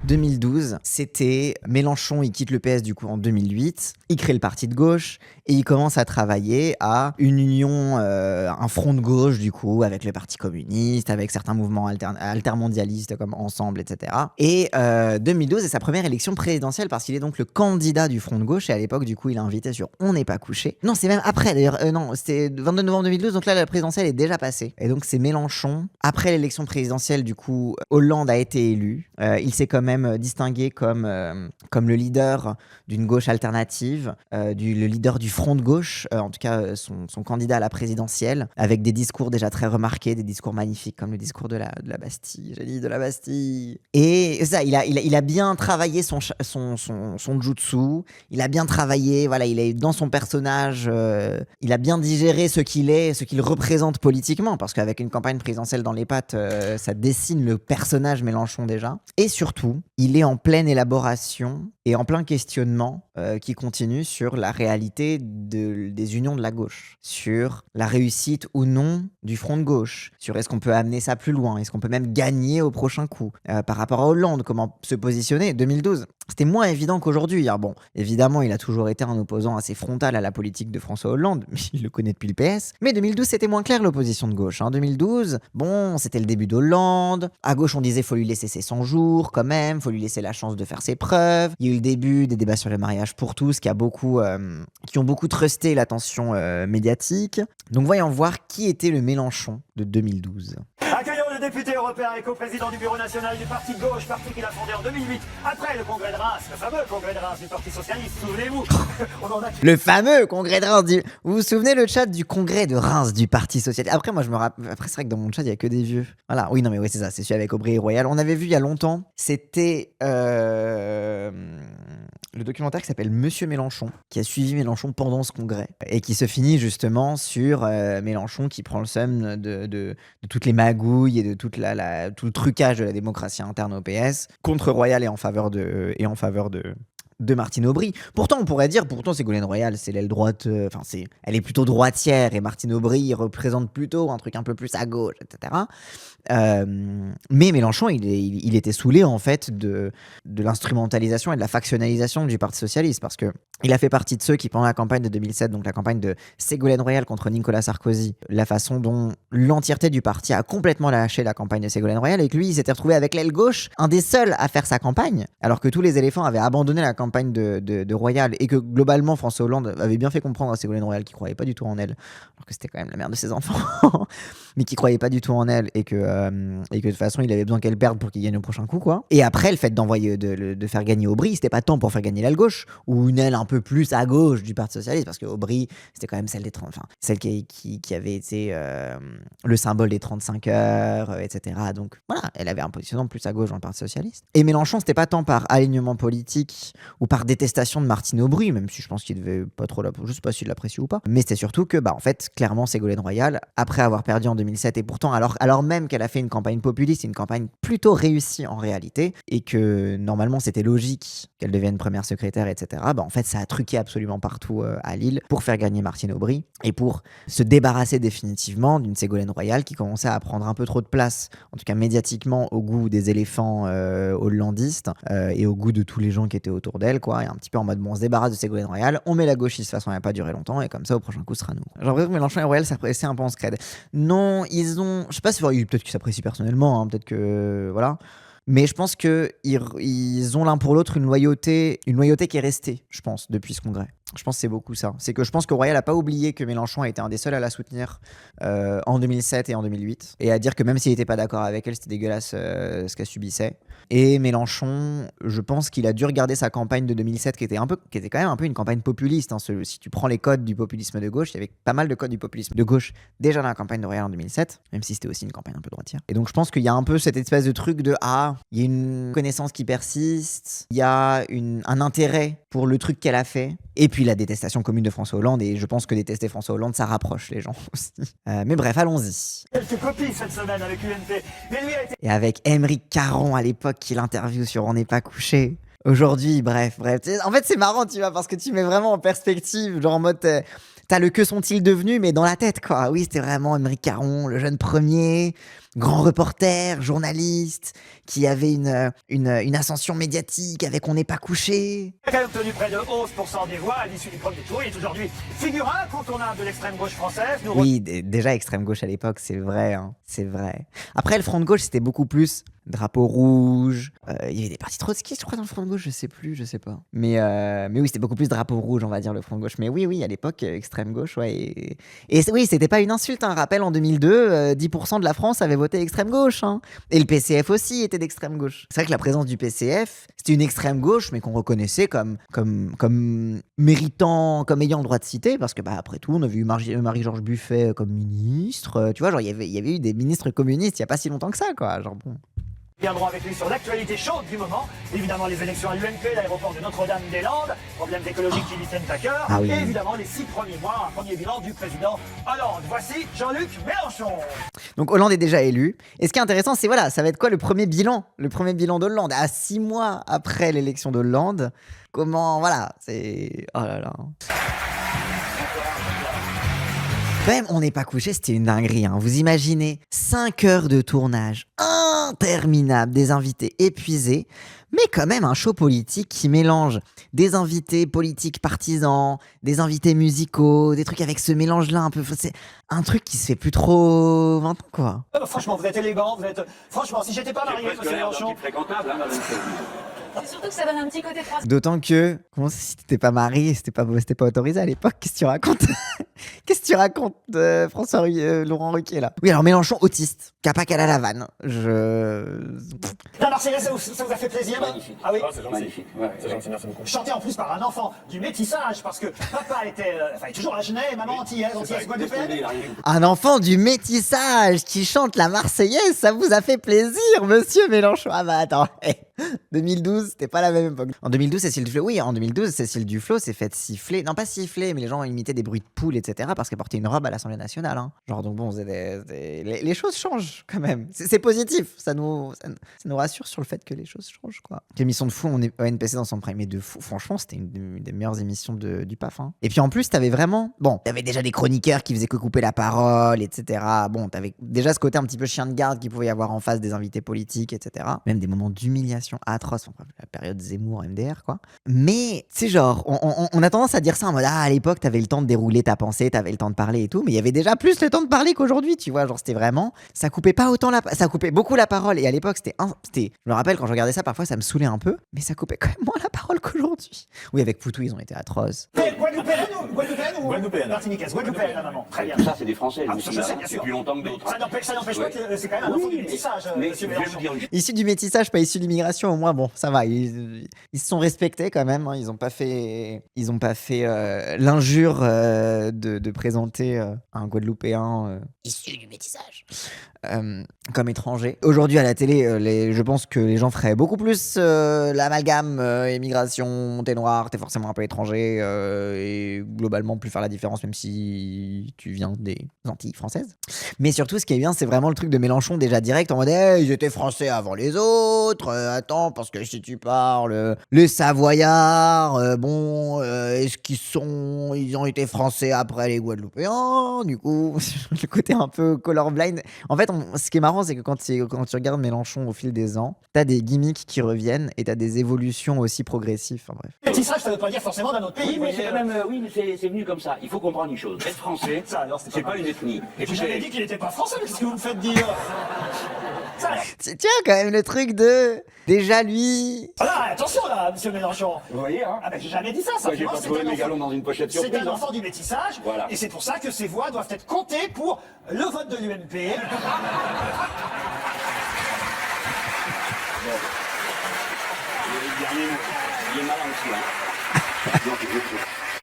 2012, c'était Mélenchon, il quitte le PS du coup en 2008, il crée le parti de gauche et il commence à travailler à une union, un front de gauche du coup, avec le parti communiste, avec certains mouvements altermondialistes comme Ensemble, etc. Et 2012 est sa première élection présidentielle parce qu'il est donc le candidat du front de gauche et à l'époque du coup il est invité sur On n'est pas couché. Non, c'est même après d'ailleurs, non, c'était 22 novembre 2012, donc là la présidentielle est déjà passée. Et donc c'est Mélenchon. Après l'élection présidentielle du coup, Hollande a été élu. Il s'est quand même distingué comme le leader d'une gauche alternative, le leader du front de gauche, en tout cas son candidat à la présidentielle, avec des discours déjà très remarqués, des discours magnifiques comme le discours de la Bastille, j'ai dit de la Bastille. Et ça, il a bien travaillé son jutsu, il a bien travaillé, voilà, il est dans son personnage, il a bien digéré ce qu'il est, ce qu'il représente politiquement, parce qu'avec une campagne présidentielle dans les pattes, ça dessine le personnage Mélenchon déjà. Et surtout, il est en pleine élaboration et en plein questionnement qui continue sur la réalité des unions de la gauche, sur la réussite ou non du front de gauche, sur est-ce qu'on peut amener ça plus loin, est-ce qu'on peut même gagner au prochain coup, par rapport à Hollande, comment se positionner. 2012, c'était moins évident qu'aujourd'hui. Bon, évidemment, il a toujours été un opposant assez frontal à la politique de François Hollande, mais il le connaît depuis le PS. Mais 2012, c'était moins clair l'opposition de gauche. 2012, bon, c'était le début d'Hollande. À gauche, on disait faut lui laisser ses 100 jours quand même, faut lui laisser la chance de faire ses preuves. Il y a eu le début des débats sur le mariage pour tous qui ont beaucoup trusté l'attention médiatique. Donc voyons voir qui était le Mélenchon de 2012. Accueillons le député européen et co-président du bureau national du parti de gauche, parti qu'il a fondé en 2008, après le congrès de Reims, le fameux congrès de Reims du parti socialiste, souvenez-vous. Le fameux congrès de Reims Vous vous souvenez le chat du congrès de Reims du parti socialiste? Après, moi, je me rappelle. Après, c'est vrai que dans mon chat, il y a que des vieux. Voilà, oui, non, mais oui, c'est ça, c'est celui avec Aubry et Royal. On avait vu il y a longtemps, c'était le documentaire qui s'appelle Monsieur Mélenchon, qui a suivi Mélenchon pendant ce congrès, et qui se finit justement sur Mélenchon qui prend le seum de toutes les magouilles et de tout le trucage de la démocratie interne au PS contre Royal et en faveur de Martine Aubry. Pourtant, on pourrait dire, Ségolène Royal, c'est l'aile droite, elle est plutôt droitière, et Martine Aubry représente plutôt un truc un peu plus à gauche, etc. Mais Mélenchon, il était saoulé en fait de l'instrumentalisation et de la factionnalisation du Parti Socialiste, parce que il a fait partie de ceux qui, pendant la campagne de 2007, donc la campagne de Ségolène Royal contre Nicolas Sarkozy, la façon dont l'entièreté du parti a complètement lâché la campagne de Ségolène Royal, et que lui, il s'était retrouvé avec l'aile gauche, un des seuls à faire sa campagne, alors que tous les éléphants avaient abandonné la campagne de Royal, et que globalement, François Hollande avait bien fait comprendre à Ségolène Royal qu'il croyait pas du tout en elle, alors que c'était quand même la mère de ses enfants, mais qui croyait pas du tout en elle, et que de toute façon, il avait besoin qu'elle perde pour qu'il gagne au prochain coup, quoi. Et après, le fait de faire gagner Aubry, c'était pas tant pour faire gagner l'aile gauche, ou une aile un peu plus à gauche du Parti Socialiste, parce que Aubry, c'était quand même celle qui avait été le symbole des 35 heures, etc. Donc voilà, elle avait un positionnement plus à gauche dans le Parti Socialiste. Et Mélenchon, c'était pas tant par alignement politique ou par détestation de Martine Aubry, même si je pense qu'il devait pas trop je sais pas s'il l'apprécie ou pas, mais c'était surtout que, en fait, clairement, Ségolène Royal, après avoir perdu en 2007, et pourtant, alors même qu'elle a fait une campagne populiste, une campagne plutôt réussie en réalité, et que normalement c'était logique qu'elle devienne première secrétaire, etc. En fait, ça a truqué absolument partout à Lille pour faire gagner Martine Aubry et pour se débarrasser définitivement d'une Ségolène Royal qui commençait à prendre un peu trop de place, en tout cas médiatiquement, au goût des éléphants hollandistes et au goût de tous les gens qui étaient autour d'elle, quoi. Et un petit peu en mode, bon, on se débarrasse de Ségolène Royal, on met la gauchiste, de toute façon, elle n'a pas duré longtemps, et comme ça, au prochain coup, ce sera nous. J'ai l'impression que Mélenchon et Royal s'apprécient un peu en scred. Non, ils ont, je sais pas si peut-être qu'ils s'apprécient personnellement, peut-être que voilà, mais je pense que ils ont l'un pour l'autre une loyauté qui est restée, je pense, depuis ce congrès. Je pense que c'est beaucoup ça. C'est que je pense que Royal n'a pas oublié que Mélenchon a été un des seuls à la soutenir en 2007 et en 2008, et à dire que même s'il n'était pas d'accord avec elle, c'était dégueulasse ce qu'elle subissait. Et Mélenchon, je pense qu'il a dû regarder sa campagne de 2007 qui était quand même un peu une campagne populiste. Si tu prends les codes du populisme de gauche, il y avait pas mal de codes du populisme de gauche déjà dans la campagne de Royal en 2007, même si c'était aussi une campagne un peu droitière. Et donc je pense qu'il y a un peu cette espèce de truc de il y a une connaissance qui persiste, il y a un intérêt pour le truc qu'elle a fait, et puis la détestation commune de François Hollande, et je pense que détester François Hollande, ça rapproche les gens aussi. Mais bref, allons-y. Quelques copies cette semaine avec UMP, mais lui a été... Et avec Aymeric Caron à l'époque qui l'interview sur On n'est pas couché. Aujourd'hui, bref. En fait, c'est marrant, tu vois, parce que tu mets vraiment en perspective, genre en mode... T'as le que sont-ils devenus, mais dans la tête, quoi. Oui, c'était vraiment Aymeric Caron, le jeune premier, grand reporter, journaliste, qui avait une ascension médiatique avec On n'est pas couché. Il a quand même obtenu près de 11% des voix à l'issue du premier tour. Il est aujourd'hui figure incontournable de l'extrême gauche française. Oui, déjà extrême gauche à l'époque, c'est vrai, hein, c'est vrai. Après, le front de gauche, c'était beaucoup plus drapeau rouge. Il y avait des partis trotskistes, je crois, dans le front de gauche, je sais pas. Mais oui, c'était beaucoup plus drapeau rouge, on va dire, le front de gauche. Mais oui, à l'époque, extrême gauche, ouais. Et oui, c'était pas une insulte, hein. Rappel, en 2002, 10% de la France avait voté extrême gauche, hein. Et le PCF aussi était d'extrême gauche. C'est vrai que la présence du PCF, c'était une extrême gauche, mais qu'on reconnaissait comme méritant, comme ayant le droit de citer, parce que, après tout, on a vu Marie-Georges Buffet comme ministre. Tu vois, genre, il y avait eu des ministres communistes il y a pas si longtemps que ça, quoi. Genre, bon. Viendront avec lui sur l'actualité chaude du moment. Évidemment, les élections à l'UMP, l'aéroport de Notre-Dame-des-Landes, problèmes écologiques qui lui tiennent à cœur. Ah oui. Et évidemment, les 6 premiers mois, un premier bilan du président Hollande. Voici Jean-Luc Mélenchon. Donc Hollande est déjà élu. Et ce qui est intéressant, c'est voilà, ça va être quoi le premier bilan d'Hollande à 6 mois après l'élection d'Hollande. Comment, voilà, c'est... Oh là là. Quand même, On n'est pas couché, c'était une dinguerie, hein. Vous imaginez 5 heures de tournage interminable, des invités épuisés, mais quand même un show politique qui mélange des invités politiques partisans, des invités musicaux, des trucs avec ce mélange-là un peu. C'est un truc qui se fait plus trop 20 ans, quoi. Franchement, vous êtes élégant, vous êtes... Franchement, si j'étais pas marié, monsieur Mélenchon... C'est surtout que ça donne un petit côté français. D'autant que, comment ça, si t'étais pas marié, c'était pas autorisé à l'époque, qu'est-ce que tu racontes? Qu'est-ce que tu racontes, Laurent Ruquier, là? Oui, alors Mélenchon, autiste, capac à la vanne. La Marseillaise, ça vous a fait plaisir? Magnifique. Ah oui. C'est gentil. Magnifique. Ouais, c'est gentil, merci beaucoup. Chanté en plus par un enfant du métissage, parce que papa était... est toujours à Genève, maman antillaise, guadeloupéenne. Un enfant du métissage qui chante la Marseillaise, ça vous a fait plaisir, monsieur Mélenchon? Ah bah attends, 2012, c'était pas la même époque. En 2012, Cécile Duflot, oui, en 2012, Cécile Duflot s'est faite siffler. Non, pas siffler, mais les gens imitaient des bruits de poules, etc. parce qu'elle portait une robe à l'Assemblée nationale. Hein. Genre, donc bon, les choses changent quand même. C'est positif. Ça nous rassure sur le fait que les choses changent, quoi. L'émission de fou, on est au NPC dans son premier de fou. Franchement, c'était une des meilleures émissions du PAF. Hein. Et puis en plus, t'avais vraiment. Bon, t'avais déjà des chroniqueurs qui faisaient que couper la parole, etc. Bon, t'avais déjà ce côté un petit peu chien de garde qu'il pouvait y avoir en face des invités politiques, etc. Même des moments d'humiliation atroces. La période Zemmour, MDR, quoi. Mais, c'est genre, on a tendance à dire ça en mode, à l'époque, t'avais le temps de dérouler ta pensée, t'avais le temps de parler et tout, mais il y avait déjà plus le temps de parler qu'aujourd'hui, tu vois. Genre, c'était vraiment, ça coupait pas autant ça coupait beaucoup la parole. Et à l'époque, je me rappelle, quand je regardais ça, parfois, ça me saoulait un peu, mais ça coupait quand même moins la parole qu'aujourd'hui. Oui, avec Poutou, ils ont été atroces. Guadeloupéenne. Martiniquaise, Guadeloupéenne, la maman. Très bien. Tout ça, c'est des Français. Ah, ça, je sais, bien sûr. Depuis longtemps que d'autres. Ça n'empêche pas que c'est quand même un enfant du métissage, monsieur Mélenchon. Issus du métissage, pas issus de l'immigration, au moins, bon, ça va. Ils se sont respectés quand même. Hein. Ils ont pas fait l'injure de présenter un Guadeloupéen issu du métissage comme étranger. Aujourd'hui, à la télé, je pense que les gens feraient beaucoup plus l'amalgame immigration, t'es noir, t'es forcément un peu étranger et globalement plus faire la différence, même si tu viens des Antilles françaises. Mais surtout, ce qui est bien, c'est vraiment le truc de Mélenchon déjà direct en mode hey, ils étaient français avant les autres. Attends, parce que si tu parles les Savoyards, est-ce qu'ils ont été français après les Guadeloupéens? Du coup, le côté un peu colorblind. En fait, ce qui est marrant, c'est que quand tu regardes Mélenchon au fil des ans, t'as des gimmicks qui reviennent et t'as des évolutions aussi progressives. Enfin bref. Métissage, ça veut pas dire forcément d'un autre pays. Oui, mais c'est venu comme ça. Il faut comprendre une chose. Être français, c'est pas une ethnie. Et puis j'avais dit qu'il n'était pas français, mais qu'est-ce que vous me faites dire? Tu vois quand même le truc de... Déjà lui... Voilà, attention là, monsieur Mélenchon. Vous voyez, hein? Ah ben j'ai jamais dit ça, J'ai pas trouvé mes galons dans une pochette surprise. C'est un enfant du métissage, voilà. Et c'est pour ça que ses voix doivent être comptées pour le vote de l'UMP. Il est malin aussi, hein?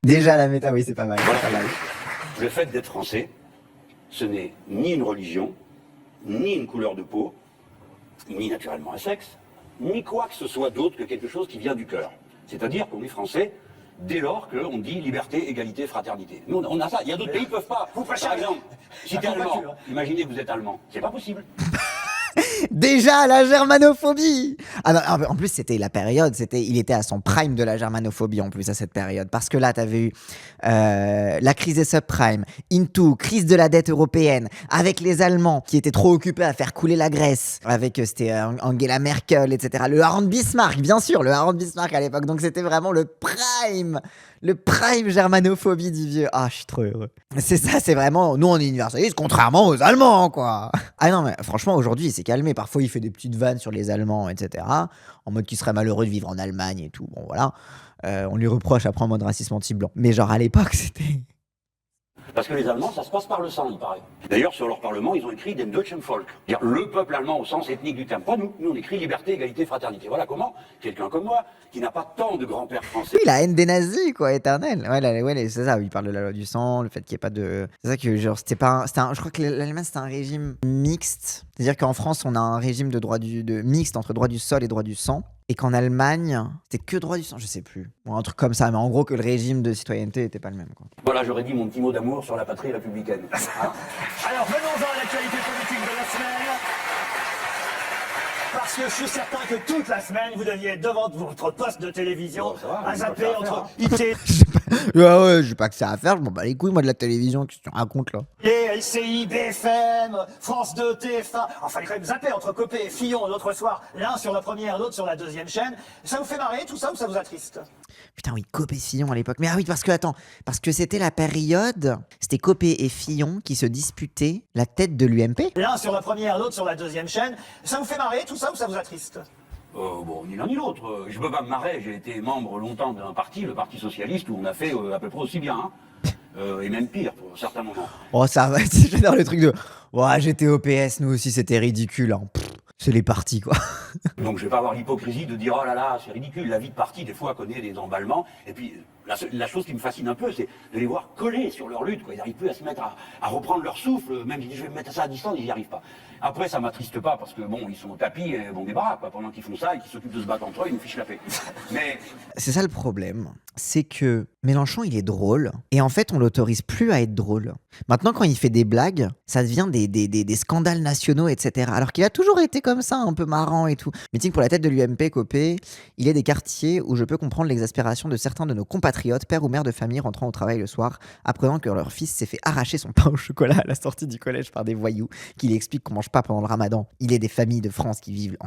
Déjà la méta, oui, c'est pas mal. Voilà. C'est pas mal. Le fait d'être français, ce n'est ni une religion, ni une couleur de peau, ni naturellement un sexe, ni quoi que ce soit d'autre que quelque chose qui vient du cœur. C'est-à-dire qu'on est français dès lors qu'on dit liberté, égalité, fraternité. Nous, on a ça. Il y a d'autres pays qui ne peuvent pas. Vous Par exemple, si tu es allemand, imaginez que vous êtes allemand. C'est pas possible. Déjà la germanophobie. Ah non, en plus c'était la période, il était à son prime de la germanophobie en plus à cette période, parce que là t'avais eu la crise des subprimes, into crise de la dette européenne, avec les Allemands qui étaient trop occupés à faire couler la Grèce, avec c'était Angela Merkel, etc. Le Harold Bismarck, bien sûr, le Harold Bismarck à l'époque, donc c'était vraiment le prime germanophobie du vieux. Ah, je suis trop heureux. C'est ça, c'est vraiment, nous on est universalistes, contrairement aux Allemands, quoi. Ah non, mais franchement, aujourd'hui, il s'est calmé. Parfois, il fait des petites vannes sur les Allemands, etc. En mode qu'il serait malheureux de vivre en Allemagne et tout. Bon, voilà. On lui reproche après en mode racisme anti-blanc. Mais genre, à l'époque, c'était... Parce que les Allemands, ça se passe par le sang, il paraît. D'ailleurs, sur leur parlement, ils ont écrit Den deutschen Volk. C'est-à-dire le peuple allemand au sens ethnique du terme. Pas nous. Nous, on écrit liberté, égalité, fraternité. Voilà comment quelqu'un comme moi, qui n'a pas tant de grands-pères français... Oui, la haine des nazis, quoi, éternelle. Ouais, c'est ça. Il parle de la loi du sang, le fait qu'il n'y ait pas de... C'est ça que, genre, c'était pas... je crois que l'Allemagne, c'était un régime mixte. C'est-à-dire qu'en France, on a un régime de mixte entre droit du sol et droit du sang. Et qu'en Allemagne, c'était que droit du sang, je sais plus. Bon, un truc comme ça, mais en gros que le régime de citoyenneté était pas le même, quoi. Voilà, j'aurais dit mon petit mot d'amour sur la patrie républicaine. Alors venons-en à l'actualité politique de la semaine. Parce que je suis certain que toute la semaine, vous deviez être devant votre poste de télévision, Bon, ça va, à on a pas zapper que ça à entre faire, IT, Ah ouais, j'ai pas que ça à faire, je m'en bats les couilles, moi, de la télévision, qu'est-ce que tu racontes, là? LCI, BFM, France 2, TF1. Enfin, il fallait quand même zapper entre Copé et Fillon l'autre soir, l'un sur la première, l'autre sur la deuxième chaîne. Ça vous fait marrer tout ça ou ça vous attriste? Putain, oui, Copé Fillon à l'époque. Mais ah oui, parce que c'était la période, c'était Copé et Fillon qui se disputaient la tête de l'UMP. L'un sur la première, l'autre sur la deuxième chaîne. Ça vous fait marrer tout ça ou ça vous attriste? Bon, ni l'un ni l'autre. Je peux pas me marrer, j'ai été membre longtemps d'un parti, le Parti Socialiste, où on a fait à peu près aussi bien, hein. Et même pire, pour certains moments. Oh, ça va, j'adore le truc de... Ouais, j'étais au PS, nous aussi, c'était ridicule, hein. C'est les partis, quoi. Donc je vais pas avoir l'hypocrisie de dire oh là là, c'est ridicule, la vie de parti des fois connaît des emballements. Et puis la chose qui me fascine un peu, c'est de les voir coller sur leur lutte, quoi. Ils n'arrivent plus à se mettre à reprendre leur souffle, même si je vais me mettre ça à distance, ils n'y arrivent pas. Après ça m'attriste pas parce que bon, ils sont au tapis et bon des bras, quoi. Pendant qu'ils font ça et qu'ils s'occupent de se battre entre eux, ils nous fichent la paix. Mais C'est ça le problème, c'est que Mélenchon, il est drôle, et en fait, on l'autorise plus à être drôle. Maintenant, quand il fait des blagues, ça devient des scandales nationaux, etc. Alors qu'il a toujours été comme ça, un peu marrant et tout. Meeting pour la tête de l'UMP, Copé, il est des quartiers où je peux comprendre l'exaspération de certains de nos compatriotes, pères ou mères de famille rentrant au travail le soir, apprenant que leur fils s'est fait arracher son pain au chocolat à la sortie du collège par des voyous, qui lui expliquent qu'on mange pas pendant le ramadan. Il est des familles de France qui vivent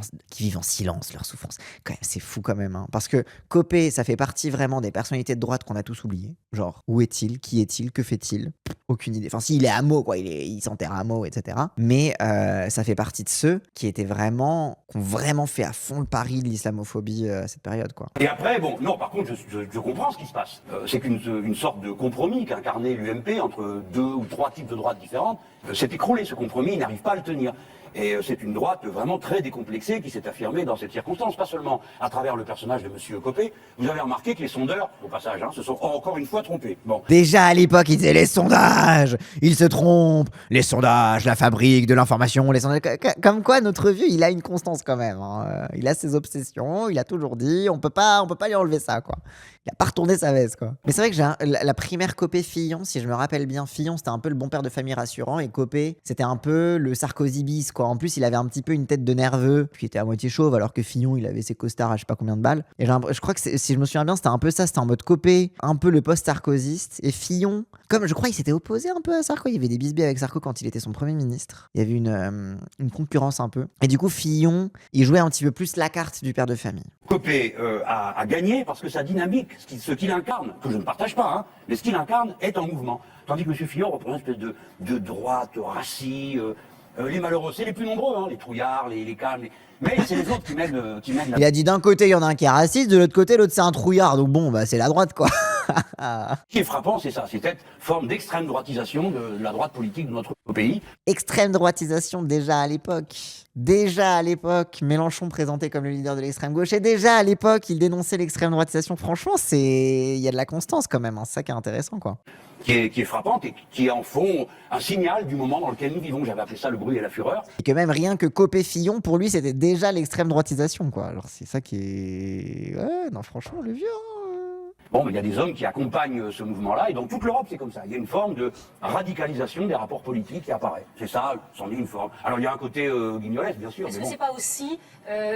en silence leur souffrance. Quand même, c'est fou quand même, hein. Parce que Copé, ça fait partie vraiment des personnalités de droite qu'on a tous oubliées. Genre, où est-il? Qui est-il? Que fait-il? Aucune idée. Enfin, si, il est à Meaux, quoi. Il s'enterre à Meaux, etc. Mais ça fait partie de ceux qui ont vraiment fait à fond le pari de l'islamophobie à cette période, quoi. et après, bon, non, par contre, je comprends ce qui se passe. C'est qu'une sorte de compromis qu'incarnait l'UMP entre deux ou trois types de droites différentes s'est écroulé. Ce compromis, il n'arrive pas à le tenir. Et c'est une droite vraiment très décomplexée qui s'est affirmée dans cette circonstance, pas seulement à travers le personnage de M. Copé. Vous avez remarqué que les sondeurs, au passage, se sont encore une fois trompés. Bon. Déjà à l'époque, ils disaient les sondages, ils se trompent, les sondages, la fabrique de l'information, les sondages. Comme quoi, notre vieux, il a une constance quand même, hein. Il a ses obsessions, il a toujours dit, on peut pas lui enlever ça, quoi. Il a pas retourné sa veste, quoi. Mais c'est vrai que la primaire Copé-Fillon, si je me rappelle bien, Fillon, c'était un peu le bon père de famille rassurant, et Copé, c'était un peu le Sarkozy bis, quoi. En plus, il avait un petit peu une tête de nerveux, qui était à moitié chauve, alors que Fillon, il avait ses costards à je sais pas combien de balles. Et je crois que si je me souviens bien, c'était un peu ça, c'était en mode Copé, un peu le post-sarkozyste, et Fillon, comme je crois, il s'était opposé un peu à Sarko. Il y avait des bisbis avec Sarko quand il était son premier ministre. Il y avait une concurrence un peu. Et du coup, Fillon, il jouait un petit peu plus la carte du père de famille. Copé a gagné parce que sa dynamique, ce qu'il incarne, que je ne partage pas, hein, mais ce qu'il incarne est en mouvement. Tandis que M. Fillon représente une espèce de droite, rassis, les malheureux, c'est les plus nombreux, hein, les trouillards, les calmes, mais c'est les autres qui mènent la... Il a dit d'un côté, il y en a un qui est raciste, de l'autre côté, l'autre c'est un trouillard. Donc bon, bah c'est la droite, quoi. Ce qui est frappant, c'est ça, c'est cette forme d'extrême droitisation de la droite politique de notre pays. Extrême droitisation déjà à l'époque. Déjà à l'époque, Mélenchon présenté comme le leader de l'extrême gauche. Et déjà à l'époque, il dénonçait l'extrême droitisation. Franchement, il y a de la constance quand même, hein. C'est ça qui est intéressant, quoi. Qui est frappante et qui en font un signal du moment dans lequel nous vivons. J'avais appelé ça le bruit et la fureur. Et que même rien que Copé-Fillon, pour lui, c'était déjà l'extrême droitisation, quoi. Alors c'est ça qui est... Ouais, non, franchement, le vieux... hein. Bon, mais il y a des hommes qui accompagnent ce mouvement-là, et dans toute l'Europe, c'est comme ça. Il y a une forme de radicalisation des rapports politiques qui apparaît. C'est ça, c'en est une forme. Alors, il y a un côté guignolesque, bien sûr. Est-ce mais que bon. c'est pas aussi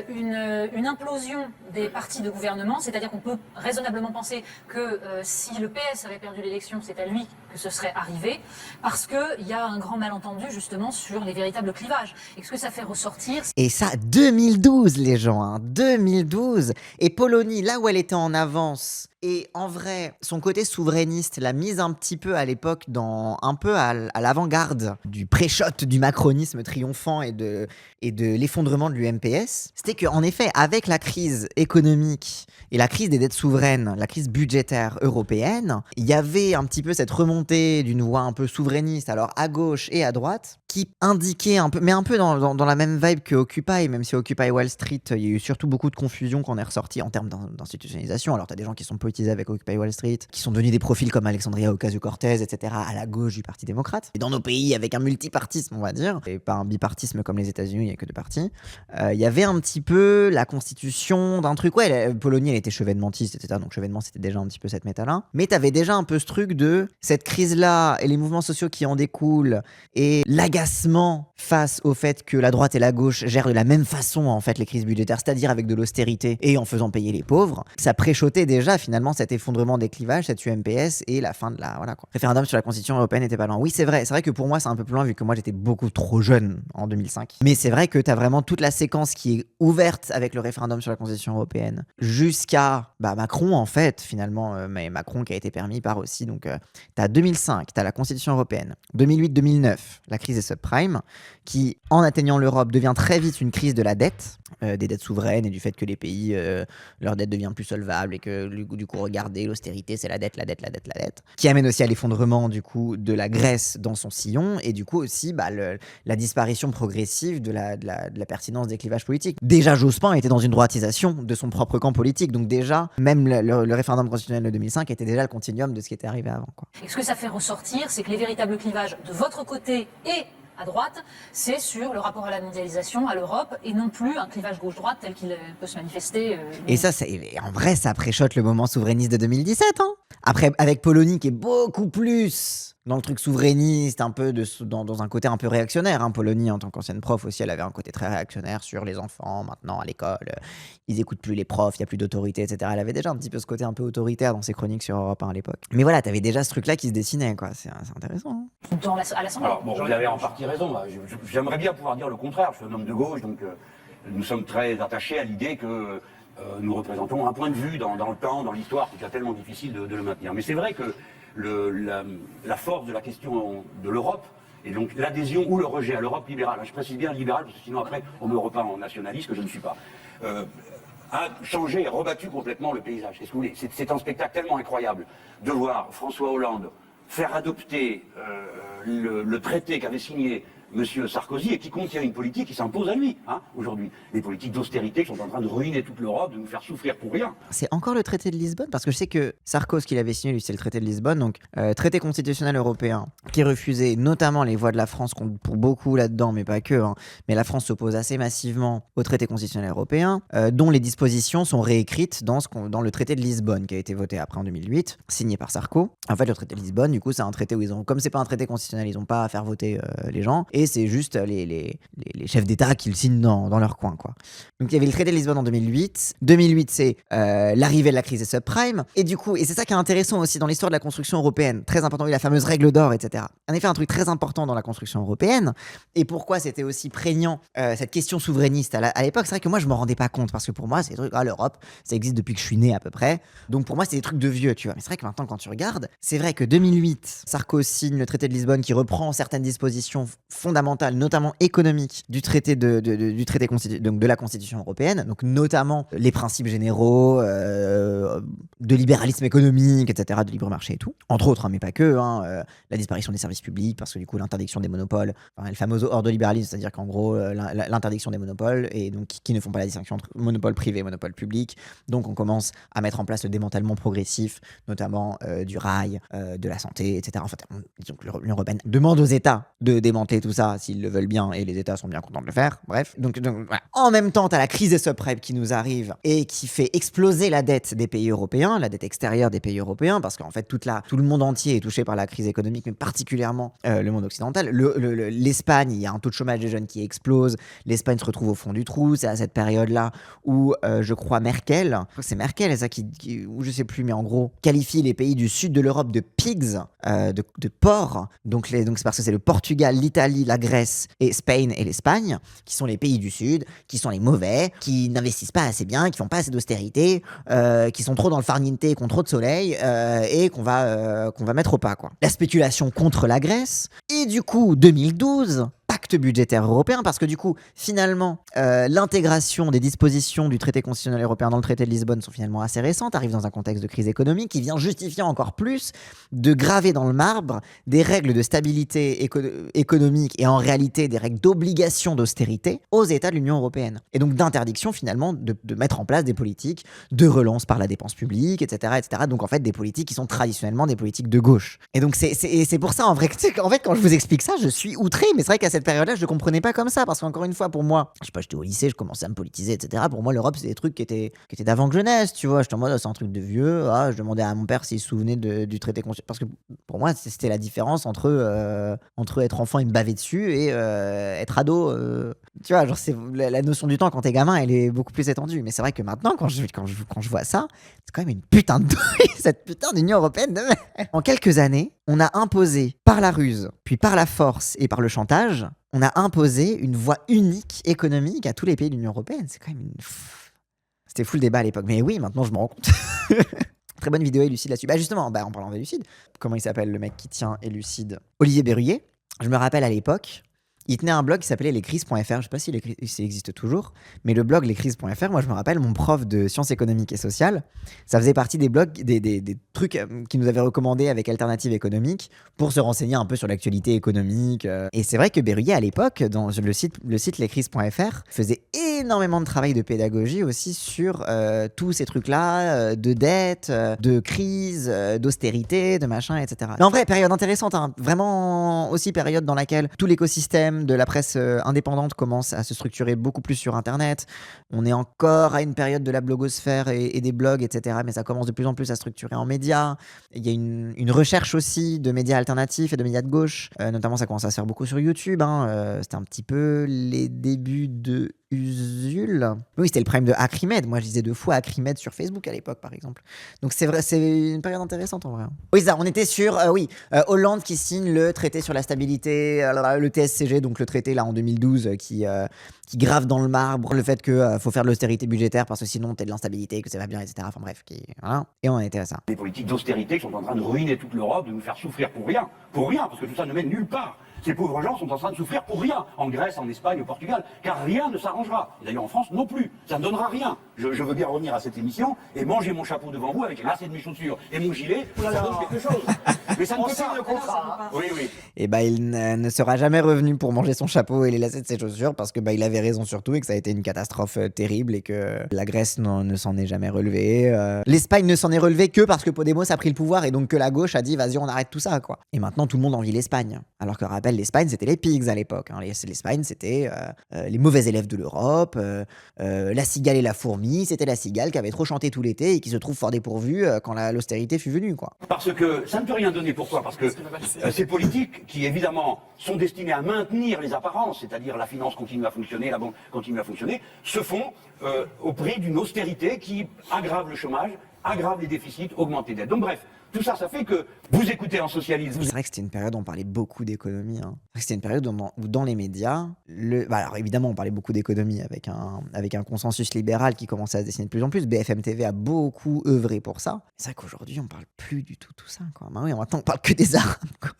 une implosion des partis de gouvernement? C'est-à-dire qu'on peut raisonnablement penser que si le PS avait perdu l'élection, c'est à lui que ce serait arrivé, parce qu'il y a un grand malentendu justement sur les véritables clivages. Est-ce que ça fait ressortir... Et ça, 2012, les gens, hein, 2012. Et Polony, là où elle était en avance, et en vrai, son côté souverainiste l'a mise un petit peu à l'époque un peu à l'avant-garde du pré-shot du macronisme triomphant et de l'effondrement de l'UMPS. C'était qu'en effet, avec la crise économique et la crise des dettes souveraines, la crise budgétaire européenne, il y avait un petit peu cette remontée d'une voix un peu souverainiste, alors à gauche et à droite, qui indiquait un peu, mais un peu dans la même vibe que Occupy, même si Occupy Wall Street, il y a eu surtout beaucoup de confusion qu'on est ressorti en termes d'institutionnalisation. Alors t'as des gens qui sont politisés avec Occupy Wall Street, qui sont devenus des profils comme Alexandria Ocasio-Cortez, etc., à la gauche du Parti démocrate. Et dans nos pays, avec un multipartisme, on va dire, et pas un bipartisme comme les États-Unis, il n'y a que deux partis, il y avait un petit peu la constitution d'un truc. Ouais, Polony, elle était chevènementiste, etc., donc chevènement, c'était déjà un petit peu cette méta-là. Mais t'avais déjà un peu ce truc de cette crise-là et les mouvements sociaux qui en découlent et l'agacement face au fait que la droite et la gauche gèrent de la même façon en fait les crises budgétaires, c'est-à-dire avec de l'austérité et en faisant payer les pauvres. Ça préchotait déjà finalement cet effondrement des clivages, cette UMPS et la fin de la référendum sur la Constitution européenne était pas loin. Oui, c'est vrai que pour moi c'est un peu plus loin vu que moi j'étais beaucoup trop jeune en 2005. Mais c'est vrai que t'as vraiment toute la séquence qui est ouverte avec le référendum sur la Constitution européenne jusqu'à Macron en fait finalement, mais Macron qui a été permis par aussi donc t'as 2005, t'as la Constitution européenne, 2008-2009 la crise des subprimes qui en atteignant l'Europe devient très vite une crise de la dette, des dettes souveraines et du fait que les pays leur dette devient plus solvable et que du coup regardez l'austérité c'est la dette qui amène aussi à l'effondrement du coup de la Grèce dans son sillon et du coup aussi la disparition progressive de la pertinence des clivages politiques. Déjà Jospin était dans une droitisation de son propre camp politique, donc déjà même le référendum constitutionnel de 2005 était déjà le continuum de ce qui était arrivé avant, quoi. Et ce que ça fait ressortir, c'est que les véritables clivages de votre côté et à droite, c'est sur le rapport à la mondialisation, à l'Europe, et non plus un clivage gauche-droite tel qu'il peut se manifester. Et ça, en vrai, ça préchote le moment souverainiste de 2017. Hein. Après, avec Polony qui est beaucoup plus dans le truc souverainiste, un peu dans un côté un peu réactionnaire. Hein. Polony, en tant qu'ancienne prof aussi, elle avait un côté très réactionnaire sur les enfants, maintenant à l'école. Ils écoutent plus les profs, il n'y a plus d'autorité, etc. Elle avait déjà un petit peu ce côté un peu autoritaire dans ses chroniques sur Europe 1 à l'époque. Mais voilà, t'avais déjà ce truc-là qui se dessinait, quoi. C'est intéressant. Hein. À l'Assemblée. Alors, bon, vous avez en partie raison. J'aimerais bien pouvoir dire le contraire. Je suis un homme de gauche, donc nous sommes très attachés à l'idée que nous représentons un point de vue dans le temps, dans l'histoire, qui est tellement difficile de le maintenir. Mais c'est vrai que la force de la question de l'Europe, et donc l'adhésion ou le rejet à l'Europe libérale, je précise bien libérale, parce que sinon après on me repeint en nationaliste, que je ne suis pas, a changé et rebattu complètement le paysage. Qu'est-ce que vous voulez ? C'est un spectacle tellement incroyable de voir François Hollande faire adopter le traité qu'avait signé M. Sarkozy et qui contient une politique qui s'impose à lui, aujourd'hui. Des politiques d'austérité qui sont en train de ruiner toute l'Europe, de nous faire souffrir pour rien. C'est encore le traité de Lisbonne, parce que je sais que Sarkozy, qu'il avait signé, lui, c'est le traité de Lisbonne, donc traité constitutionnel européen, qui refusait notamment les voix de la France, compte pour beaucoup là-dedans, mais pas que, mais la France s'oppose assez massivement au traité constitutionnel européen, dont les dispositions sont réécrites dans le traité de Lisbonne, qui a été voté après en 2008, signé par Sarko. En fait, le traité de Lisbonne, du coup, c'est un traité où comme c'est pas un traité constitutionnel, ils ont pas à faire voter les gens, et c'est juste les chefs d'État qui le signent dans leur coin, quoi. Donc il y avait le traité de Lisbonne en 2008. 2008, c'est l'arrivée de la crise des subprimes. Et du coup, et c'est ça qui est intéressant aussi dans l'histoire de la construction européenne, très important, la fameuse règle d'or, etc. En effet, un truc très important dans la construction européenne. Et pourquoi c'était aussi prégnant cette question souverainiste à l'époque, c'est vrai que moi je m'en rendais pas compte, parce que pour moi c'est des trucs, l'Europe, ça existe depuis que je suis né à peu près. Donc pour moi c'est des trucs de vieux, tu vois. Mais c'est vrai que maintenant quand tu regardes, c'est vrai que 2008, Sarkozy signe le traité de Lisbonne qui reprend certaines dispositions fondamentales, notamment économiques, du traité donc de la Constitution européenne, donc notamment les principes généraux de libéralisme économique, etc., de libre marché et tout, entre autres, mais pas que, la disparition des services publics, parce que du coup l'interdiction des monopoles, le fameux ordolibéralisme, c'est-à-dire qu'en gros l'interdiction des monopoles, et donc qui ne font pas la distinction entre monopole privé et monopole public, donc on commence à mettre en place le démantèlement progressif, notamment du rail, de la santé, etc. En fait, disons que l'Union européenne demande aux États de démanteler tout ça, ça s'ils le veulent bien et les États sont bien contents de le faire. Bref. Donc voilà. En même temps, t'as la crise des subprimes qui nous arrive et qui fait exploser la dette des pays européens, la dette extérieure des pays européens, parce qu'en fait, tout le monde entier est touché par la crise économique, mais particulièrement le monde occidental. L'Espagne, il y a un taux de chômage des jeunes qui explose. L'Espagne se retrouve au fond du trou. C'est à cette période-là où, je crois, Merkel, c'est Merkel, ça ou je sais plus, mais en gros, qualifie les pays du sud de l'Europe de pigs, de porcs. Donc c'est parce que c'est le Portugal, l'Italie, la Grèce et Spain et l'Espagne qui sont les pays du sud, qui sont les mauvais, qui n'investissent pas assez bien, qui font pas assez d'austérité, qui sont trop dans le farniente, qui ont trop de soleil et qu'on va mettre au pas, quoi. La spéculation contre la Grèce et du coup 2012. Pacte budgétaire européen, parce que du coup, finalement, l'intégration des dispositions du traité constitutionnel européen dans le traité de Lisbonne sont finalement assez récentes, arrivent dans un contexte de crise économique qui vient justifier encore plus de graver dans le marbre des règles de stabilité économique et en réalité des règles d'obligation d'austérité aux États de l'Union européenne. Et donc d'interdiction finalement de mettre en place des politiques de relance par la dépense publique, etc., etc. Donc en fait des politiques qui sont traditionnellement des politiques de gauche. Et donc c'est pour ça en fait quand je vous explique ça, je suis outré, mais c'est vrai qu'à cette période-là, je ne comprenais pas comme ça, parce qu'encore une fois, pour moi, je sais pas, j'étais au lycée, je commençais à me politiser, etc. Pour moi, l'Europe, c'est des trucs qui étaient d'avant que je naisse, tu vois. J'étais en mode, c'est un truc de vieux. Je demandais à mon père s'il se souvenait du traité constitutionnel, parce que pour moi, c'était la différence entre être enfant et me baver dessus et être ado. Tu vois, genre, c'est la notion du temps quand t'es gamin, elle est beaucoup plus étendue. Mais c'est vrai que maintenant, quand je vois ça, c'est quand même une putain de douille, cette putain d'Union européenne de merde. En quelques années, on a imposé par la ruse, puis par la force et par le chantage, on a imposé une voie unique économique à tous les pays de l'Union européenne. C'est quand même C'était fou le débat à l'époque. Mais oui, maintenant je me rends compte. Très bonne vidéo Elucide là-dessus. Justement, en parlant d'Elucide, comment il s'appelle le mec qui tient Elucide ? Olivier Berruyer. Je me rappelle à l'époque, il tenait un blog qui s'appelait lescrises.fr. Je sais pas s'il existe toujours, mais le blog lescrises.fr, moi je me rappelle, mon prof de sciences économiques et sociales, ça faisait partie des blogs, des trucs qu'il nous avait recommandés avec Alternative économique pour se renseigner un peu sur l'actualité économique. Et c'est vrai que Berruyer à l'époque, dans le site lescrises.fr, faisait énormément de travail de pédagogie aussi sur tous ces trucs-là, de dette, de crise, d'austérité, de machin, etc. Mais en vrai, période intéressante, hein. Vraiment aussi période dans laquelle tout l'écosystème de la presse indépendante commence à se structurer beaucoup plus sur Internet. On est encore à une période de la blogosphère et des blogs, etc. Mais ça commence de plus en plus à structurer en médias. Il y a une recherche aussi de médias alternatifs et de médias de gauche. Notamment, ça commence à se faire beaucoup sur YouTube. C'était un petit peu les débuts de Usul. Oui, c'était le prime de Acrimed. Moi, je disais 2 fois Acrimed sur Facebook à l'époque, par exemple. Donc, c'est vrai, c'est une période intéressante en vrai. Oui, ça, on était sur Hollande qui signe le traité sur la stabilité, le TSCG, donc le traité là en 2012 qui grave dans le marbre le fait que faut faire de l'austérité budgétaire parce que sinon t'es de l'instabilité, que ça va bien, etc. Enfin bref, voilà. Et on en était à ça. Des politiques d'austérité qui sont en train de ruiner toute l'Europe, de nous faire souffrir pour rien, parce que tout ça ne mène nulle part. Ces pauvres gens sont en train de souffrir pour rien, en Grèce, en Espagne, au Portugal, car rien ne s'arrangera. Et d'ailleurs en France non plus, ça ne donnera rien. Je veux bien revenir à cette émission et manger mon chapeau devant vous avec les lacets de mes chaussures et mon gilet, ça donne quelque chose. Mais ça ne peut pas. Le contrat. Oui, oui. Et il ne sera jamais revenu pour manger son chapeau et les lacets de ses chaussures parce que il avait raison surtout et que ça a été une catastrophe terrible et que la Grèce ne s'en est jamais relevée. L'Espagne ne s'en est relevée que parce que Podemos a pris le pouvoir et donc que la gauche a dit vas-y on arrête tout ça, quoi. Et maintenant tout le monde envie l'Espagne. Alors que rappelle, l'Espagne c'était les pigs à l'époque. L'Espagne c'était les mauvais élèves de l'Europe, la cigale et la fourmi, c'était la cigale qui avait trop chanté tout l'été et qui se trouve fort dépourvue quand l'austérité fut venue, quoi. Parce que ça ne peut rien donner. Pourquoi ? Parce que ces politiques qui évidemment sont destinées à maintenir les apparences, c'est-à-dire la finance continue à fonctionner, la banque continue à fonctionner, se font au prix d'une austérité qui aggrave le chômage, aggrave les déficits, augmente les dettes. Donc bref, tout ça, ça fait que vous écoutez en socialisme. C'est vrai que c'était une période où on parlait beaucoup d'économie. C'était une période où dans les médias, alors évidemment on parlait beaucoup d'économie avec un consensus libéral qui commençait à se dessiner de plus en plus. BFM TV a beaucoup œuvré pour ça. C'est vrai qu'aujourd'hui on parle plus du tout ça, quoi. Oui, maintenant on parle que des Arabes, quoi.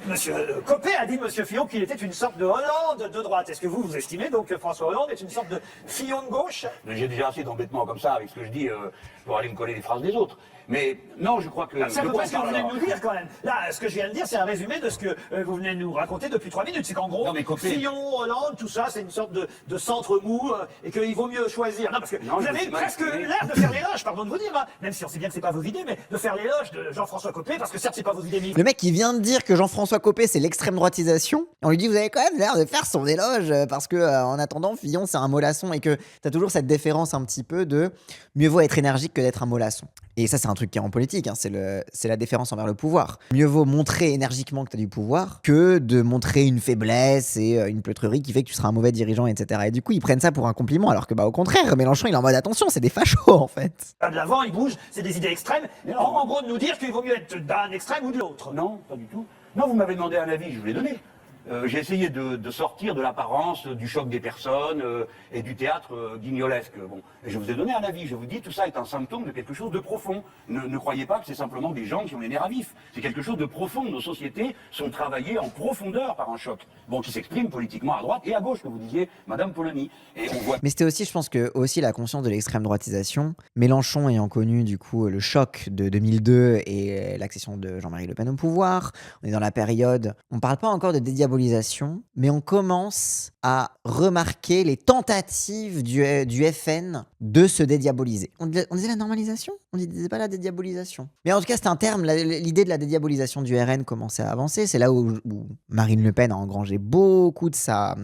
Monsieur Copé a dit, Monsieur Fillon, qu'il était une sorte de Hollande de droite. Est-ce que vous estimez donc que François Hollande est une sorte de Fillon de gauche ? J'ai déjà assez d'embêtements comme ça avec ce que je dis pour aller me coller les phrases des autres. Mais non, je crois que... C'est à peu près ce que vous venez de nous dire quand même. Là, ce que je viens de dire, c'est un résumé de ce que vous venez de nous raconter depuis 3 minutes. C'est qu'en gros, Fillon, Hollande, tout ça, c'est une sorte de centre mou et qu'il vaut mieux choisir. Non, parce que vous avez presque l'air de faire les lâches. courage, pardon de vous dire, hein, même si on sait bien que c'est pas vos idées, mais de faire l'éloge de Jean-François Copé, parce que certes c'est pas vos idées, mais Le mec qui vient de dire que Jean-François Copé c'est l'extrême droitisation, on lui dit vous avez quand même l'air de faire son éloge parce que en attendant Fillon c'est un mollasson et que t'as toujours cette déférence un petit peu de mieux vaut être énergique que d'être un mollasson. Et ça c'est un truc qui est en politique, hein, c'est la déférence envers le pouvoir. Mieux vaut montrer énergiquement que t'as du pouvoir que de montrer une faiblesse et une pleutrerie qui fait que tu seras un mauvais dirigeant, etc. Et du coup ils prennent ça pour un compliment alors que au contraire Mélenchon il est en mode attention c'est des fachos en fait. pas de l'avant, il bouge, c'est des idées extrêmes, mais en gros de nous dire qu'il vaut mieux être d'un extrême ou de l'autre. Non, pas du tout. Non, vous m'avez demandé un avis, je vous l'ai donné. J'ai essayé de sortir de l'apparence du choc des personnes et du théâtre guignolesque. Bon, et je vous ai donné un avis. Je vous dis tout ça est un symptôme de quelque chose de profond. Ne croyez pas que c'est simplement des gens qui ont les nerfs à vif. C'est quelque chose de profond. Nos sociétés sont travaillées en profondeur par un choc. Bon, qui s'exprime politiquement à droite et à gauche, que vous disiez, Madame Polony. Et on voit. Mais c'était aussi, je pense que aussi la conscience de l'extrême droitisation. Mélenchon ayant connu du coup le choc de 2002 et l'accession de Jean-Marie Le Pen au pouvoir. On est dans la période, on parle pas encore de dédiabolisation, mais on commence à remarquer les tentatives du FN de se dédiaboliser. On disait la normalisation ? On disait pas la dédiabolisation. Mais en tout cas, c'est un terme, l'idée de la dédiabolisation du RN commençait à avancer. C'est là où Marine Le Pen a engrangé beaucoup de sa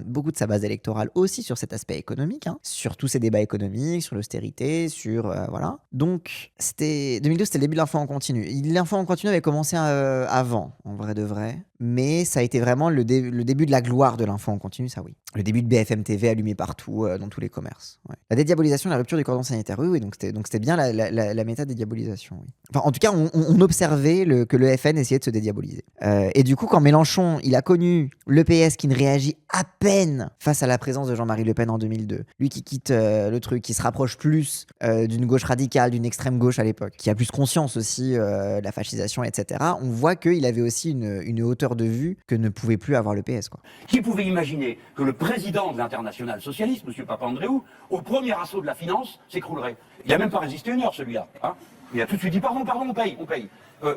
base électorale aussi sur cet aspect économique, hein, sur tous ces débats économiques, sur l'austérité, sur... voilà. Donc, 2002, c'était le début de l'info en continu. L'info en continu avait commencé avant, en vrai de vrai. Mais ça a été vraiment le début de la gloire de l'info en continu, ça oui. Le début de BFM TV allumé partout, dans tous les commerces. Ouais. La dédiabolisation, la rupture du cordon sanitaire, oui, donc c'était bien la méta-dédiabolisation. Oui. Enfin, en tout cas, on observait que le FN essayait de se dédiaboliser. Et du coup, quand Mélenchon, il a connu le PS qui ne réagit à peine face à la présence de Jean-Marie Le Pen en 2002, lui qui quitte le truc, qui se rapproche plus d'une gauche radicale, d'une extrême gauche à l'époque, qui a plus conscience aussi de la fascisation, etc., on voit qu'il avait aussi une hauteur de vue que ne pouvait plus avoir le PS, quoi. Qui pouvait imaginer que le président de l'Internationale socialiste, M. Papandréou, au premier assaut de la finance, s'écroulerait? Il n'a même pas résisté une heure, celui-là. Hein, il a tout de suite dit pardon, on paye.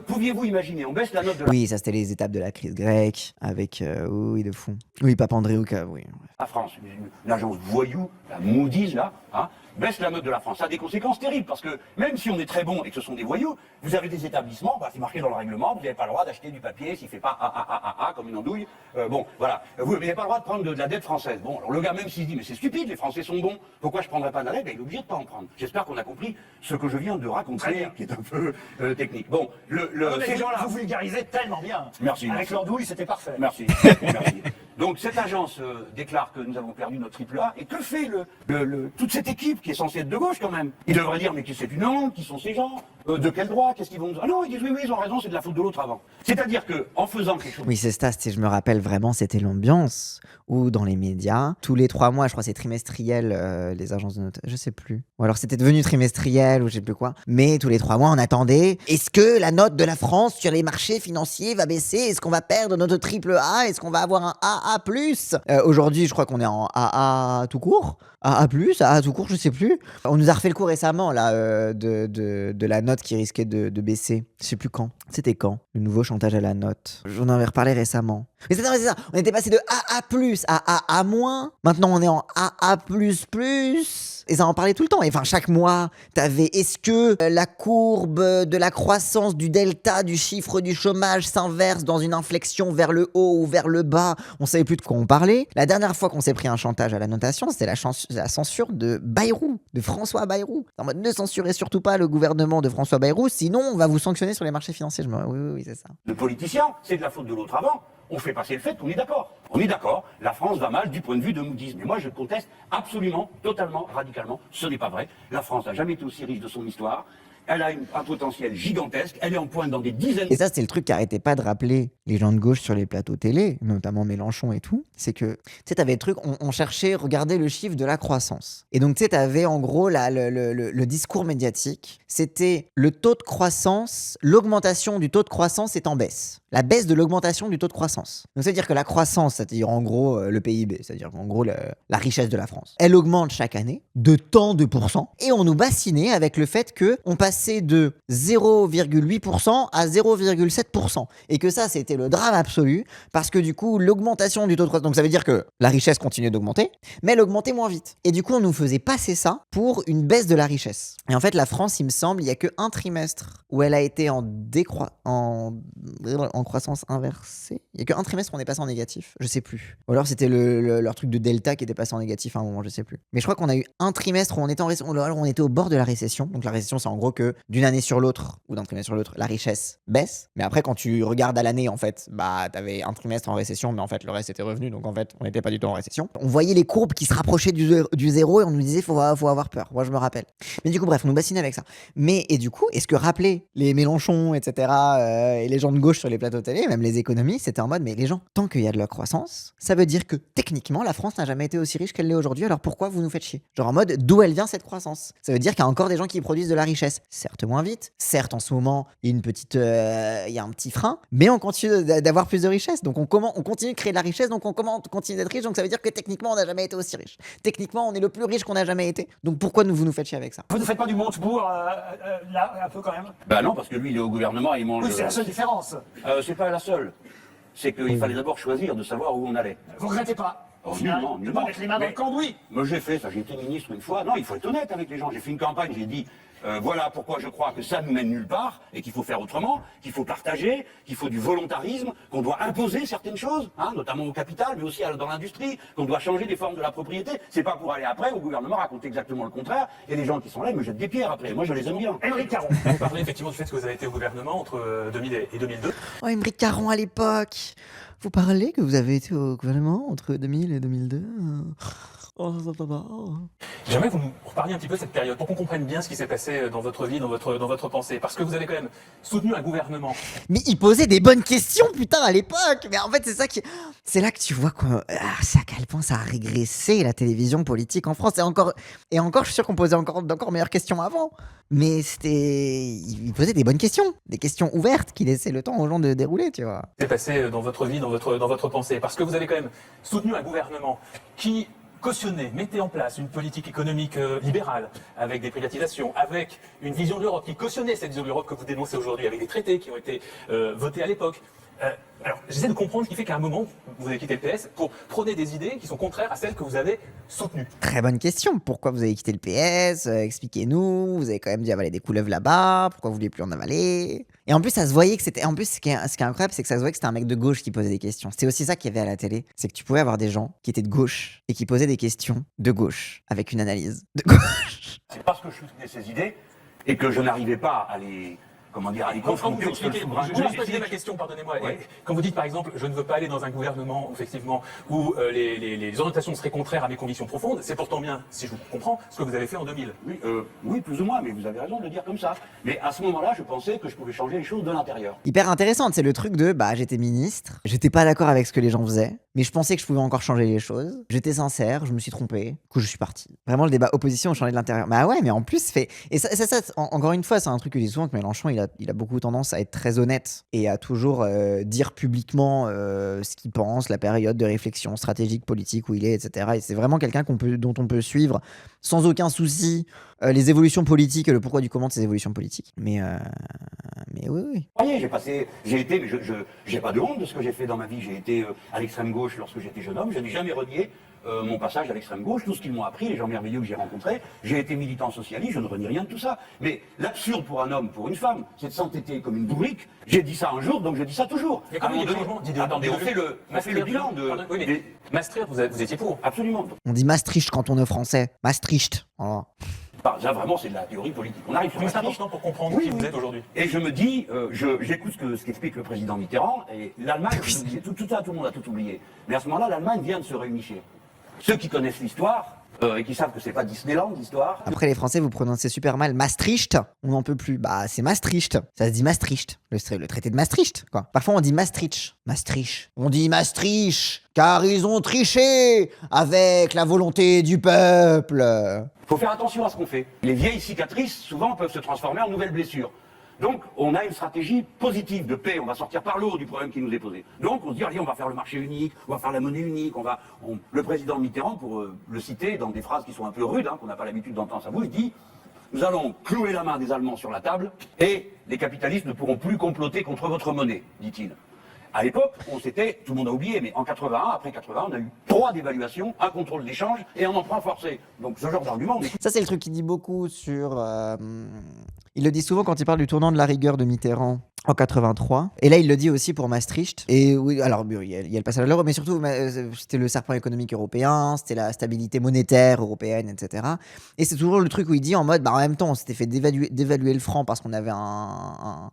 Pouviez-vous imaginer, on baisse la note de Oui, ça c'était les étapes de la crise grecque, avec... oui, de fou. Oui, Papandréou, oui. la France, une agence voyou, la Moody's, là, hein, baisse la note de la France. Ça a des conséquences terribles, parce que même si on est très bon et que ce sont des voyous, vous avez des établissements, c'est marqué dans le règlement, vous n'avez pas le droit d'acheter du papier s'il ne fait pas A, comme une andouille. Bon, voilà. Vous n'avez pas le droit de prendre de la dette française. Bon, alors le gars, même s'il se dit, mais c'est stupide, les Français sont bons, pourquoi je ne prendrais pas de la dette? Il est obligé de ne pas en prendre. J'espère qu'on a compris ce que je viens de raconter, qui est un peu technique. Bon, ces gens-là, vous vulgarisez tellement bien. Merci. Avec l'andouille, c'était parfait. Merci. Merci. Donc cette agence déclare que nous avons perdu notre triple A. Et que fait toute cette équipe qui est censée être de gauche quand même? Ils devraient dire mais qui c'est une honte, qui sont ces gens, de quel droit, qu'est-ce qu'ils vont... Ah non, ils disent oui, ils ont raison, c'est de la faute de l'autre avant. C'est-à-dire que en faisant quelque chose... Oui, c'est ça, je me rappelle vraiment, c'était l'ambiance où dans les médias, tous les 3 mois, je crois que c'est trimestriel, les agences de notes, je sais plus. Ou alors c'était devenu trimestriel ou je sais plus quoi. Mais tous les 3 mois, on attendait, est-ce que la note de la France sur les marchés financiers va baisser? Est-ce qu'on va perdre notre triple A? Est-ce qu'on va avoir un AA+? Aujourd'hui, je crois qu'on est en AA tout court. AA+, AA tout court, je sais plus. On nous a refait le coup récemment, là, de la note qui risquait de baisser. Je sais plus quand. C'était quand? Le nouveau chantage à la note. J'en avais reparlé récemment. Mais c'est ça. On était passé de AA+, à AA-. Maintenant, on est en AA++. Et ça en parlait tout le temps. Et enfin, chaque mois, t'avais, est-ce que la courbe de la croissance du delta du chiffre du chômage s'inverse dans une inflexion vers le haut ou vers le bas? On savait plus de quoi on parlait. La dernière fois qu'on s'est pris un chantage à la notation, c'était la censure de Bayrou, de François Bayrou. En mode, ne censurez surtout pas le gouvernement de François Bayrou, sinon on va vous sanctionner sur les marchés financiers. Oui, c'est ça. Le politicien, c'est de la faute de l'autre avant. On fait passer le fait qu'on est d'accord. On est d'accord, la France va mal du point de vue de Moody's. Mais moi, je conteste absolument, totalement, radicalement. Ce n'est pas vrai. La France n'a jamais été aussi riche de son histoire. Elle a un potentiel gigantesque. Elle est en pointe dans des dizaines... Et ça, c'est le truc qui arrêtait pas de rappeler les gens de gauche sur les plateaux télé, notamment Mélenchon et tout. C'est que, tu sais, t'avais le truc, on cherchait, regarder le chiffre de la croissance. Et donc, tu sais, t'avais en gros le discours médiatique. C'était le taux de croissance, l'augmentation du taux de croissance est en baisse. La baisse de l'augmentation du taux de croissance. Donc, c'est-à-dire que la croissance, c'est-à-dire en gros le PIB, c'est-à-dire en gros la richesse de la France, elle augmente chaque année de tant de pourcents. Et on nous bassinait avec le fait qu'on passait passé de 0,8% à 0,7%. Et que ça, c'était le drame absolu, parce que du coup, l'augmentation du taux de croissance, donc ça veut dire que la richesse continuait d'augmenter, mais elle augmentait moins vite. Et du coup, on nous faisait passer ça pour une baisse de la richesse. Et en fait, la France, il me semble, il n'y a qu'un trimestre où elle a été en croissance inversée. Il n'y a qu'un trimestre où on est passé en négatif, je sais plus. Ou alors c'était leur truc de delta qui était passé en négatif à un moment, je sais plus. Mais je crois qu'on a eu un trimestre où on était on était au bord de la récession. Donc la récession, c'est en gros que d'une année sur l'autre, ou d'un trimestre sur l'autre, la richesse baisse. Mais après, quand tu regardes à l'année, en fait, bah, t'avais un trimestre en récession, mais en fait, le reste était revenu. Donc en fait, on n'était pas du tout en récession. On voyait les courbes qui se rapprochaient du zéro et on nous disait, faut avoir peur. Moi, je me rappelle. Mais du coup, bref, on nous bassinait avec ça. Mais, et du coup, est-ce que rappeler les Mélenchon, etc., et les gens de gauche sur les plateaux télé, même les économies, c'était en mode, mais les gens, tant qu'il y a de la croissance, ça veut dire que techniquement, la France n'a jamais été aussi riche qu'elle l'est aujourd'hui, alors pourquoi vous nous faites chier? Genre en mode, d'où elle vient cette croissance? Ça veut dire qu'il y a encore des gens qui produisent de la richesse. Certes moins vite, certes en ce moment, il y a une petite, il y a un petit frein, mais on continue d'avoir plus de richesse. Donc on continue de créer de la richesse, donc on continue d'être riche, donc ça veut dire que techniquement, on n'a jamais été aussi riche. Techniquement, on est le plus riche qu'on a jamais été. Donc pourquoi vous nous faites chier avec ça? Vous ne faites pas du Montebourg, là, un peu quand même? Bah non, parce que lui, il est au gouvernement et il mange... Oui, c'est la seule différence. C'est pas la seule. C'est qu'il fallait d'abord choisir de savoir où on allait. Vous regrettez pas? Oh, Au final, nullement, de nullement. pas mettre les mains dans le cambouis. Moi, j'ai fait ça, j'ai été ministre une fois. Non, il faut être honnête avec les gens. J'ai fait une campagne, j'ai dit, voilà pourquoi je crois que ça ne mène nulle part et qu'il faut faire autrement, qu'il faut partager, qu'il faut du volontarisme, qu'on doit imposer certaines choses, hein, notamment au capital, mais aussi dans l'industrie, qu'on doit changer des formes de la propriété. C'est pas pour aller après au gouvernement raconter exactement le contraire. Et les gens qui sont là, ils me jettent des pierres après. Moi, je les aime bien. Émeric Caron. Vous parlez effectivement du fait que vous avez été au gouvernement entre 2000 et 2002. Oh, Émeric Caron à l'époque. Vous parlez que vous avez été au gouvernement entre 2000 et 2002? Oh, ça va. J'aimerais que vous nous reparliez un petit peu de cette période pour qu'on comprenne bien ce qui s'est passé dans votre vie, dans votre pensée. Parce que vous avez quand même soutenu un gouvernement. Mais il posait des bonnes questions, putain, à l'époque. Mais en fait, c'est ça qui... C'est là que tu vois c'est à quel point ça a régressé, la télévision politique en France. Et encore, je suis sûr qu'on posait d'encore meilleures questions avant. Mais il posait des bonnes questions. Des questions ouvertes qui laissaient le temps aux gens de dérouler, tu vois. Ce qui s'est passé dans votre vie, dans votre pensée. Parce que vous avez quand même soutenu un gouvernement qui cautionner, mettez en place une politique économique libérale, avec des privatisations, avec une vision de l'Europe, qui cautionnait cette vision de l'Europe que vous dénoncez aujourd'hui, avec des traités qui ont été votés à l'époque. Alors, j'essaie de comprendre ce qui fait qu'à un moment, vous avez quitté le PS pour prôner des idées qui sont contraires à celles que vous avez soutenues. Très bonne question. Pourquoi vous avez quitté le PS? Expliquez-nous. Vous avez quand même dû avaler des couleuvres là-bas. Pourquoi vous vouliez plus en avaler? Et en plus, ça se voyait que c'était... En plus, ce qui est incroyable, c'est que ça se voyait que c'était un mec de gauche qui posait des questions. C'est aussi ça qu'il y avait à la télé. C'est que tu pouvais avoir des gens qui étaient de gauche et qui posaient des questions de gauche, avec une analyse de gauche. C'est parce que je soutenais ces idées et que je n'arrivais pas à les... Comment dire, à les confronter au seul souverain. Je vais poser ma question, pardonnez-moi. Ouais. Quand vous dites par exemple, je ne veux pas aller dans un gouvernement, effectivement, où les orientations seraient contraires à mes convictions profondes, c'est pourtant bien, si je vous comprends, ce que vous avez fait en 2000. Oui, plus ou moins, mais vous avez raison de le dire comme ça. Mais à ce moment-là, je pensais que je pouvais changer les choses de l'intérieur. Hyper intéressante, c'est le truc de j'étais ministre, j'étais pas d'accord avec ce que les gens faisaient, mais je pensais que je pouvais encore changer les choses. J'étais sincère, je me suis trompé, du coup je suis parti. Vraiment le débat opposition changer de l'intérieur. Bah ouais, mais en plus et ça encore une fois, c'est un truc que je dis souvent que Mélenchon il a beaucoup tendance à être très honnête et à toujours dire publiquement ce qu'il pense, la période de réflexion stratégique, politique où il est, etc. Et c'est vraiment quelqu'un dont on peut suivre sans aucun souci les évolutions politiques et le pourquoi du comment de ces évolutions politiques. Mais oui. Vous voyez, j'ai été, mais j'ai pas de honte de ce que j'ai fait dans ma vie. J'ai été à l'extrême gauche lorsque j'étais jeune homme. Je n'ai jamais renié mon passage à l'extrême gauche, tout ce qu'ils m'ont appris, les gens merveilleux que j'ai rencontrés. J'ai été militant socialiste, je ne renie rien de tout ça. Mais l'absurde pour un homme, pour une femme, c'est de s'entêter comme une bourrique. J'ai dit ça un jour, donc je dis ça toujours. Il y a quand même des changements d'idée. Attendez, on fait le bilan de... Pardon, oui, mais Maastricht, vous étiez pour. Absolument. On dit Maastricht quand on est français. Maastricht. Voilà. Ça, vraiment, c'est de la théorie politique. On arrive sur Mais c'est Maastricht. important pour comprendre qui vous êtes aujourd'hui. Et je me dis, j'écoute ce qu'explique le président Mitterrand, et l'Allemagne, tout le monde a tout oublié. Mais à ce moment-là, l'Allemagne vient de se réunifier. Ceux qui connaissent l'histoire, et qui savent que c'est pas Disneyland, l'histoire. Après, les Français, vous prononcez super mal Maastricht. On n'en peut plus. C'est Maastricht. Ça se dit Maastricht. Le traité de Maastricht, quoi. Parfois, on dit Maastricht. Maastricht. On dit Maastricht, car ils ont triché avec la volonté du peuple. Faut faire attention à ce qu'on fait. Les vieilles cicatrices, souvent, peuvent se transformer en nouvelles blessures. Donc, on a une stratégie positive de paix. On va sortir par le haut du problème qui nous est posé. Donc, on se dit, allez, on va faire le marché unique, on va faire la monnaie unique, le président Mitterrand, pour le citer dans des phrases qui sont un peu rudes, qu'on n'a pas l'habitude d'entendre sa bouche, dit, nous allons clouer la main des Allemands sur la table et les capitalistes ne pourront plus comploter contre votre monnaie, dit-il. À l'époque, tout le monde a oublié, mais en 81, après 81, on a eu 3 dévaluations, un contrôle d'échange et un emprunt forcé. Donc ce genre d'argument... Ça, c'est le truc qu'il dit beaucoup sur... Il le dit souvent quand il parle du tournant de la rigueur de Mitterrand en 83. Et là, il le dit aussi pour Maastricht. Et oui, alors, il y a le passage à l'euro, mais surtout, c'était le serpent économique européen, c'était la stabilité monétaire européenne, etc. Et c'est toujours le truc où il dit en mode, bah, en même temps, on s'était fait dévaluer le franc parce qu'on avait un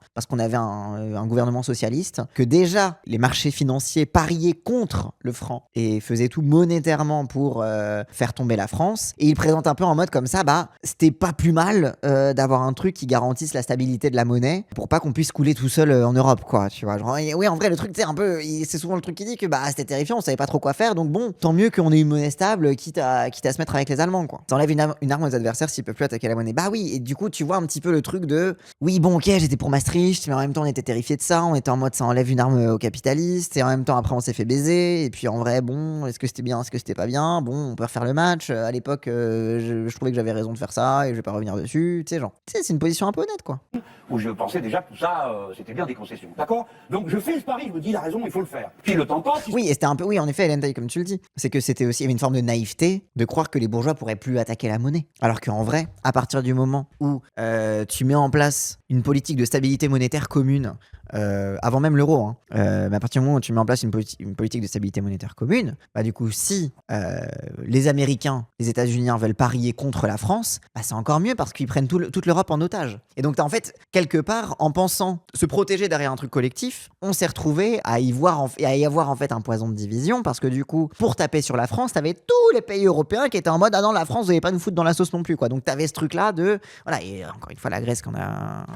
gouvernement socialiste, que déjà, les marchés financiers pariaient contre le franc et faisaient tout monétairement pour faire tomber la France. Et il présente un peu en mode comme ça, bah, c'était pas plus mal d'avoir un truc qui garantisse la stabilité de la monnaie pour pas qu'on puisse couler tout seul en Europe, quoi, tu vois. Genre, oui, en vrai, le truc, tu sais, un peu, c'est souvent le truc qui dit que bah, c'était terrifiant, on savait pas trop quoi faire, donc bon, tant mieux qu'on ait une monnaie stable, quitte à se mettre avec les Allemands, quoi. T'enlèves une arme aux adversaires s'ils peuvent plus attaquer la monnaie. Bah oui, et du coup, tu vois un petit peu le truc de, oui, bon, ok, j'étais pour Maastricht, mais en même temps, on était terrifiés de ça, on était en mode, ça enlève une arme aux capitalistes, et en même temps, après, on s'est fait baiser, et puis en vrai, bon, est-ce que c'était bien, est-ce que c'était pas bien, bon, on peut refaire le match, à l'époque, je trouvais que j'avais raison de faire ça, et je vais pas revenir dessus, tu sais, genre, tu sais, c'est une position un peu honnête, quoi. Où je pensais déjà que tout ça, c'était bien des concessions. D'accord? Donc je fais ce pari, je me dis, il a raison, il faut le faire. Puis le temps passe. Oui, et c'était un peu, oui, en effet, Ellen Tay, comme tu le dis, c'est que c'était aussi, il y avait une forme de naïveté de croire que les bourgeois pourraient plus attaquer la monnaie. Alors qu'en vrai, à partir du moment où tu mets en place une politique de stabilité monétaire commune, avant même l'euro, hein, mais à partir du moment où tu mets en place une politique de stabilité monétaire commune, bah du coup, si les Américains, les États-Unis veulent parier contre la France, bah c'est encore mieux parce qu'ils prennent toute l'Europe en otage. Et donc, t'as en fait, quelque part, en pensant se protéger derrière un truc collectif, on s'est retrouvé à y avoir en fait un poison de division parce que du coup, pour taper sur la France, t'avais tous les pays européens qui étaient en mode ah non, la France, vous n'allez pas nous foutre dans la sauce non plus, quoi. Donc, t'avais ce truc-là de voilà, et encore une fois, la Grèce qu'on a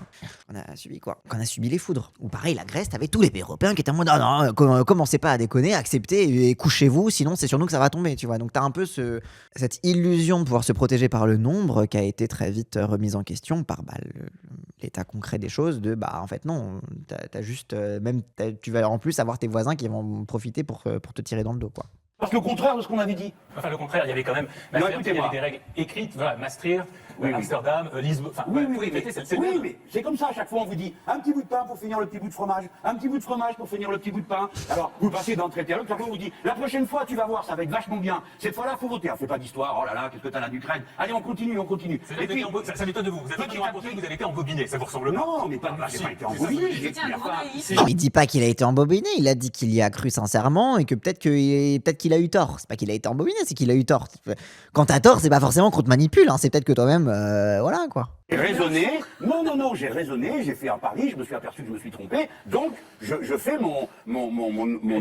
subi quoi, qu'on a subi les foudres. Ou pareil, la Grèce, t'avais tous les pays européens qui étaient en mode ah non, commencez pas à déconner, acceptez et couchez-vous, sinon c'est sur nous que ça va tomber, tu vois. Donc, t'as un peu cette illusion de pouvoir se protéger par le nombre qui a été très vite remise en question par l'état concret des choses de bah en fait non, t'as juste tu vas en plus avoir tes voisins qui vont profiter pour te tirer dans le dos, quoi. Parce que le contraire de ce qu'on avait dit. Enfin, le contraire, il y avait quand même. Il y avait des règles écrites, voilà, Maastricht, Amsterdam, Lisbonne. Enfin, oui, mais c'est comme ça, à chaque fois on vous dit un petit bout de pain pour finir le petit bout de fromage, un petit bout de fromage pour finir le petit bout de pain. Alors, vous passez d'un traité à l'autre, chaque fois on vous dit la prochaine fois tu vas voir, ça va être vachement bien. Cette fois-là, faut voter. Fais pas d'histoire, oh là là, qu'est-ce que t'as là d'Ukraine. Allez, on continue. Et puis, ça m'étonne de vous. Vous avez toujours raconté que vous avez été embobiné, ça vous ressemble pas? Non, mais pas été embobiné. Non, il dit pas qu'il a été embobiné, il a dit qu'il y a cru sincèrement et que peut-être qu'il a eu tort. C'est pas qu'il a été embobiné, c'est qu'il a eu tort. Quand t'as tort, c'est pas forcément qu'on te manipule, hein. C'est peut-être que toi-même, voilà quoi. J'ai raisonné, non, j'ai raisonné, j'ai fait un pari, je me suis aperçu que je me suis trompé, donc je fais mon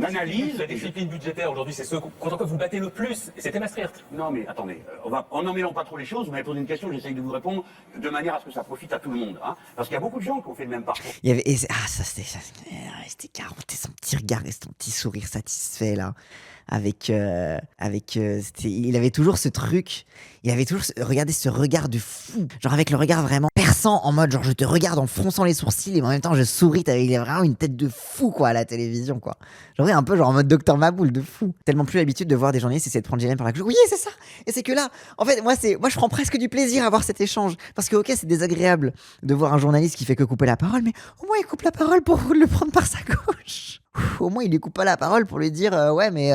analyse. La discipline budgétaire aujourd'hui, c'est ce contre quoi vous battez le plus, et c'était Maastricht. Non mais attendez, en n'emmêlant pas trop les choses, vous m'avez posé une question, j'essaye de vous répondre de manière à ce que ça profite à tout le monde, hein, parce qu'il y a beaucoup de gens qui ont fait le même parcours. Il y avait, c'était Caronte et son petit regard et son petit sourire satisfait là. Il avait toujours ce truc, regardez ce regard de fou, genre avec le regard vraiment perçant en mode genre je te regarde en fronçant les sourcils et en même temps je souris, il a vraiment une tête de fou quoi à la télévision quoi. Genre un peu genre en mode Docteur Maboul de fou. Tellement plus l'habitude de voir des journalistes essayer de prendre Gilles par la queue. Oui c'est ça. Et c'est que là, en fait moi je prends presque du plaisir à voir cet échange parce que ok c'est désagréable de voir un journaliste qui fait que couper la parole, mais au moins il coupe la parole pour le prendre par sa gauche. Au moins il lui coupe pas la parole pour lui dire ouais mais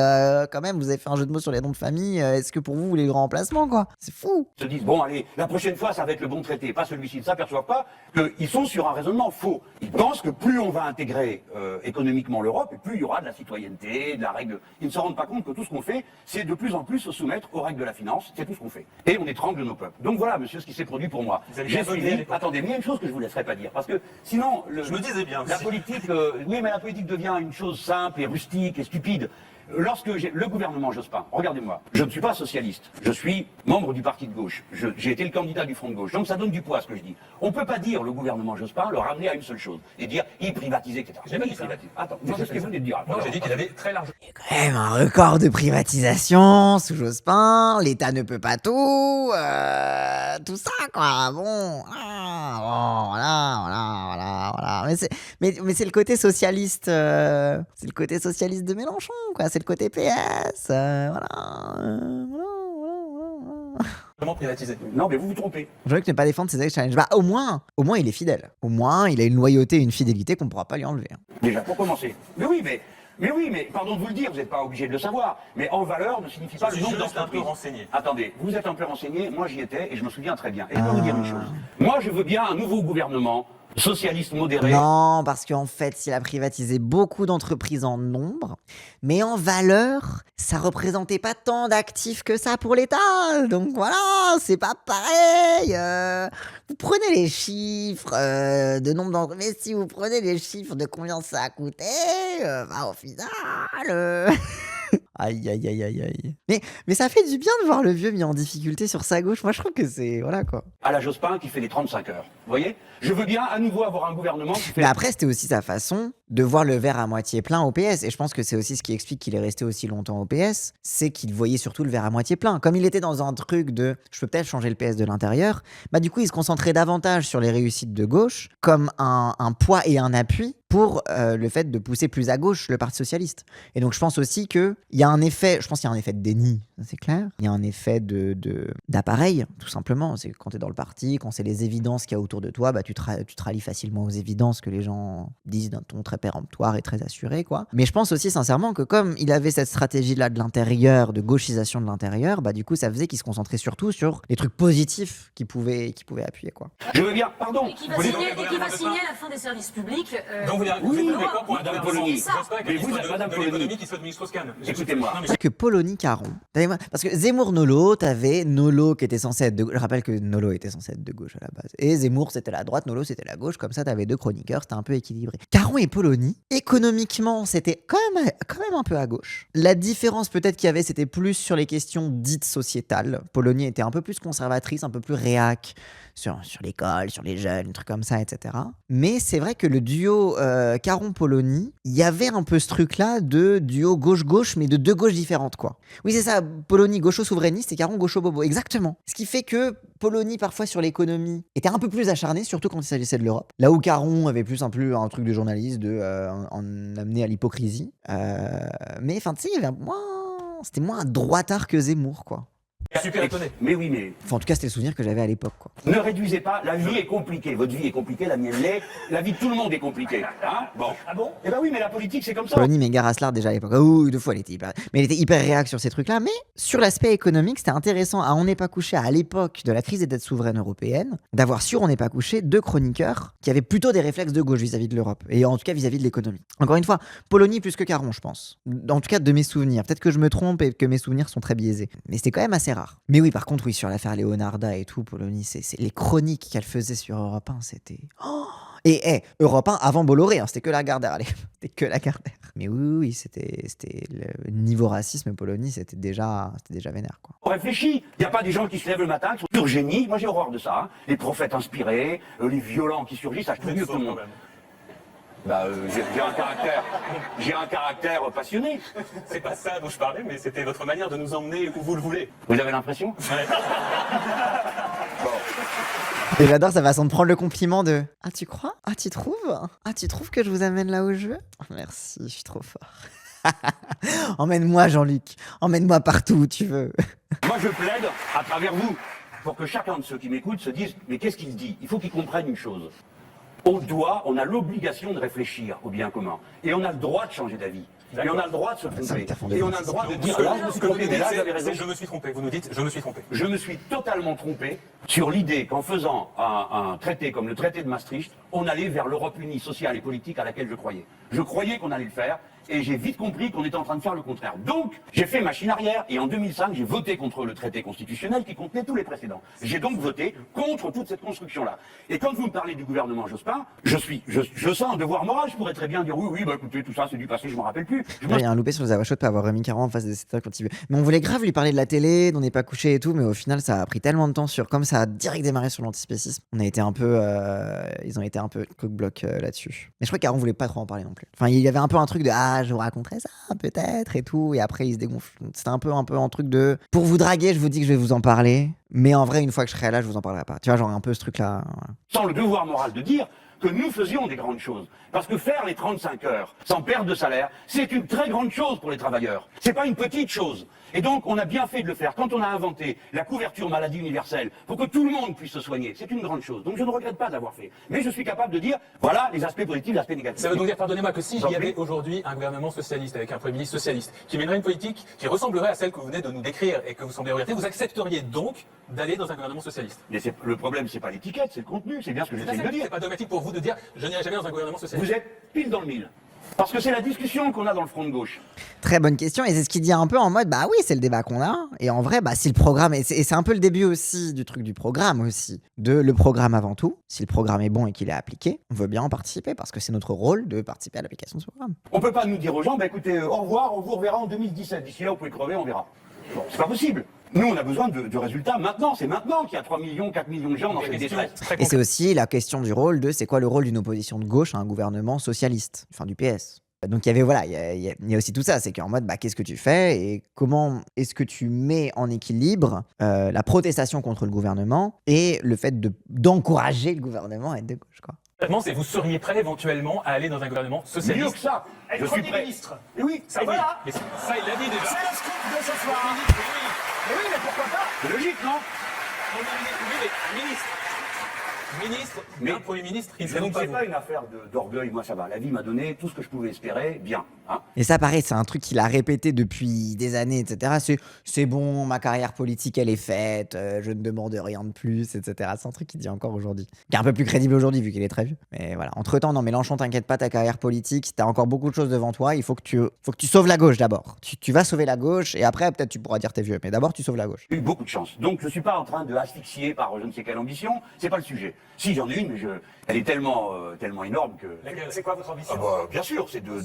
quand même vous avez fait un jeu de mots sur les noms de famille, est-ce que pour vous voulez le grand remplacement quoi? C'est fou. Ils se disent bon allez la prochaine fois ça va être le bon traité, pas celui-ci. Ils ne s'aperçoivent pas qu'ils sont sur un raisonnement faux. Ils pensent que plus on va intégrer économiquement l'Europe et plus il y aura de la citoyenneté, de la règle. Ils ne se rendent pas compte que tout ce qu'on fait c'est de plus en plus se soumettre aux règles de la finance, c'est tout ce qu'on fait. Et on étrangle nos peuples. Donc voilà monsieur ce qui s'est produit pour moi. Attendez, mais il y a une chose que je vous laisserai pas dire parce que sinon je me disais bien. La politique oui mais la politique devient une chose simple et rustique et stupide. Lorsque le gouvernement Jospin, regardez-moi, je ne suis pas socialiste, je suis membre du parti de gauche, j'ai été le candidat du Front de gauche, donc ça donne du poids à ce que je dis. On ne peut pas dire le gouvernement Jospin le ramener à une seule chose et dire il privatisait, etc. J'ai pas dit ça. Attends, c'est ce que vous venez de dire. Non, j'ai dit qu'il avait très large. Il y a quand même un record de privatisation sous Jospin, l'État ne peut pas tout ça quoi, bon, voilà. Mais c'est le côté socialiste, c'est le côté socialiste de Mélenchon quoi, c'est le côté PS, voilà. privatisé. Non, mais vous vous trompez. Jean-Luc ne pas défendre ses ex-challenges. Bah, au moins, il est fidèle. Au moins, il a une loyauté, une fidélité qu'on ne pourra pas lui enlever. Déjà, pour commencer. Mais oui, mais pardon de vous le dire, vous n'êtes pas obligé de le savoir. Mais en valeur ne signifie pas Je le suis nombre juste un peu d'entreprises. renseigné. Attendez, vous êtes un peu renseigné, moi j'y étais et je me souviens très bien. Et je peux vous dire une chose. Moi, je veux bien un nouveau gouvernement socialiste modéré. Non, parce qu'en fait, il a privatisé beaucoup d'entreprises en nombre, mais en valeur, ça représentait pas tant d'actifs que ça pour l'État. Donc voilà, c'est pas pareil. Vous prenez les chiffres de nombre d'entreprises, mais si vous prenez les chiffres de combien ça a coûté, bah, au final... Aïe, aïe, aïe, aïe, aïe. Mais ça fait du bien de voir le vieux mis en difficulté sur sa gauche. Moi, je trouve que c'est... Voilà, quoi. À la Jospin qui fait les 35 heures. Vous voyez? Je veux bien à nouveau avoir un gouvernement qui fait... Mais après, c'était aussi sa façon de voir le verre à moitié plein au PS. Et je pense que c'est aussi ce qui explique qu'il est resté aussi longtemps au PS. C'est qu'il voyait surtout le verre à moitié plein. Comme il était dans un truc de « je peux peut-être changer le PS de l'intérieur », bah du coup, il se concentrait davantage sur les réussites de gauche comme un poids et un appui pour le fait de pousser plus à gauche le Parti Socialiste. Et donc, je pense aussi qu'il y a un effet... Je pense qu'il y a un effet de déni, ça, c'est clair. Il y a un effet d'appareil, tout simplement. C'est quand tu es dans le parti, quand c'est les évidences qu'il y a autour de toi, bah, tu te rallies facilement aux évidences que les gens disent d'un ton très péremptoire et très assuré, quoi. Mais je pense aussi sincèrement que comme il avait cette stratégie-là de l'intérieur, de gauchisation de l'intérieur, bah du coup ça faisait qu'il se concentrait surtout sur les trucs positifs qu'il pouvait appuyer, quoi. Je veux bien, pardon. Et qui va signer la fin des services publics. Donc vous Oui, êtes d'accord pour un Madame gouvernement Polony. Jospin avec Mais un vous ministre êtes de Madame Polony. l'économie qui soit ministre Strauss-Kahn. Écoutez-moi. Non, mais C'est que Polony Caron, parce que Zemmour Nolo, t'avais Nolo qui était censé être de gauche. Je rappelle que Nolo était censé être de gauche à la base. Et Zemmour c'était la droite, Nolo c'était la gauche. Comme ça t'avais deux chroniqueurs, c'était un peu équilibré. Caron et Polony, économiquement c'était quand même un peu à gauche. La différence peut-être qu'il y avait, c'était plus sur les questions dites sociétales. Polony était un peu plus conservatrice, un peu plus réac sur l'école, sur les jeunes, trucs comme ça, etc. Mais c'est vrai que le duo Caron-Polony, il y avait un peu ce truc-là de duo gauche-gauche, mais de deux gauches différentes, quoi. Oui, c'est ça, Polony gaucho-souverainiste et Caron gaucho-bobo, exactement. Ce qui fait que Polony, parfois sur l'économie, était un peu plus acharné, surtout quand il s'agissait de l'Europe. Là où Caron avait plus un truc de journaliste, en amener à l'hypocrisie. Mais enfin, tu sais, il y avait c'était moins un droitard que Zemmour, quoi. super étonné. Mais oui, mais Enfin, en tout cas, c'était le souvenir que j'avais à l'époque, quoi. ne réduisez pas, la vie est compliquée. Votre vie est compliquée, la mienne l'est. La vie de tout le monde est compliquée. Hein? Bon. Ah bon? Eh ben oui, mais la politique, c'est comme ça. Polony méga Raslar déjà à l'époque. Ah oui, deux fois, elle était hyper réac sur ces trucs-là. Mais sur l'aspect économique, c'était intéressant à On n'est pas couché à l'époque de la crise des dettes souveraines européennes, d'avoir sur On n'est pas couché deux chroniqueurs qui avaient plutôt des réflexes de gauche vis-à-vis de l'Europe. Et en tout cas vis-à-vis de l'économie. Encore une fois, Polony plus que Caron, je pense. En tout cas, de mes souvenirs. Peut-être que je me trompe et que mes souvenirs sont très biaisés. Mais c'était quand même assez rare. Mais oui, par contre, oui, sur l'affaire Leonarda et tout, Polony, c'est les chroniques qu'elle faisait sur Europe 1, c'était... Oh et Europe 1 avant Bolloré, hein, c'était que Lagardère, allez, c'était que Lagardère. Mais oui, c'était le niveau racisme, Polony, c'était déjà vénère, quoi. On réfléchit. Il n'y a pas des gens qui se lèvent le matin, qui sont pur génie. Moi, j'ai horreur de ça. Hein. Les prophètes inspirés, les violents qui surgissent, ça je trouve mieux que tout le monde. Bah, j'ai un caractère passionné. C'est pas ça dont je parlais, mais c'était votre manière de nous emmener où vous le voulez. Vous avez l'impression? Ouais. Et j'adore sa façon de prendre le compliment de « Ah, tu crois? Ah, tu trouves? Ah, tu trouves que je vous amène là où je veux? Merci, je suis trop fort. Emmène-moi, Jean-Luc. Emmène-moi partout où tu veux. » Moi, je plaide à travers vous pour que chacun de ceux qui m'écoutent se dise « Mais qu'est-ce qu'il dit ?» Il faut qu'ils comprennent une chose. On a l'obligation de réfléchir au bien commun. Et on a le droit de changer d'avis. Et on a le droit de se tromper. Et on a le droit de dire là, je me suis trompé, mais là, j'avais raison. Je me suis trompé. Vous nous dites, je me suis trompé. Je me suis totalement trompé sur l'idée qu'en faisant un traité comme le traité de Maastricht, on allait vers l'Europe unie sociale et politique à laquelle je croyais. Je croyais qu'on allait le faire. Et j'ai vite compris qu'on était en train de faire le contraire. Donc, j'ai fait machine arrière et en 2005, j'ai voté contre le traité constitutionnel qui contenait tous les précédents. J'ai donc voté contre toute cette construction-là. Et quand vous me parlez du gouvernement Jospin, je sens un devoir moral. Je pourrais très bien dire oui, bah écoutez, tout ça c'est du passé, je m'en rappelle plus. Il y a un loupé sur les Avachot de pas avoir remis 40 en face de cette quand il veut. Mais on voulait grave lui parler de la télé, d'on n'est pas couché et tout, mais au final, ça a pris tellement de temps comme ça a direct démarré sur l'antispécisme. On a été un peu, ils ont été un peu coq-bloc là-dessus. Mais je crois qu'Aaron voulait pas trop en parler non plus. Enfin, il y avait un peu un truc de je vous raconterai ça peut-être et tout, et après il se dégonfle. C'était un peu un truc de pour vous draguer, je vous dis que je vais vous en parler, mais en vrai une fois que je serai là, je vous en parlerai pas. Tu vois, genre un peu ce truc là. Voilà. Sans le devoir moral de dire que nous faisions des grandes choses. Parce que faire les 35 heures sans perte de salaire, c'est une très grande chose pour les travailleurs. C'est pas une petite chose. Et donc, on a bien fait de le faire. Quand on a inventé la couverture maladie universelle pour que tout le monde puisse se soigner, c'est une grande chose. Donc, je ne regrette pas de l'avoir fait. Mais je suis capable de dire, voilà les aspects positifs, les aspects négatifs. Ça veut donc dire, pardonnez-moi, que si il y avait aujourd'hui un gouvernement socialiste avec un Premier ministre socialiste qui mènerait une politique qui ressemblerait à celle que vous venez de nous décrire et que vous semblez orienter, vous accepteriez donc d'aller dans un gouvernement socialiste? Mais le problème, c'est pas l'étiquette, c'est le contenu. C'est bien ce que j'essaie de dire. C'est pas dogmatique pour vous de dire, je n'irai jamais dans un gouvernement socialiste. Vous êtes pile dans le mille. Parce que c'est la discussion qu'on a dans le front de gauche. Très bonne question, et c'est ce qu'il dit un peu en mode bah oui, c'est le débat qu'on a, et en vrai bah si le programme, et c'est un peu le début aussi du truc du programme aussi, de le programme avant tout, si le programme est bon et qu'il est appliqué, on veut bien en participer parce que c'est notre rôle de participer à l'application de ce programme. On peut pas nous dire aux gens, bah écoutez, au revoir, on vous reverra en 2017. D'ici là, vous pouvez crever, on verra. Bon, c'est pas possible. Nous, on a besoin de résultats maintenant. C'est maintenant qu'il y a 3 millions, 4 millions de gens dans cette détresse. Et c'est aussi la question du rôle de c'est quoi le rôle d'une opposition de gauche à un gouvernement socialiste, enfin du PS. Donc il y avait voilà, il y a aussi tout ça, c'est qu'en mode bah qu'est-ce que tu fais et comment est-ce que tu mets en équilibre la protestation contre le gouvernement et le fait d'encourager le gouvernement à être de gauche, quoi. C'est vous seriez prêt éventuellement à aller dans un gouvernement socialiste? Mieux que ça, Être je suis Premier prêt. ministre. Et oui, Ça, Et oui. voilà. Mais ça, il l'a dit déjà. C'est le scoop de ce soir. Mais oui, mais pourquoi pas? c'est logique, non? Oui, mais ministre, Mais- un Premier ministre, il ne serait Donc donc pas c'est vous. pas une affaire d'orgueil, moi ça va. La vie m'a donné tout ce que je pouvais espérer, bien. Hein. Et ça, pareil, c'est un truc qu'il a répété depuis des années, etc. C'est bon, ma carrière politique, elle est faite, je ne demande rien de plus, etc. C'est un truc qu'il dit encore aujourd'hui. Qui est un peu plus crédible aujourd'hui, vu qu'il est très vieux. Mais voilà. Entre-temps, non, Mélenchon, t'inquiète pas, ta carrière politique, t'as encore beaucoup de choses devant toi. Il faut que tu sauves la gauche d'abord. Tu vas sauver la gauche, et après, peut-être tu pourras dire t'es vieux. Mais d'abord, tu sauves la gauche. J'ai eu beaucoup de chance. Donc je suis pas en train de asphyxier par je ne sais quelle ambition, c'est pas le sujet. Si j'en ai une, mais elle est tellement énorme que... C'est quoi votre ambition? Ah bah, bien sûr, c'est de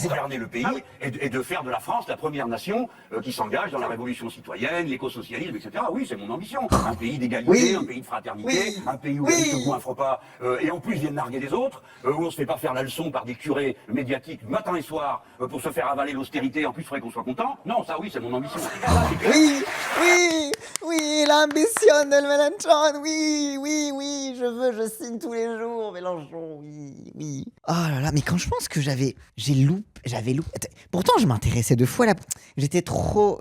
gouverner le pays et de faire de la France la première nation qui s'engage dans la révolution citoyenne, l'écosocialisme, etc. Oui, c'est mon ambition. Un pays d'égalité, Oui. un pays de fraternité, Oui. un pays où Oui. les riches ne goinfrent pas et en plus viennent narguer les autres, où on se fait pas faire la leçon par des curés médiatiques matin et soir pour se faire avaler l'austérité. En plus, il faudrait qu'on soit content. Non, ça oui, c'est mon ambition. Oui, oui, oui, l'ambition de Mélenchon, oui, je signe tous les jours, Mélenchon, oui. Oh là là, mais quand je pense que j'avais loupé. Pourtant, je m'intéressais 2 fois là. J'étais trop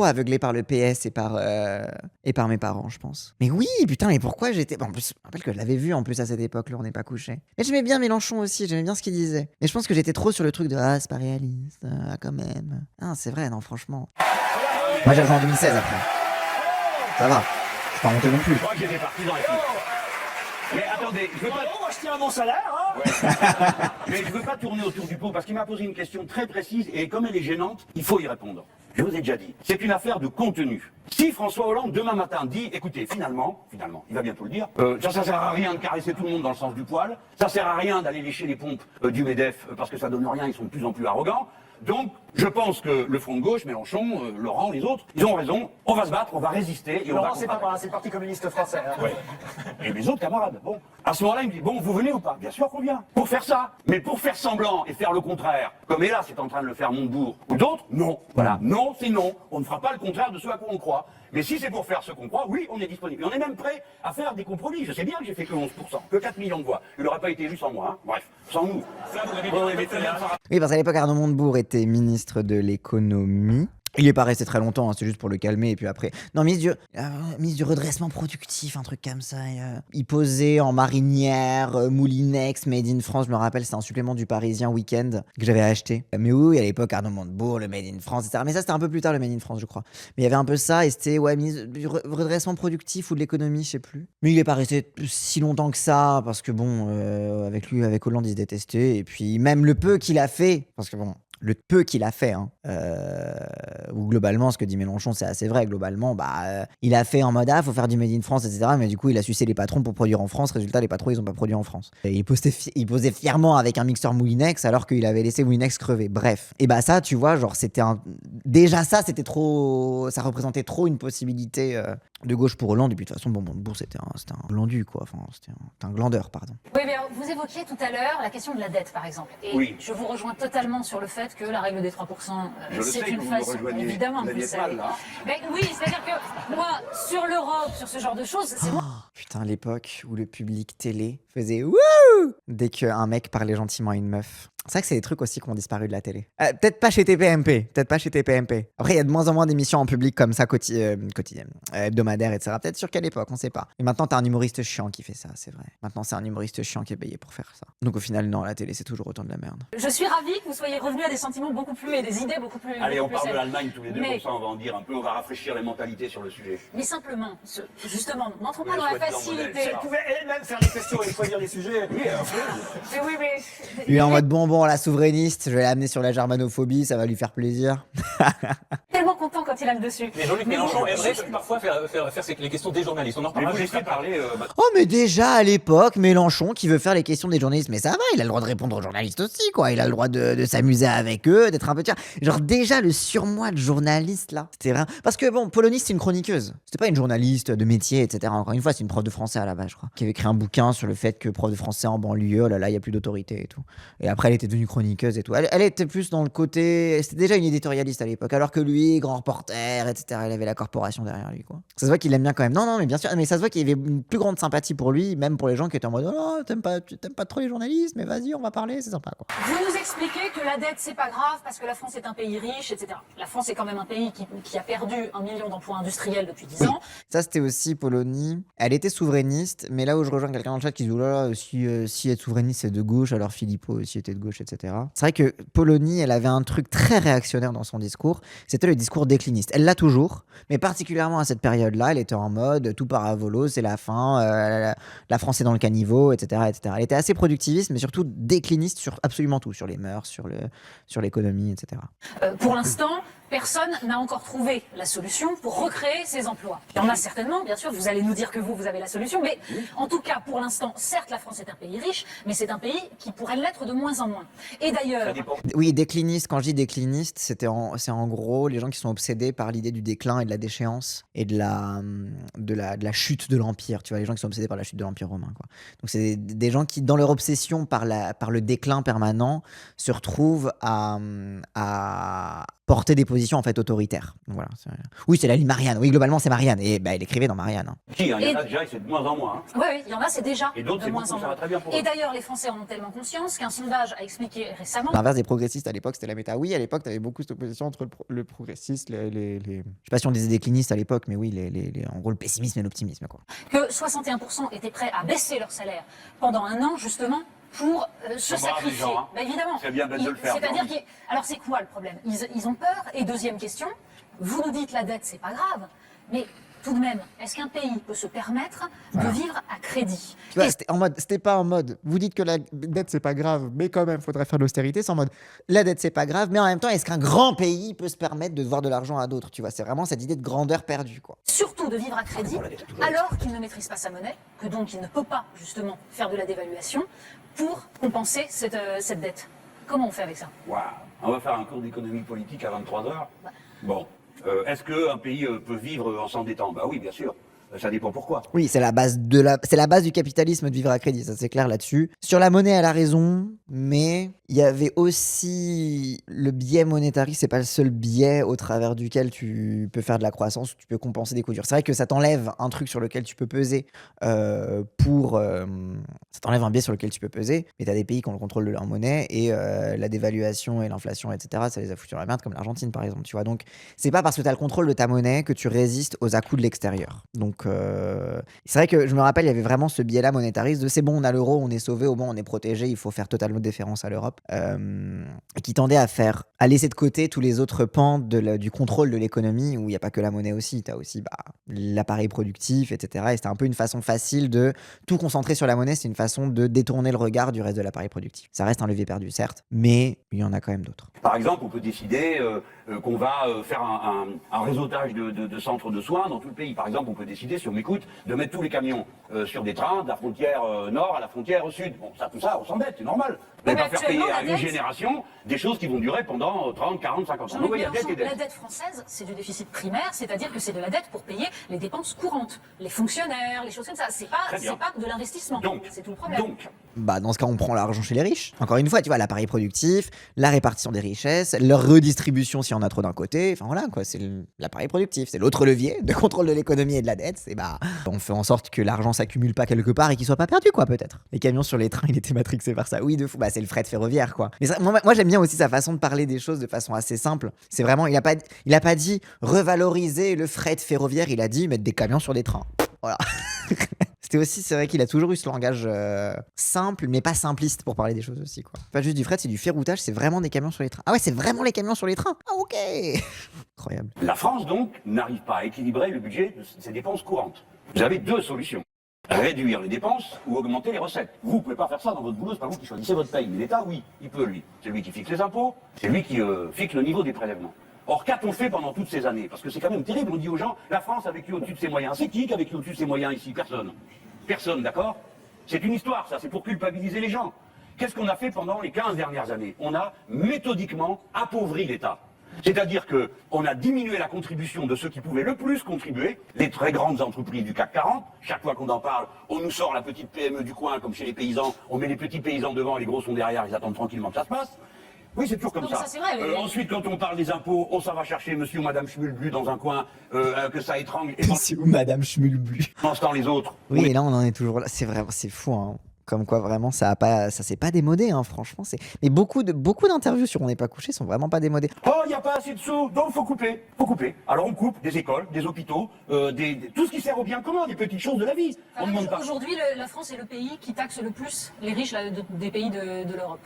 aveuglé par le PS et par mes parents, je pense. Mais oui, putain, mais pourquoi j'étais... En plus, je me rappelle que je l'avais vu en plus à cette époque-là, on n'est pas couché. Mais j'aimais bien Mélenchon aussi, j'aimais bien ce qu'il disait. Mais je pense que j'étais trop sur le truc de c'est pas réaliste, quand même. Ah, c'est vrai, non, franchement. Moi, j'ai rejoint en 2016 après. Ça va, je suis pas monté non plus. Je crois que j'étais parti dans la file. Mais attendez, je veux pas... Moi, je tiens à mon salaire, hein. Mais je veux pas tourner autour du pot parce qu'il m'a posé une question très précise et comme elle est gênante, il faut y répondre. Je vous ai déjà dit, c'est une affaire de contenu. Si François Hollande demain matin dit, écoutez, finalement, il va bientôt le dire, ça sert à rien de caresser tout le monde dans le sens du poil, ça sert à rien d'aller lécher les pompes du MEDEF parce que ça donne rien, ils sont de plus en plus arrogants. Donc, je pense que le front de gauche, Mélenchon, Laurent, les autres, ils ont raison. On va se battre, on va résister et on va Laurent, c'est pas contre-attaquer. moi, c'est le Parti communiste français. Hein. Ouais. Et mes autres camarades. Bon, à ce moment-là, il me dit, bon, vous venez ou pas? Bien sûr qu'on vient. Pour faire ça. Mais pour faire semblant et faire le contraire, comme Hélas est en train de le faire Montebourg ou d'autres, non. Voilà. Non, c'est non. On ne fera pas le contraire de ce à quoi on croit. Mais si c'est pour faire ce qu'on croit, oui, on est disponible. Et on est même prêt à faire des compromis. Je sais bien que j'ai fait que 11%, que 4 millions de voix. Il n'aurait pas été élu sans moi, hein. Bref, sans nous. Ça, vous l'avez Ouais, dit mais très bien. Oui, parce qu'à l'époque, Arnaud Montebourg était ministre de l'économie. Il est pas resté très longtemps, hein, c'est juste pour le calmer. Et puis après, non, ministre du redressement productif, un truc comme ça. Il posait en marinière, Moulinex, Made in France. Je me rappelle, c'était un supplément du Parisien Week-end que j'avais acheté. Mais oui, à l'époque, Arnaud Montebourg, le Made in France, etc. Mais ça, c'était un peu plus tard, le Made in France, je crois. Mais il y avait un peu ça, et c'était, ministre du redressement productif ou de l'économie, je sais plus. Mais il est pas resté si longtemps que ça, parce que bon, avec lui, avec Hollande, ils se détestaient. Et puis, même le peu qu'il a fait, parce que bon. Le peu qu'il a fait, hein, ou globalement, ce que dit Mélenchon, c'est assez vrai. Globalement, il a fait en mode faut faire du Made in France, etc. Mais du coup, il a sucé les patrons pour produire en France. Résultat, les patrons, ils ont pas produit en France. Et il posait fièrement avec un mixeur Moulinex alors qu'il avait laissé Moulinex crever. Bref. Et ça, tu vois, genre, déjà ça, c'était trop. Ça représentait trop une possibilité de gauche pour Hollande. Et puis de toute façon, Montebourg, c'était un glandu, quoi. Enfin, c'était un glandeur, pardon. Oui, mais alors, vous évoquiez tout à l'heure la question de la dette, par exemple. Et Oui. je vous rejoins totalement sur le fait que la règle des 3%, Je le c'est sais une que vous façon. me rejoignez. Évidemment, Vous vous le aviez savez. mal, là. Mais oui, c'est-à-dire que moi, sur l'Europe, sur ce genre de choses, c'est moi. Putain, l'époque où le public télé faisait wouh dès qu'un mec parlait gentiment à une meuf. C'est vrai que c'est des trucs aussi qui ont disparu de la télé. Peut-être pas chez TPMP, peut-être pas chez TPMP. Après, il y a de moins en moins d'émissions en public comme ça, quotidiennes, hebdomadaires, etc. Peut-être sur quelle époque, on sait pas. Et maintenant, t'as un humoriste chiant qui fait ça, c'est vrai. Maintenant, c'est un humoriste chiant qui est payé pour faire ça. Donc au final, non, la télé, c'est toujours autant de la merde. Je suis ravie que vous soyez revenus à des sentiments beaucoup plus et des idées beaucoup plus. Allez, on beaucoup plus parle de saines. l'Allemagne tous les deux, Mais- comme ça on va en dire un peu, on va rafraîchir les mentalités sur le sujet. Mais simplement, justement, n'entrons Oui, pas dans la soi-disant facilité. modèle. Elle pouvait elle-même faire des questions et choisir des sujets. Oui, Mais oui, mais. Lui, en mode bonbon, la souverainiste, je vais l'amener sur la germanophobie, ça va lui faire plaisir. Tellement content quand il a le dessus. Mais Jean-Luc Mélenchon aimerait parfois faire les questions des journalistes. On en Mais reparlera vous juste laissez après. parler. Oh, mais déjà à l'époque, Mélenchon qui veut faire les questions des journalistes, mais ça va, il a le droit de répondre aux journalistes aussi, quoi. Il a le droit de s'amuser avec eux, d'être un peu. Genre, déjà le surmoi de journaliste là, c'était vrai. Parce que bon, Polonie, c'est une chroniqueuse. C'était pas une journaliste de métier, etc. Encore une fois, c'est une prof de français à la base, je crois, qui avait écrit un bouquin sur le fait que prof de français en banlieue, oh là là, il y a plus d'autorité et tout. Et après, elle était devenue chroniqueuse et tout. Elle était plus dans le côté. C'était déjà une éditorialiste à l'époque, alors que lui, grand reporter, etc. Il avait la corporation derrière lui, quoi. Ça se voit qu'il l'aime bien quand même. Non, non, mais bien sûr, mais ça se voit qu'il y avait une plus grande sympathie pour lui, même pour les gens qui étaient en mode oh, t'aimes pas trop les journalistes, mais vas-y, on va parler, c'est sympa, quoi. Vous nous expliquez que la dette, c'est pas grave parce que la France est un pays riche, etc. La France est quand même un pays qui a perdu 1 million d'emplois industriels depuis 10 ans. Ça, c'était aussi Polonie. Elle était souverainiste, mais là où je rejoins quelqu'un dans le chat qui dit oh là là, si être souverainiste c'est de gauche, alors Philippot aussi était de gauche, etc. C'est vrai que Polonie, elle avait un truc très réactionnaire dans son discours. C'était le discours décliniste. Elle l'a toujours, mais particulièrement à cette période-là, elle était en mode tout part à volo, c'est la fin, la France est dans le caniveau, etc., etc. Elle était assez productiviste, mais surtout décliniste sur absolument tout, sur les mœurs, sur l'économie, etc. Pour l'instant, personne n'a encore trouvé la solution pour recréer ces emplois. Il y en a certainement, bien sûr, vous allez nous dire que vous avez la solution, mais en tout cas, pour l'instant, certes, la France est un pays riche, mais c'est un pays qui pourrait l'être de moins en moins. Et d'ailleurs, Ça dépend. Oui, décliniste, quand je dis décliniste, c'est en gros les gens qui sont obsédés par l'idée du déclin et de la déchéance et de la chute de l'Empire. Tu vois, les gens qui sont obsédés par la chute de l'Empire romain, quoi. Donc, c'est des gens qui, dans leur obsession par le déclin permanent, se retrouvent à porter des positions en fait autoritaires. Donc, voilà. Oui, c'est la ligne Marianne. Oui, globalement, c'est Marianne. Et bah, elle écrivait dans Marianne, hein. Qui, hein, il y en a Et- déjà, et c'est de moins en moins. Hein. oui, il y en a, c'est déjà Et d'autres, de c'est moins beaucoup, en ça va moins. très bien pour Et eux. d'ailleurs, les Français en ont tellement conscience qu'un sondage a expliqué récemment. L'inverse des progressistes à l'époque, c'était la méta. Oui, à l'époque, tu avais beaucoup cette opposition entre le progressiste, je sais pas si on disait décliniste à l'époque, mais oui, en gros, le pessimisme et l'optimisme, quoi. Que 61% étaient prêts à baisser leur salaire pendant 1 an, justement, pour se Faut braver les sacrifier. gens, hein. Bah, évidemment. C'est bien bête de le faire, C'est-à-dire non alors c'est quoi le problème? Ils ont peur. Et deuxième question, vous nous dites la dette, c'est pas grave, mais tout de même, est-ce qu'un pays peut se permettre de vivre à crédit? Tu vois, c'était pas en mode, vous dites que la dette c'est pas grave, mais quand même faudrait faire de l'austérité. C'est en mode, la dette c'est pas grave, mais en même temps, est-ce qu'un grand pays peut se permettre de devoir de l'argent à d'autres? Tu vois, c'est vraiment cette idée de grandeur perdue, quoi. Surtout de vivre à crédit, alors qu'il ne maîtrise pas sa monnaie, que donc il ne peut pas justement faire de la dévaluation pour compenser cette dette. Comment on fait avec ça? Waouh. On va faire un cours d'économie politique à 23h. Bon. Est-ce qu'un pays peut vivre en s'endettant? Bah oui, bien sûr. Ça dépend pourquoi. Oui, c'est la base du capitalisme de vivre à crédit, ça c'est clair là-dessus. Sur la monnaie, elle a raison, mais il y avait aussi le biais monétariste, c'est pas le seul biais au travers duquel tu peux faire de la croissance, tu peux compenser des coups durs. C'est vrai que ça t'enlève un truc sur lequel tu peux peser ça t'enlève un biais sur lequel tu peux peser, mais t'as des pays qui ont le contrôle de leur monnaie et la dévaluation et l'inflation, etc., ça les a foutus sur la merde, comme l'Argentine par exemple, tu vois. Donc c'est pas parce que t'as le contrôle de ta monnaie que tu résistes aux à-coups de l'extérieur. Donc c'est vrai que je me rappelle, il y avait vraiment ce biais-là monétariste de c'est bon, on a l'euro, on est sauvé, au moins on est protégé, il faut faire totalement déférence à l'Europe, et qui tendait à laisser de côté tous les autres pans du contrôle de l'économie, où il n'y a pas que la monnaie aussi, tu as aussi l'appareil productif, etc. Et c'était un peu une façon facile de tout concentrer sur la monnaie, c'est une façon de détourner le regard du reste de l'appareil productif. Ça reste un levier perdu, certes, mais il y en a quand même d'autres. Par exemple, on peut décider qu'on va faire un réseautage de centres de soins dans tout le pays. Par exemple, on peut décider, si on m'écoute, de mettre tous les camions sur des trains de la frontière nord à la frontière sud. Bon, ça, tout ça, on s'endette, c'est normal. Mais Oui, mais pas faire payer actuellement, à la une dette- génération des choses qui vont durer pendant 30, 40, 50 ans. Jean-Luc Donc, il y a dette Mélenchon, et dette. la dette française, c'est du déficit primaire, c'est-à-dire que c'est de la dette pour payer les dépenses courantes, les fonctionnaires, les choses comme ça. C'est Très bien. pas de l'investissement. Donc, C'est tout le problème. donc, Bah, dans ce cas, on prend l'argent chez les riches. Encore une fois, tu vois, l'appareil productif, la répartition des richesses, leur redistribution s'il y en a trop d'un côté. Enfin voilà, quoi, c'est l'appareil productif. C'est l'autre levier de contrôle de l'économie et de la dette. C'est bah, on fait en sorte que l'argent s'accumule pas quelque part et qu'il soit pas perdu, quoi, peut-être. Les camions sur les trains, il était matrixé par ça. Oui, de fou. Bah, c'est le fret ferroviaire, quoi. Mais ça, moi, j'aime bien aussi sa façon de parler des choses de façon assez simple. C'est vraiment, il a pas dit revaloriser le fret ferroviaire, il a dit mettre des camions sur des trains. Voilà. C'était aussi, c'est vrai qu'il a toujours eu ce langage simple, mais pas simpliste pour parler des choses aussi, quoi. Pas juste du fret, c'est du ferroutage, c'est vraiment des camions sur les trains. Ah ouais, c'est vraiment les camions sur les trains. Ah ok. Incroyable. La France, donc, n'arrive pas à équilibrer le budget de ses dépenses courantes. Vous avez deux solutions. Réduire les dépenses ou augmenter les recettes. Vous ne pouvez pas faire ça dans votre boulot, c'est pas vous qui choisissez votre paye. Mais l'État, oui, il peut, lui. C'est lui qui fixe les impôts, c'est lui qui fixe le niveau des prélèvements. Or, qu'a-t-on fait pendant toutes ces années? Parce que c'est quand même terrible, on dit aux gens, la France a vécu au-dessus de ses moyens. C'est qui a vécu au-dessus de ses moyens ici? Personne. Personne, d'accord? C'est une histoire, ça, c'est pour culpabiliser les gens. Qu'est-ce qu'on a fait pendant les 15 dernières années? On a méthodiquement appauvri l'État. C'est-à-dire qu'on a diminué la contribution de ceux qui pouvaient le plus contribuer, les très grandes entreprises du CAC 40. Chaque fois qu'on en parle, on nous sort la petite PME du coin, comme chez les paysans, on met les petits paysans devant et les gros sont derrière, ils attendent tranquillement que ça se passe. Oui, c'est toujours comme ça. c'est vrai, mais... Ensuite, quand on parle des impôts, on s'en va chercher monsieur ou madame Schmulblu dans un coin, que ça étrangle. Et C'est où Madame Schmulblu? pendant ce temps, les autres. Oui, et là, on en est toujours là. C'est vraiment, c'est fou, hein. Comme quoi, vraiment, ça s'est pas démodé, hein, franchement. Mais beaucoup d'interviews sur On n'est pas couché sont vraiment pas démodées. Oh, il n'y a pas assez de sous, donc faut couper. Faut couper. Alors on coupe des écoles, des hôpitaux, tout ce qui sert au bien commun, des petites choses de la vie. On ne demande pas. Aujourd'hui, la France est le pays qui taxe le plus les riches des pays de l'Europe.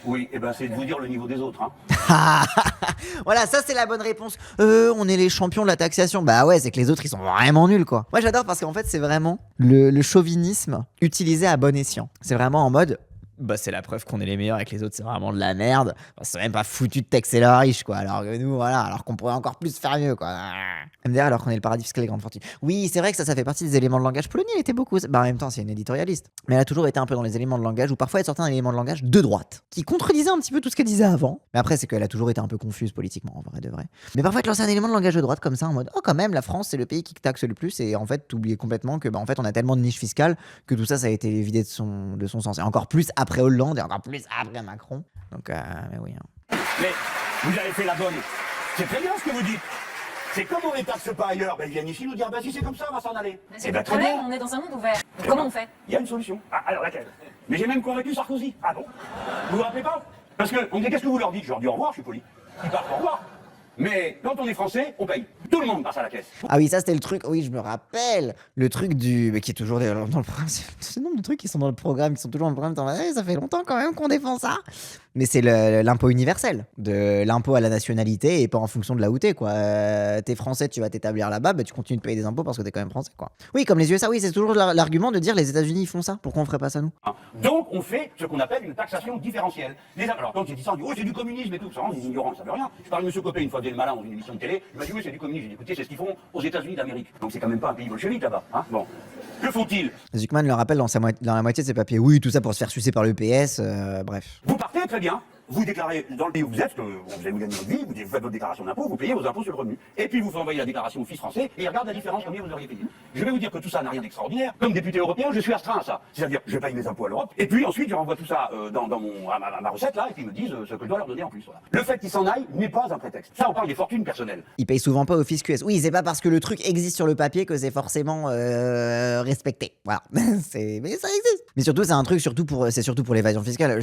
Oui, et ben c'est de vous dire le niveau des autres. Hein. Voilà, ça c'est la bonne réponse. On est les champions de la taxation. Bah ouais, c'est que les autres ils sont vraiment nuls, quoi. Moi j'adore parce qu'en fait c'est vraiment le chauvinisme utilisé à bon escient. C'est vraiment en mode, bah c'est la preuve qu'on est les meilleurs et que les autres c'est vraiment de la merde. Bah, c'est même pas foutu de taxer leurs riches, quoi. Alors que nous, voilà, alors qu'on pourrait encore plus faire mieux, quoi. MDR alors qu'on est le paradis fiscal des grandes fortunes. Oui, c'est vrai que ça fait partie des éléments de langage. Polonie elle était beaucoup. Bah en même temps c'est une éditorialiste. Mais elle a toujours été un peu dans les éléments de langage, ou parfois elle sortait un élément de langage de droite, qui contredisait un petit peu tout ce qu'elle disait avant. Mais après c'est qu'elle a toujours été un peu confuse politiquement, en vrai de vrai. Mais parfois elle lançait un élément de langage de droite comme ça en mode, oh quand même la France c'est le pays qui taxe le plus, et en fait t'oubliais complètement que bah en fait on a tellement de niches fiscales que tout ça a été vidé de son sens. Et encore plus après Hollande et encore plus après Macron. Donc mais oui. Hein. Mais vous avez fait la bonne. C'est très bien ce que vous dites. C'est comme on les taxe pas ailleurs, ben ils viennent ici nous dire, ben si c'est comme ça, on va s'en aller. C'est Eh ben le très problème, bien. on est dans un monde ouvert. Comment on fait? Il y a une solution. Ah, alors laquelle? Mais j'ai même convaincu Sarkozy. Ah bon? Vous vous rappelez pas? Parce que on me dit, qu'est-ce que vous leur dites? Je leur dis au revoir, je suis poli. Ils partent au revoir. Mais quand on est français, on paye. Tout le monde passe à la caisse. Ah oui, ça c'était le truc, oui, je me rappelle. Le truc mais qui est toujours dans le programme. C'est le nombre de trucs qui sont dans le programme, qui sont toujours dans le programme. Ça fait longtemps quand même qu'on défend ça. Mais c'est l'impôt universel, de l'impôt à la nationalité et pas en fonction de là où t'es, quoi. T'es français, tu vas t'établir là-bas, bah, tu continues de payer des impôts parce que t'es quand même français, quoi. Oui, comme les USA, oui, c'est toujours l'argument de dire les États-Unis ils font ça, pourquoi on ferait pas ça nous? Donc on fait ce qu'on appelle une taxation différentielle. Alors quand j'ai dit ça, on dit, oh c'est du communisme et tout, ça rend des ignorants, ça veut rien. Je parle de M. Copé une fois, le malin dans une émission de télé, il m'a dit oui c'est du communisme, j'ai dit écoutez c'est ce qu'ils font aux États-Unis d'Amérique. Donc c'est quand même pas un pays bolchevique là-bas, hein. Bon. Que font-ils? Zuckman le rappelle dans la moitié de ses papiers. Oui, tout ça pour se faire sucer par le PS, bref. Vous partez très bien. Vous déclarez dans le pays où vous êtes, que vous avez gagné votre vie, vous faites votre déclaration d'impôt, vous payez vos impôts sur le revenu. Et puis vous faites envoyer la déclaration au fisc français et il regarde la différence combien vous auriez payé. Je vais vous dire que tout ça n'a rien d'extraordinaire. Comme député européen, je suis astreint à ça. C'est-à-dire, je paye mes impôts à l'Europe et puis ensuite je renvoie tout ça à ma recette là et puis ils me disent ce que je dois leur donner en plus. Voilà. Le fait qu'ils s'en aillent n'est pas un prétexte. Ça, on parle des fortunes personnelles. Ils payent souvent pas au fisc US. Oui, c'est pas parce que le truc existe sur le papier que c'est forcément respecté. Voilà. Mais ça existe. Mais surtout, c'est un truc c'est surtout pour l'évasion fiscale.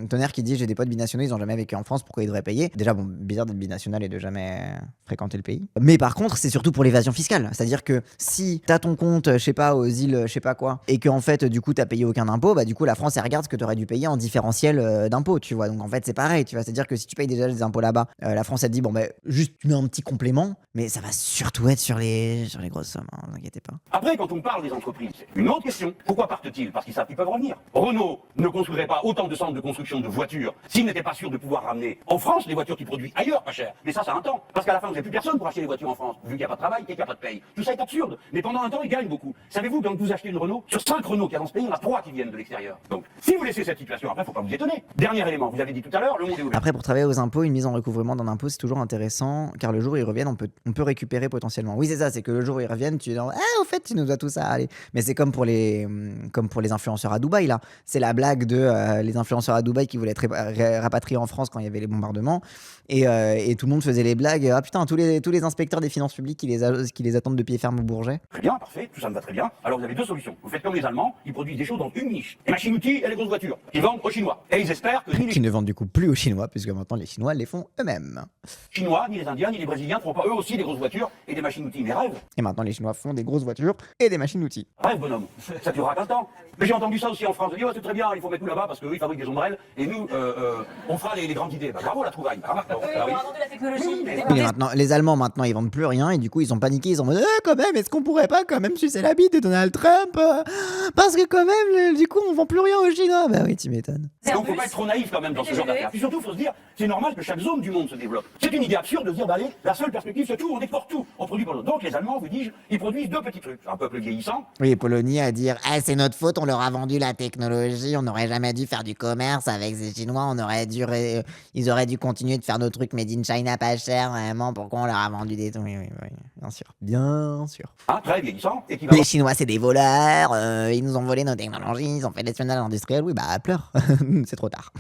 Tonnerre qui dit j'ai des potes binationaux, ils ont jamais vécu en France, pourquoi ils devraient payer? Déjà, bon, bizarre d'être binational et de jamais fréquenter le pays. Mais par contre, c'est surtout pour l'évasion fiscale. C'est-à-dire que si t'as ton compte, je sais pas, aux îles, je sais pas quoi, et qu'en fait, du coup, t'as payé aucun impôt, bah du coup, la France, elle regarde ce que t'aurais dû payer en différentiel d'impôts, tu vois. Donc en fait, c'est pareil, tu vois. C'est-à-dire que si tu payes déjà des impôts là-bas, la France, elle te dit, bon, bah juste tu mets un petit complément, mais ça va surtout être sur les grosses sommes, hein, ne inquiétez pas. Après, quand on parle des entreprises, c'est une autre question. Pourquoi partent-ils? Parce qu'ils savent qu'ils peuvent revenir. Renault ne construirait pas autant de centres de construction de voitures s'ils n'étaient pas sûrs de pouvoir ramener en France les voitures qu'ils produisent ailleurs pas cher. Mais ça a un temps. Parce qu'à la fin, vous n'avez plus personne pour acheter les voitures en France, vu qu'il n'y a pas de travail et qu'il n'y a pas de paye. Tout ça est absurde. Mais pendant un temps, ils gagnent beaucoup. Savez-vous, quand vous achetez une Renault, sur 5 Renault qu'il y a dans ce pays, il y en a 3 qui viennent de l'extérieur. Donc, si vous laissez cette situation, après, faut pas vous étonner. Dernier élément, vous avez dit tout à l'heure, le monde est ouvert. Après, pour travailler aux impôts, une mise en recouvrement d'un impôt, c'est toujours intéressant, car le jour où ils reviennent, on peut récupérer potentiellement. Oui, c'est ça, c'est que le jour où ils reviennent, tu dis, ah, au fait, tu nous dois tout ça, allez. Mais c'est comme pour les influenceurs à Dubaï, là. C'est la blague de les influenceurs à Dubaï qui voulaient être rapatriés en France quand il y avait les bombardements. Et tout le monde faisait les blagues. Ah putain, tous les inspecteurs des finances publiques qui les attendent de pied ferme au Bourget. Très bien, parfait, tout ça me va très bien. Alors vous avez deux solutions. Vous faites comme les Allemands, ils produisent des choses dans une niche. Les machines-outils et les grosses voitures. Ils vendent aux Chinois. Et ils espèrent que ni les Qui ne vendent du coup plus aux Chinois, puisque maintenant les Chinois les font eux-mêmes. Chinois, ni les Indiens, ni les Brésiliens ne feront pas eux aussi des grosses voitures et des machines-outils. Mais rêve, Et maintenant les Chinois font des grosses voitures et des machines-outils. rêve bonhomme. Ça durera 15 ans. Mais j'ai entendu ça aussi en France. On dit, ouais, c'est très bien, il faut mettre tout là-bas parce qu'eux ils fabriquent des ombrelles et nous, on fera les grandes idées. Bah, bravo la trouvaille. Ah, bon, Oui, bah on oui. a vendu la technologie. Oui, mais- Oui, maintenant, les Allemands, maintenant, ils vendent plus rien et du coup, ils ont paniqué. Ils ont dit, quand même, est-ce qu'on pourrait pas quand même sucer la bite de Donald Trump parce que quand même, du coup, on vend plus rien aux Chinois. Bah oui, tu m'étonnes. Donc faut pas être trop naïf quand même dans ce genre d'affaires. Puis surtout, faut se dire, c'est normal que chaque zone du monde se développe. C'est une idée absurde de se dire, bah allez, la seule perspective c'est tout, on exporte tout, on produit pour l'autre. Donc les Allemands, vous dis-je, ils produisent deux petits trucs. Un peuple vieillissant, Oui, Polonie à dire, ah, c'est notre faute, on leur a vendu la technologie, on n'aurait jamais dû faire du commerce avec ces Chinois, ils auraient dû continuer de faire nos trucs made in China pas cher, vraiment, pourquoi on leur a vendu des trucs. Oui, bien sûr. Bien sûr. hein, très vieillissant, et qui va Les Chinois, c'est des voleurs, ils nous ont volé nos technologies, ils ont fait de l'espionnage industriel. Oui, bah, pleure. C'est trop tard.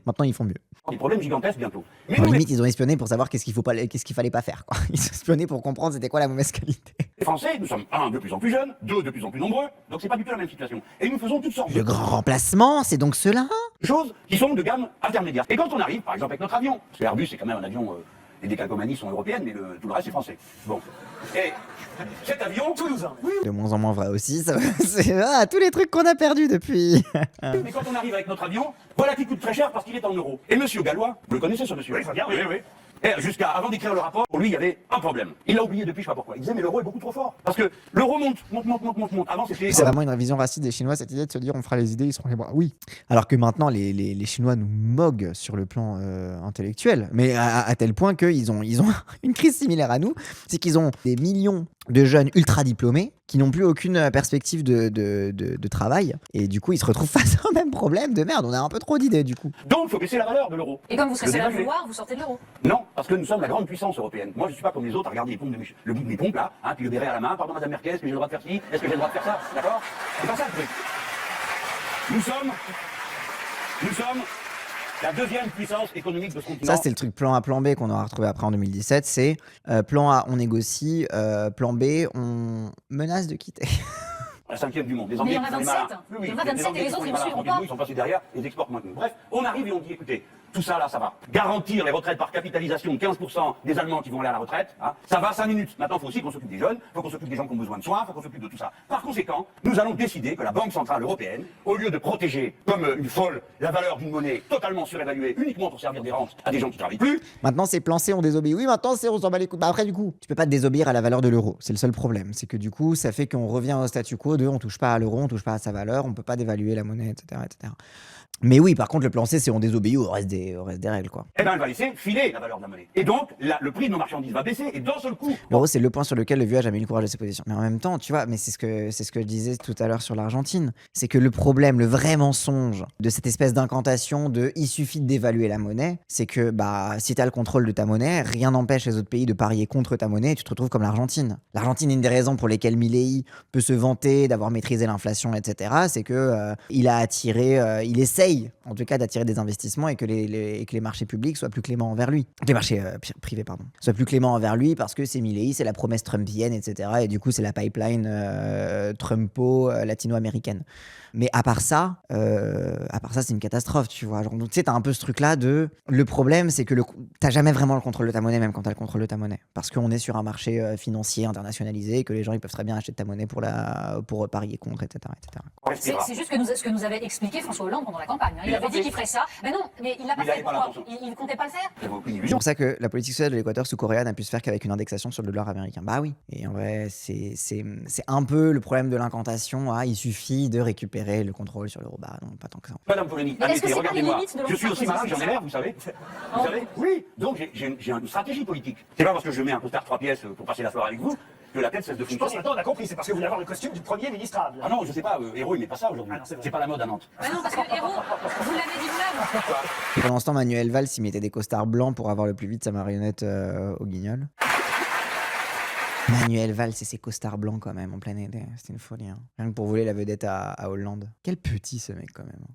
Maintenant, ils font mieux. avoir des problèmes gigantesques bientôt. Mais En nous, limite, ils ont espionné pour savoir qu'est-ce qu'il fallait pas faire, quoi. Ils ont espionné pour comprendre c'était quoi la mauvaise qualité. les Français, nous sommes de plus en plus jeunes, de plus en plus nombreux, donc c'est pas du tout la même situation. Et nous faisons toutes sortes Le grand remplacement, c'est donc cela? de choses qui sont de gamme intermédiaire. Et quand on arrive, par exemple avec notre avion, parce que Airbus c'est quand même un avion, les décalcomanies sont européennes, mais tout le reste c'est français. Bon. Et cet avion, toulousain. Oui, De moins en moins vrai aussi, ça, c'est tous les trucs qu'on a perdus depuis. mais quand on arrive avec notre avion, voilà qui coûte très cher parce qu'il est en euros. Et monsieur Gallois, vous le connaissez ce monsieur? Oui, très bien, oui, oui. Et jusqu'à avant d'écrire le rapport, pour lui, il y avait un problème. Il l'a oublié depuis, je sais pas pourquoi. Il disait, mais l'euro est beaucoup trop fort. Parce que l'euro monte. Avant, c'était. C'est vraiment une vision raciste des Chinois, cette idée de se dire on fera les idées, ils seront les bras. Oui. Alors que maintenant, les Chinois nous moguent sur le plan intellectuel. Mais à tel point qu'ils ont une crise similaire à nous. C'est qu'ils ont des millions de jeunes ultra diplômés qui n'ont plus aucune perspective de travail. Et du coup, ils se retrouvent face au même problème de merde. On a un peu trop d'idées, du coup. Donc, il faut baisser la valeur de l'euro. Et comme vous serez Le seul à le dévaluer. vouloir, vous sortez de l'euro. Non, parce que nous sommes la grande puissance européenne. Moi, je suis pas comme les autres à regarder les pompes le bout de mes pompes, là, hein, puis le béret à la main. Pardon, madame Merkel, est-ce que j'ai le droit de faire ci? Est-ce que j'ai le droit de faire ça? D'accord? C'est pas ça le truc. Nous sommes la deuxième puissance économique de ce continent. Ça, c'était le truc plan A, plan B qu'on aura retrouvé après en 2017. C'est plan A, on négocie. Plan B, on menace de quitter. La cinquième du monde. Les Mais il y en a sont les 27. malins. Il y en a 27 et les autres, ils ne suivront pas. Ils sont passés derrière, ils exportent moins que nous. Bref, on arrive et on dit, écoutez, tout ça là, ça va. Garantir les retraites par capitalisation, 15% des Allemands qui vont aller à la retraite, hein, ça va 5 minutes. Maintenant, il faut aussi qu'on s'occupe des jeunes, il faut qu'on s'occupe des gens qui ont besoin de soins, il faut qu'on s'occupe de tout ça. Par conséquent, nous allons décider que la Banque Centrale Européenne, au lieu de protéger comme une folle la valeur d'une monnaie totalement surévaluée uniquement pour servir des rentes à des gens qui ne travaillent plus, Maintenant, ces plans C, on désobéit. Oui, maintenant, c'est on s'en bat les couilles. Bah, après, du coup, tu peux pas te désobéir à la valeur de l'euro. C'est le seul problème. C'est que du coup, ça fait qu'on revient au statu quo de on touche pas à l'euro, on touche pas à sa valeur, on peut pas dévaluer la monnaie, etc., etc. Mais oui, par contre, le plan C, c'est on désobéit au reste des règles, quoi. eh ben, elle va laisser filer la valeur de la monnaie. Et donc, le prix de nos marchandises va baisser et d'un seul coup, L'euro, c'est le point sur lequel le vieux a jamais eu le courage de se positionner. Mais en même temps, tu vois, mais c'est ce que je disais tout à l'heure sur l'Argentine. C'est que le problème, le vrai mensonge de cette espèce d'incantation de il suffit de dévaluer la monnaie, c'est que bah si t'as le contrôle de ta monnaie, rien n'empêche les autres pays de parier contre ta monnaie et tu te retrouves comme l'Argentine. L'Argentine, une des raisons pour lesquelles Milei peut se vanter d'avoir maîtrisé l'inflation, etc., c'est que il a attiré, il essaye en tout cas d'attirer des investissements et que les marchés publics soient plus cléments envers lui. Que les marchés privés, pardon, soient plus cléments envers lui parce que c'est Milei, c'est la promesse trumpienne, etc. Et du coup, c'est la pipeline Trumpo-latino-américaine. Mais à part ça, c'est une catastrophe, tu vois. Genre, donc, tu sais, t'as un peu ce truc-là de... Le problème, c'est que t'as jamais vraiment le contrôle de ta monnaie, même quand t'as le contrôle de ta monnaie. Parce qu'on est sur un marché financier internationalisé et que les gens, ils peuvent très bien acheter de ta monnaie pour parier contre, etc., etc. on respirera. C'est juste ce que nous avait expliqué François Hollande pendant la campagne. campagne. Il Il a avait pas dit fait. qu'il ferait ça. Mais non, mais il l'a pas Il fait. avait pas Pourquoi l'intention. Il comptait pas le faire. J'avais aucune C'est illusion. pour ça que la politique sociale de l'Équateur sous-coréen n'a pu se faire qu'avec une indexation sur le dollar américain. Bah oui. Et en vrai, c'est un peu le problème de l'incantation. Ah, il suffit de récupérer le contrôle sur l'euro. Bah non, pas tant que ça. Madame Polony, Mais est-ce que admettez, c'est pas les regardez-moi. limites de Je suis aussi malin que j'en ai l'air, vous savez. Vous savez? Oui. Donc j'ai une stratégie politique. C'est pas parce que je mets un costard 3 pièces pour passer la soirée avec vous que la tête cesse de Je pense fonctionner. maintenant on a compris, c'est parce que vous voulez avoir le costume du premier ministrable. Ah non, je sais pas, Héros, il met pas ça aujourd'hui. Ah non, c'est vrai. C'est pas la mode à Nantes. Mais non, parce que Héros, vous l'avez dit vous-même. Et pendant ce temps, Manuel Valls, il mettait des costards blancs pour avoir le plus vite sa marionnette au guignol. Manuel Valls et ses costards blancs quand même, en plein été. C'était une folie. Hein. Rien que pour voler la vedette à Hollande. Quel petit ce mec quand même.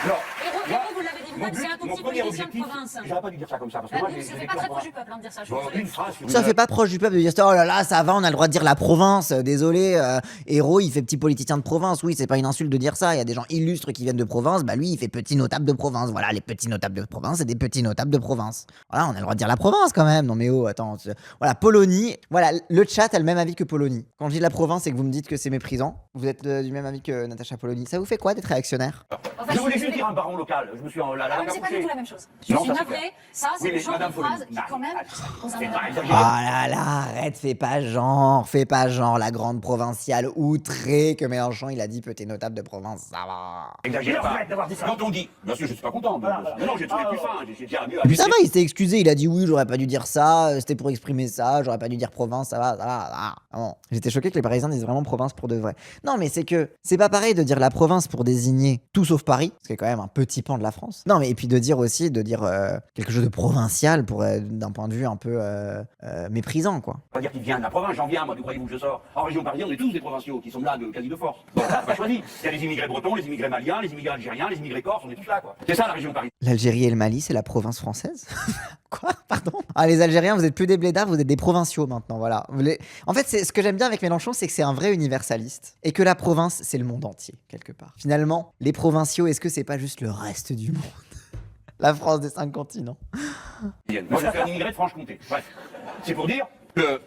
Alors, Héros, vous l'avez dit mon vous-même, but, c'est un tout mon petit premier politicien de objectif, province. j'aurais pas dû dire ça comme ça, parce que Bah, moi ça j'ai fait vécu pas en très province. proche du peuple hein, de dire ça. Je suis Bon, désolée. une phrase sur Ça une- fait pas proche du peuple de dire ça. Oh là là, ça va, on a le droit de dire la province. Désolé, Héros, il fait petit politicien de province. Oui, c'est pas une insulte de dire ça. Il y a des gens illustres qui viennent de province. Bah lui, il fait petit notable de province. Voilà, les petits notables de province, c'est des petits notables de province. Voilà, on a le droit de dire la province quand même. Non mais oh, attends. Voilà, Polonie. Voilà, le chat a le même avis que Polonie. Quand je dis la province et que vous me dites que c'est méprisant, vous êtes du même avis que Natacha Polony. Ça vous fait quoi d'être réactionnaire? En fait, Je voulais suis juste désolée. dire un baron local. Je me suis en la Ah, langue mais c'est pas du accouchée. tout la même chose. Je Non, suis ça, c'est navrée. clair. Ça, c'est Oui, le mais genre de Madame phrase Polony, qui, quand même, c'est concerne pas la- exagéré. Ah là là, arrête, fais pas genre, la grande provinciale outrée que Mélenchon il a dit petit notable de province, ça va. Exagérez Il pas. regrette d'avoir dit ça. Quand on dit, bien sûr, je suis pas content. Voilà. Mais non, j'ai trouvé plus fin. J'ai dit mieux. Et puis ça va, il s'est excusé, il a dit oui, j'aurais pas dû dire ça, c'était pour exprimer ça, j'aurais pas dû dire province, ça va. Bon. J'étais choqué que les Parisiens disent vraiment province pour de vrai. Non, mais c'est que c'est pas pareil de dire la province pour désigner tout sauf Paris, ce qui est quand même un petit pan de la France. Non, mais et puis de dire aussi, quelque chose de provincial pour d'un point de vue un peu méprisant, quoi. Pas dire qu'il vient de la province, j'en viens, moi, d'où croyez-vous que je sors? En région parisienne, on est tous des provinciaux qui sont là quasi de force. Donc, on n'a pas choisi. Il y a les immigrés bretons, les immigrés maliens, les immigrés algériens, les immigrés corses, on est tous là, quoi. C'est ça la région parisienne. L'Algérie et le Mali, c'est la province française? Quoi? Pardon? Ah, les Algériens, vous êtes plus des blédards, vous êtes des provinciaux maintenant, voilà. En fait, ce que j'aime bien avec Mélenchon, c'est que c'est un vrai universaliste. Et que la province, c'est le monde entier, quelque part. Finalement, les provinciaux, est-ce que c'est pas juste le reste du monde? La France des 5 continents. Moi, je suis un immigré de Franche-Comté. Bref, c'est pour dire que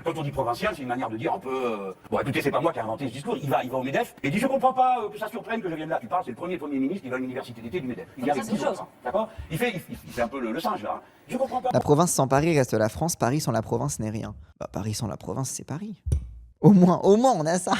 quand on dit provincial, c'est une manière de dire un peu. Bon, écoutez, c'est pas moi qui ai inventé ce discours. Il va au MEDEF et il dit je comprends pas que ça surprenne que je vienne là. Tu parles, c'est le premier ministre qui va à l'université d'été du MEDEF. Il y a Ça, avec c'est 10 autre autres, chose. hein, d'accord il fait un peu le singe là. Hein. Je comprends pas. La province sans Paris reste la France, Paris sans la province n'est rien. Bah, Paris sans la province, c'est Paris. Au moins, on a ça.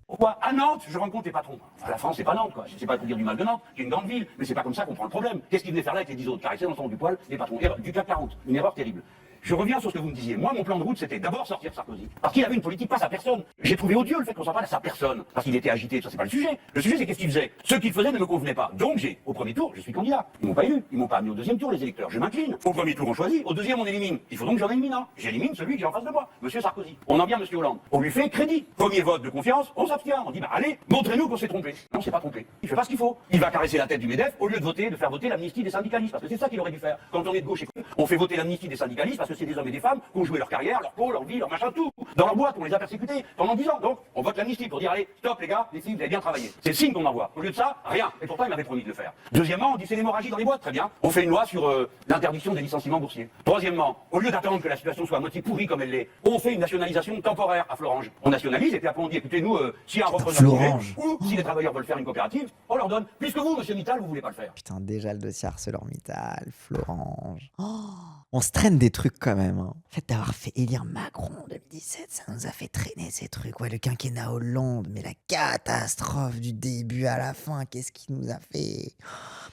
Pourquoi à Nantes, je rencontre les patrons. Enfin, la France, c'est pas Nantes, quoi. Je sais pas pour dire du mal de Nantes, qui est une grande ville, mais c'est pas comme ça qu'on prend le problème. Qu'est-ce qu'ils venaient faire là avec les 10 autres? Caresser dans le sens du poil les patrons. Du CAC 40. Une erreur terrible. Je reviens sur ce que vous me disiez. Moi, mon plan de route, c'était d'abord sortir Sarkozy. Parce qu'il avait une politique, pas sa personne. J'ai trouvé odieux le fait qu'on s'en parle à sa personne. Parce qu'il était agité, ça c'est pas le sujet. Le sujet, c'est qu'est-ce qu'il faisait. Ce qu'il faisait ne me convenait pas. Donc au premier tour, je suis candidat. Ils m'ont pas élu. Ils m'ont pas mis au deuxième tour, les électeurs. Je m'incline. Au premier tour, on choisit. Au deuxième, on élimine. Il faut donc que j'en élimine un. J'élimine celui que j'ai en face de moi. Monsieur Sarkozy. On en vient, monsieur Hollande. On lui fait crédit. Premier vote de confiance, on s'abstient. On dit, bah allez, montrez-nous qu'on s'est trompé. Non, c'est pas trompé. Il fait pas ce qu'il faut. Il va caresser la tête du MEDEF au lieu de faire voter l'amnistie des syndicalistes. Parce que c'est ça qu'il aurait dû faire. Quand on est de gauche, on fait voter l'amnistie des syndicalistes parce que c'est des hommes et des femmes qui ont joué leur carrière, leur peau, leur vie, leur machin, tout. Dans leur boîte, on les a persécutés pendant 10 ans. Donc, on vote l'amnistie pour dire, allez, stop les gars, les filles, vous avez bien travaillé. C'est le signe qu'on envoie. Au lieu de ça, rien. Et pourtant, il m'avait promis de le faire. Deuxièmement, on dit c'est l'hémorragie dans les boîtes, très bien. On fait une loi sur l'interdiction des licenciements boursiers. Troisièmement, au lieu d'attendre que la situation soit à moitié pourrie comme elle l'est, on fait une nationalisation temporaire à Florange. On nationalise et puis après on dit, écoutez, nous, si un repreneur Florange. ou si les travailleurs veulent faire une coopérative, on leur donne. Puisque vous, monsieur Mittal, vous voulez pas le faire. Putain, déjà le dossier ArcelorMittal, Florange. Oh, on se traîne des trucs quand même. Hein. Le fait d'avoir fait élire Macron en 2017, ça nous a fait traîner ces trucs. Ouais, le quinquennat Hollande, mais la catastrophe du début à la fin, qu'est-ce qu'il nous a fait?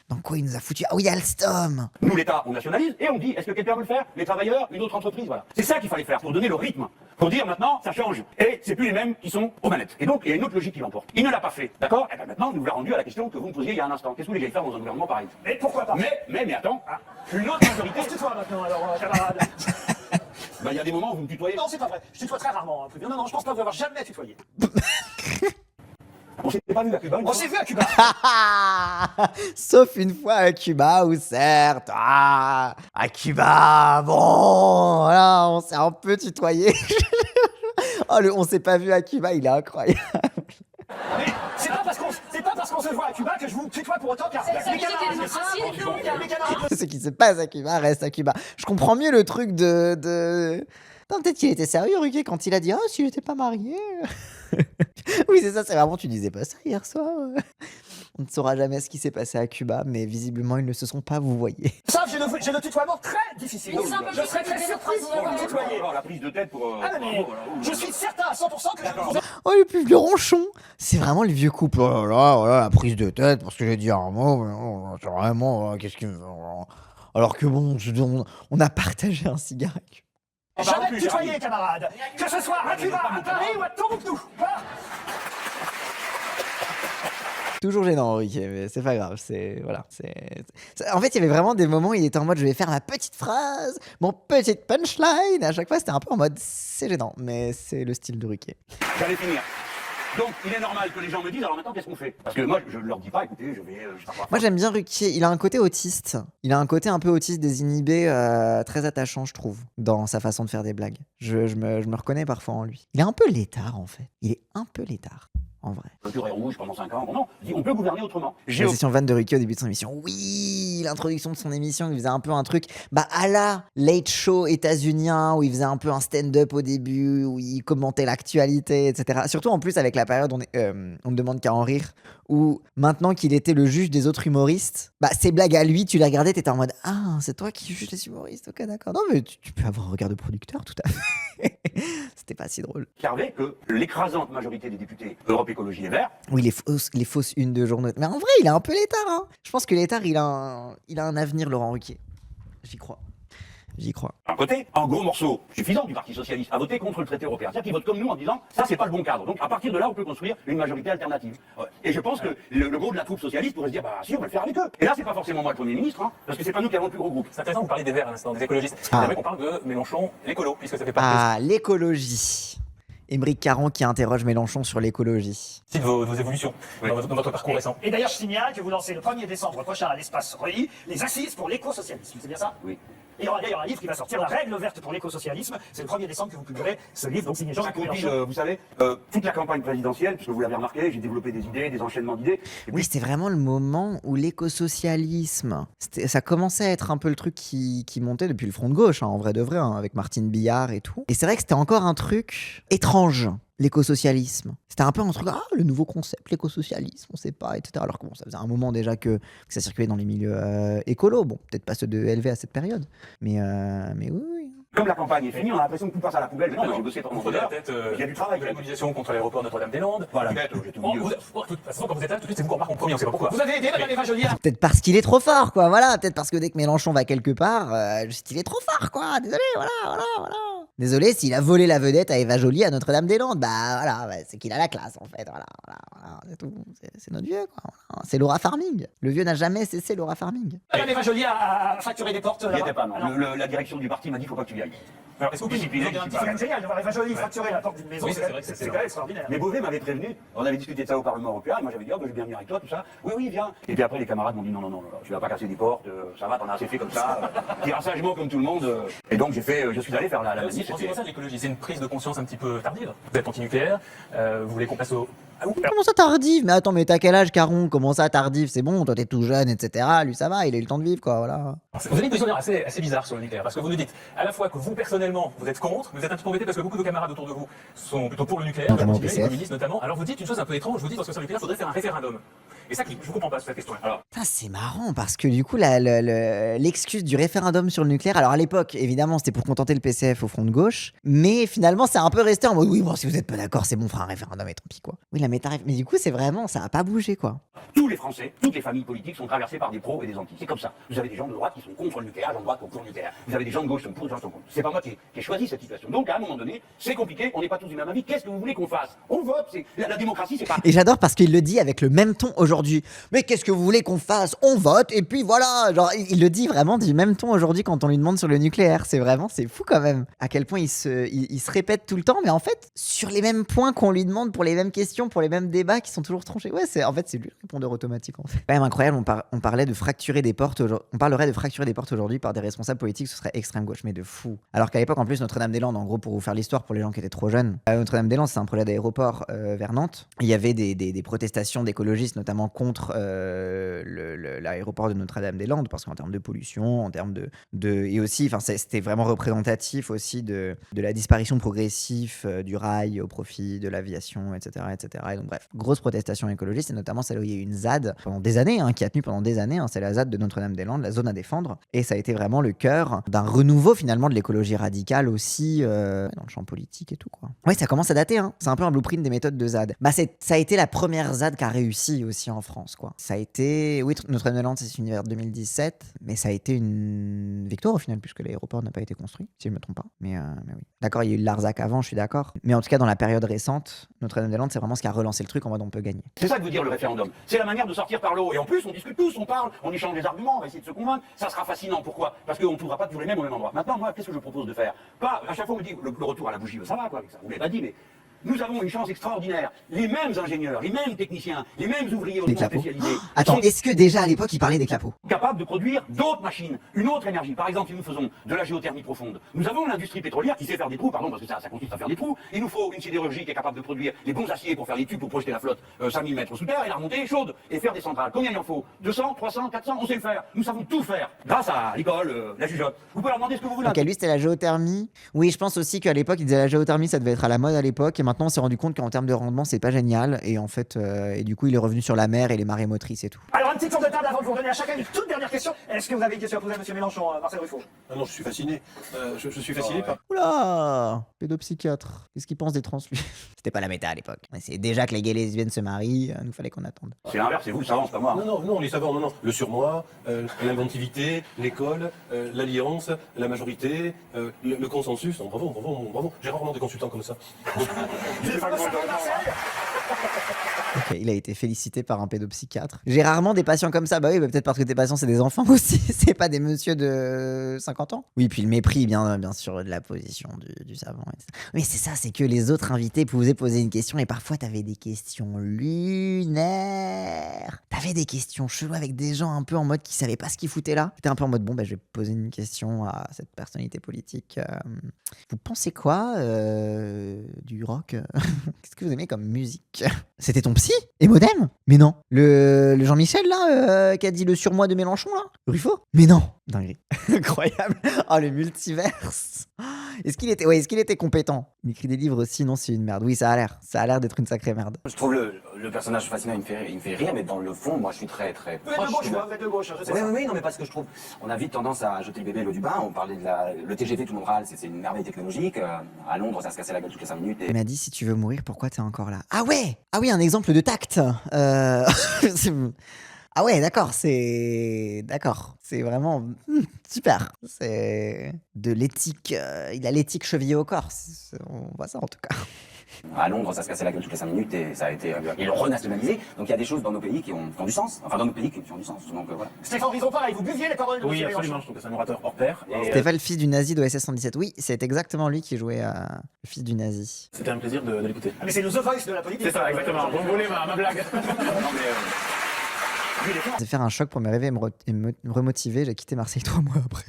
Dans quoi il nous a foutu? Ah oui, Alstom. Nous, l'État, on nationalise et on dit, est-ce que quelqu'un veut le faire? Les travailleurs, une autre entreprise, voilà. C'est ça qu'il fallait faire pour donner le rythme. Pour dire maintenant, ça change. Et c'est plus les mêmes qui sont aux manettes. Et donc, il y a une autre logique qui l'emporte. Il ne l'a pas fait. D'accord? Et bien maintenant, nous l'a rendu à la question que vous me posiez il y a un instant. Qu'est-ce que vous voulez faire dans un gouvernement pareil? Mais pourquoi pas? Mais attends. Une autre majorité. On se tutoie maintenant, alors, camarade. Il y a des moments où vous me tutoyez. Non, c'est pas vrai. Je tutoie très rarement. Hein. Non, je pense pas vous avoir jamais tutoyé. On s'est pas vu à Cuba. On s'est vu à Cuba. Sauf une fois à Cuba, où certes, à Cuba, bon, voilà, on s'est un peu tutoyé. Oh, on s'est pas vu à Cuba, il est incroyable. Mais c'est pas parce qu'on se voit à Cuba que je vous tutoie pour autant, car C'est les musique et camarades, démocratie, donc. les camarades. Ce qui se passe à Cuba reste à Cuba. Je comprends mieux le truc de... Non, peut-être qu'il était sérieux, Ruquier, quand il a dit « Ah, s'il n'était pas marié... » Oui, c'est ça, c'est vraiment... Tu disais pas ça hier soir. On ne saura jamais ce qui s'est passé à Cuba, mais visiblement, ils ne se sont pas vouvoyés. Ça, j'ai le tutoiement très difficile. On s'appelle Je serais très surpris si vous me tutoyez. La prise de tête pour... Ah, mais je suis certain à 100% que je ne vous ai Oh, le plus vieux ronchon. C'est vraiment le vieux couple. Oh là là, voilà, la prise de tête, parce que j'ai dit un mot, mais non, c'est vraiment, qu'est-ce qu'il me... Alors que bon, on a partagé un cigare. jamais tutoyé, camarades. Que ce soit à Cuba, à Paris ou à Tombouctou. Voilà. Toujours gênant, Riquet, mais c'est pas grave. Voilà, en fait, il y avait vraiment des moments où il était en mode je vais faire ma petite phrase, mon petite punchline. À chaque fois, c'était un peu en mode c'est gênant, mais c'est le style de Riquet. J'allais finir. Donc, il est normal que les gens me disent, alors maintenant, qu'est-ce qu'on fait? Parce que moi, je ne leur dis pas, écoutez, je vais... Moi, j'aime bien Ruquier. Il a un côté autiste. Il a un côté un peu autiste, désinhibé, très attachant, je trouve, dans sa façon de faire des blagues. Je me reconnais parfois en lui. Il est un peu létard, en fait. Il est un peu létard, en vrai. Le purée rouge pendant 5 ans. Bon, non, je dis, on peut gouverner autrement. La session vanne de Ruquier au début de son émission. Oui, l'introduction de son émission, il faisait un peu un truc à la Late Show états-unien, où il faisait un peu un stand-up au début, où il commentait l'actualité, etc. Surtout en plus avec la période, on ne demande qu'à en rire, où maintenant qu'il était le juge des autres humoristes, ses blagues à lui, tu les regardais, t'étais en mode « Ah, c'est toi qui juges les humoristes, ok d'accord. » Non mais tu peux avoir un regard de producteur, tout à fait. C'était pas si drôle. Observé que l'écrasante majorité des députés Europe Écologie Les Verts... Oui, les fausses unes de journaux. Mais en vrai, il est un peu létard. Hein. Je pense que létard, il a un avenir, Laurent Ruquier. J'y crois. Un côté, un gros morceau suffisant du Parti Socialiste a voté contre le traité européen. C'est-à-dire qu'ils votent comme nous en disant ça, c'est pas le bon cadre. Donc à partir de là, on peut construire une majorité alternative. Ouais. Et je pense que le gros de la troupe socialiste pourrait se dire si, on va le faire avec eux. Et là, c'est pas forcément moi le Premier ministre, parce que c'est pas nous qui avons le plus gros groupe. C'est intéressant, vous parlez des Verts à l'instant, des écologistes. Ah. J'aimerais qu'on parle de Mélenchon, l'écolo, puisque ça fait partie Ah, l'écologie. Émeric Caron qui interroge Mélenchon sur l'écologie. de vos évolutions dans votre parcours récent. Et d'ailleurs, je signale que vous lancez le 1er décembre prochain à l'espace Reuilly les assises pour l'écosocialisme. C'est bien ça? Oui. Et il y aura d'ailleurs un livre qui va sortir, La règle verte pour l'écosocialisme. C'est le 1er décembre que vous publierez ce livre, donc signé Jean-Jacques Mélenchon. Vous savez, toute la campagne présidentielle, puisque vous l'avez remarqué, j'ai développé des idées, des enchaînements d'idées. Oui, c'était vraiment le moment où l'écosocialisme, ça commençait à être un peu le truc qui montait depuis le front de gauche, en vrai de vrai, avec Martine Billard et tout. Et c'est vrai que c'était encore un truc étrange. L'écosocialisme. C'était un peu un truc, le nouveau concept, l'écosocialisme, on sait pas, etc. Alors que ça faisait un moment déjà que ça circulait dans les milieux écolos. Bon, peut-être pas ceux de LV à cette période. Mais oui. Comme la campagne est finie, on a l'impression que tout passe à la poubelle. Mais non, j'ai bossé pendant Vous prenez la 3 heures. tête Il y a du travail. de la mobilisation contre l'aéroport Notre-Dame-des-Landes. Voilà, j'ai tout vu. De toute façon, quand vous êtes là, tout de suite, c'est vous qu'on remarque en premier, on sait pas pourquoi. Vous avez aidé Madame Eva Joly à... Peut-être parce qu'il est trop fort, quoi. Voilà, peut-être parce que dès que Mélenchon va quelque part, juste il est trop fort, quoi. Désolé, voilà. Désolé s'il a volé la vedette à Eva Joly à Notre-Dame-des-Landes. C'est qu'il a la classe, en fait. Voilà, c'est tout. C'est notre vieux, quoi. Voilà. C'est Laura Farming. Le vieux n'a jamais cessé Laura Farming. Madame Eva Joly a facturé des portes J'y là-bas. étais pas, non. Alors, La direction du parti m'a dit faut pas que tu y ailles. Alors, est-ce que vous pouvez Discipliné, nous donner un petit c'est quand même génial de voir Eva Joly fracturer la porte d'une maison. Oui, c'est vrai que c'est quand même extraordinaire. Mais Beauvais m'avait prévenu, on avait discuté de ça au Parlement européen, et moi j'avais dit, je vais bien venir avec toi, tout ça. Oui, viens. Et puis après, les camarades m'ont dit, non, tu vas pas casser des portes, ça va, t'en as assez fait comme ça, t'iras sagement comme tout le monde. Et donc je suis allé faire la manif. En ce qui concerne l'écologie, c'est une prise de conscience un petit peu tardive. Vous êtes anti-nucléaire, vous voulez qu'on passe au... Comment ça tardive? Mais attends, mais t'as quel âge, Caron? Comment ça tardive? C'est bon, toi t'es tout jeune, etc. Lui ça va, il a eu le temps de vivre, quoi, voilà. Vous avez une position assez bizarre sur le nucléaire, parce que vous nous dites à la fois que vous personnellement vous êtes contre, vous êtes un petit peu embêté parce que beaucoup de camarades autour de vous sont plutôt pour le nucléaire, Notamment au les PCF. communistes notamment. Alors vous dites une chose un peu étrange, vous dites parce que sur le nucléaire, il faudrait faire un référendum. Et ça, je ne comprends pas sur cette question. Alors, C'est marrant parce que du coup, l'excuse du référendum sur le nucléaire, alors à l'époque, évidemment, c'était pour contenter le PCF au front de gauche, mais finalement, c'est un peu resté en mode oui, bon, si vous n'êtes pas d'accord, c'est bon, on fera un référendum et tant pis, quoi. Oui, la méta-réf. Mais du coup, c'est vraiment, ça n'a pas bougé, quoi. Tous les Français, toutes les familles politiques sont traversées par des pros et des antis. C'est comme ça. Vous avez des gens de droite qui sont contre le nucléaire, des gens de droite qui sont pour le nucléaire. Vous avez des gens de gauche qui sont pour, des gens qui sont contre. C'est pas moi qui ai choisi cette situation. Donc à un moment donné, c'est compliqué, on n'est pas tous du même avis. Qu'est-ce que vous voulez qu'on fasse? On vote. La démocratie, c'est pas... Et j'adore parce qu'il le dit avec le même ton aujourd'hui. Mais qu'est-ce que vous voulez qu'on fasse? On vote et puis voilà. Genre, il le dit vraiment du même ton aujourd'hui quand on lui demande sur le nucléaire. C'est fou quand même. À quel point il se répète tout le temps, mais en fait, sur les mêmes points qu'on lui demande pour les mêmes questions, pour les mêmes débats qui sont toujours tranchés. Ouais, c'est lui le répondeur automatique en fait. Quand même incroyable, on parlait de fracturer des portes. On parlerait de fracturer fracturer des portes aujourd'hui par des responsables politiques, ce serait extrême gauche, mais de fou. Alors qu'à l'époque, en plus, Notre-Dame-des-Landes, en gros, pour vous faire l'histoire, pour les gens qui étaient trop jeunes, Notre-Dame-des-Landes, c'est un projet d'aéroport vers Nantes. Il y avait des protestations d'écologistes, notamment contre l'aéroport de Notre-Dame-des-Landes, parce qu'en termes de pollution, en termes et aussi, c'était vraiment représentatif aussi de la disparition progressive du rail au profit de l'aviation, etc., etc. Et donc bref, grosse protestation écologiste, et notamment celle où il y a eu une ZAD pendant des années, qui a tenu pendant des années, c'est la ZAD de Notre-Dame-des-Landes, la zone à défendre, et ça a été vraiment le cœur d'un renouveau finalement de l'écologie radicale aussi dans le champ politique et tout, quoi. Ouais, ça commence à dater, c'est un peu un blueprint des méthodes de ZAD. Ça a été la première ZAD qui a réussi aussi en France, quoi. Ça a été, oui, Notre-Dame-des-Landes c'est fini vers 2017, mais ça a été une victoire au final, puisque l'aéroport n'a pas été construit, si je me trompe pas, mais oui. D'accord, il y a eu le Larzac avant, je suis d'accord, mais en tout cas dans la période récente, Notre-Dame-des-Landes c'est vraiment ce qui a relancé le truc en mode on peut gagner. C'est ça que veut dire le référendum. C'est la manière de sortir par le haut. Et en plus, on discute tous, on parle, on échange des arguments, on va essayer de se convaincre. Ça sera fascinant. Pourquoi? Parce qu'on ne trouvera pas toujours les mêmes au même endroit. Maintenant, moi, qu'est-ce que je propose de faire? Pas, à chaque fois, on me dit le retour à la bougie, ça va, quoi, avec ça. Vous l'avez pas dit, mais nous avons une chance extraordinaire. Les mêmes ingénieurs, les mêmes techniciens, les mêmes ouvriers hautement spécialisés. Attends, est-ce que déjà à l'époque, ils parlaient des clapots? Capables de produire d'autres machines, une autre énergie. Par exemple, si nous faisons de la géothermie profonde, nous avons l'industrie pétrolière qui sait faire des trous, pardon, parce que ça consiste à faire des trous. Il nous faut une sidérurgie qui est capable de produire les bons aciers pour faire les tubes pour projeter la flotte 5000 mètres sous terre et la remonter chaude et faire des centrales. Combien il en faut? 200, 300, 400, on sait le faire. Nous savons tout faire grâce à l'école, la jugeote. Vous pouvez leur demander ce que vous voulez. Ok, lui c'était la géothermie. Oui, je pense aussi qu'à l'époque, il disait la géothermie, ça devait être à la mode à l'époque, et maintenant on s'est rendu compte qu'en termes de rendement, c'est pas génial, et en fait, et du coup, il est revenu sur la mer et les marées motrices et tout. Alors, un petit tour de table avant de vous redonner à chacun une toute dernière question. Est-ce que vous avez une question à poser à M. Mélenchon, Marcel Ruffo? Ah non, je suis fasciné. Je suis fasciné par... Oula, pédopsychiatre. Qu'est-ce qu'il pense des trans, lui? C'était pas la méta à l'époque. C'est déjà que les gays et lesbiennes se marient, nous fallait qu'on attende. C'est l'inverse, c'est vous le savant, c'est pas moi. Non, les savants, non. Le surmoi, l'inventivité, l'école, l'alliance, la majorité, le consensus. Non, bravo. J'ai rarement des consultants comme ça. Ok, il a été félicité par un pédopsychiatre. J'ai rarement des patients comme ça. Bah oui, bah peut-être parce que tes patients, c'est des enfants aussi. C'est pas des messieurs de 50 ans. Oui, puis le mépris, bien sûr, de la position du savant. Etc. Mais c'est ça, c'est que les autres invités pouvaient poser une question et parfois, t'avais des questions lunaires. T'avais des questions cheloues avec des gens un peu en mode qui savaient pas ce qu'ils foutaient là. T'étais un peu en mode, bon, bah je vais poser une question à cette personnalité politique. Vous pensez quoi du rock? Qu'est-ce que vous aimez comme musique? C'était ton psy? Emodem? Mais non. Le Jean-Michel, là, qui a dit le surmoi de Mélenchon, là? Ruffo? Mais non. Dinguerie. Incroyable. Oh, le multiverse. Est-ce qu'il était compétent? Il écrit des livres aussi, non, c'est une merde. Oui, ça a l'air d'être une sacrée merde. Je trouve le personnage fascinant, il me fait rire, mais dans le fond, moi je suis très Vous êtes proche. de gauche, vous êtes de gauche, je sais ça. Oui, non, mais parce que je trouve, on a vite tendance à jeter le bébé à l'eau du bain. On parlait de le TGV, tout le monde râle, c'est une merveille technologique. À Londres, ça se cassait la gueule toutes les 5 minutes. Il m'a dit, si tu veux mourir, pourquoi t'es encore là? Ah ouais! Ah oui, un exemple de tact. Ah ouais, d'accord, c'est vraiment super. C'est de l'éthique. Il a l'éthique chevillée au corps. On voit ça en tout cas. À Londres, ça se cassait la gueule toutes les 5 minutes et ça a été, ils l'ont renationalisé. Donc il y a des choses dans nos pays qui ont du sens. Enfin, dans nos pays qui ont du sens. Donc voilà. Stéphane Rizon, pareil, vous buviez les paroles de Oui, M. absolument. Mélenchon. Je trouve que c'est un orateur hors pair. Et, Stéphane, le fils du nazi d'OSS 117. Oui, c'est exactement lui qui jouait le fils du nazi. c'était un plaisir de l'écouter. Ah, mais c'est le The Voice de la politique. C'est ça, exactement. Vous voulez ma blague? J'ai fait un choc pour me réveiller et me remotiver. J'ai quitté Marseille 3 mois après.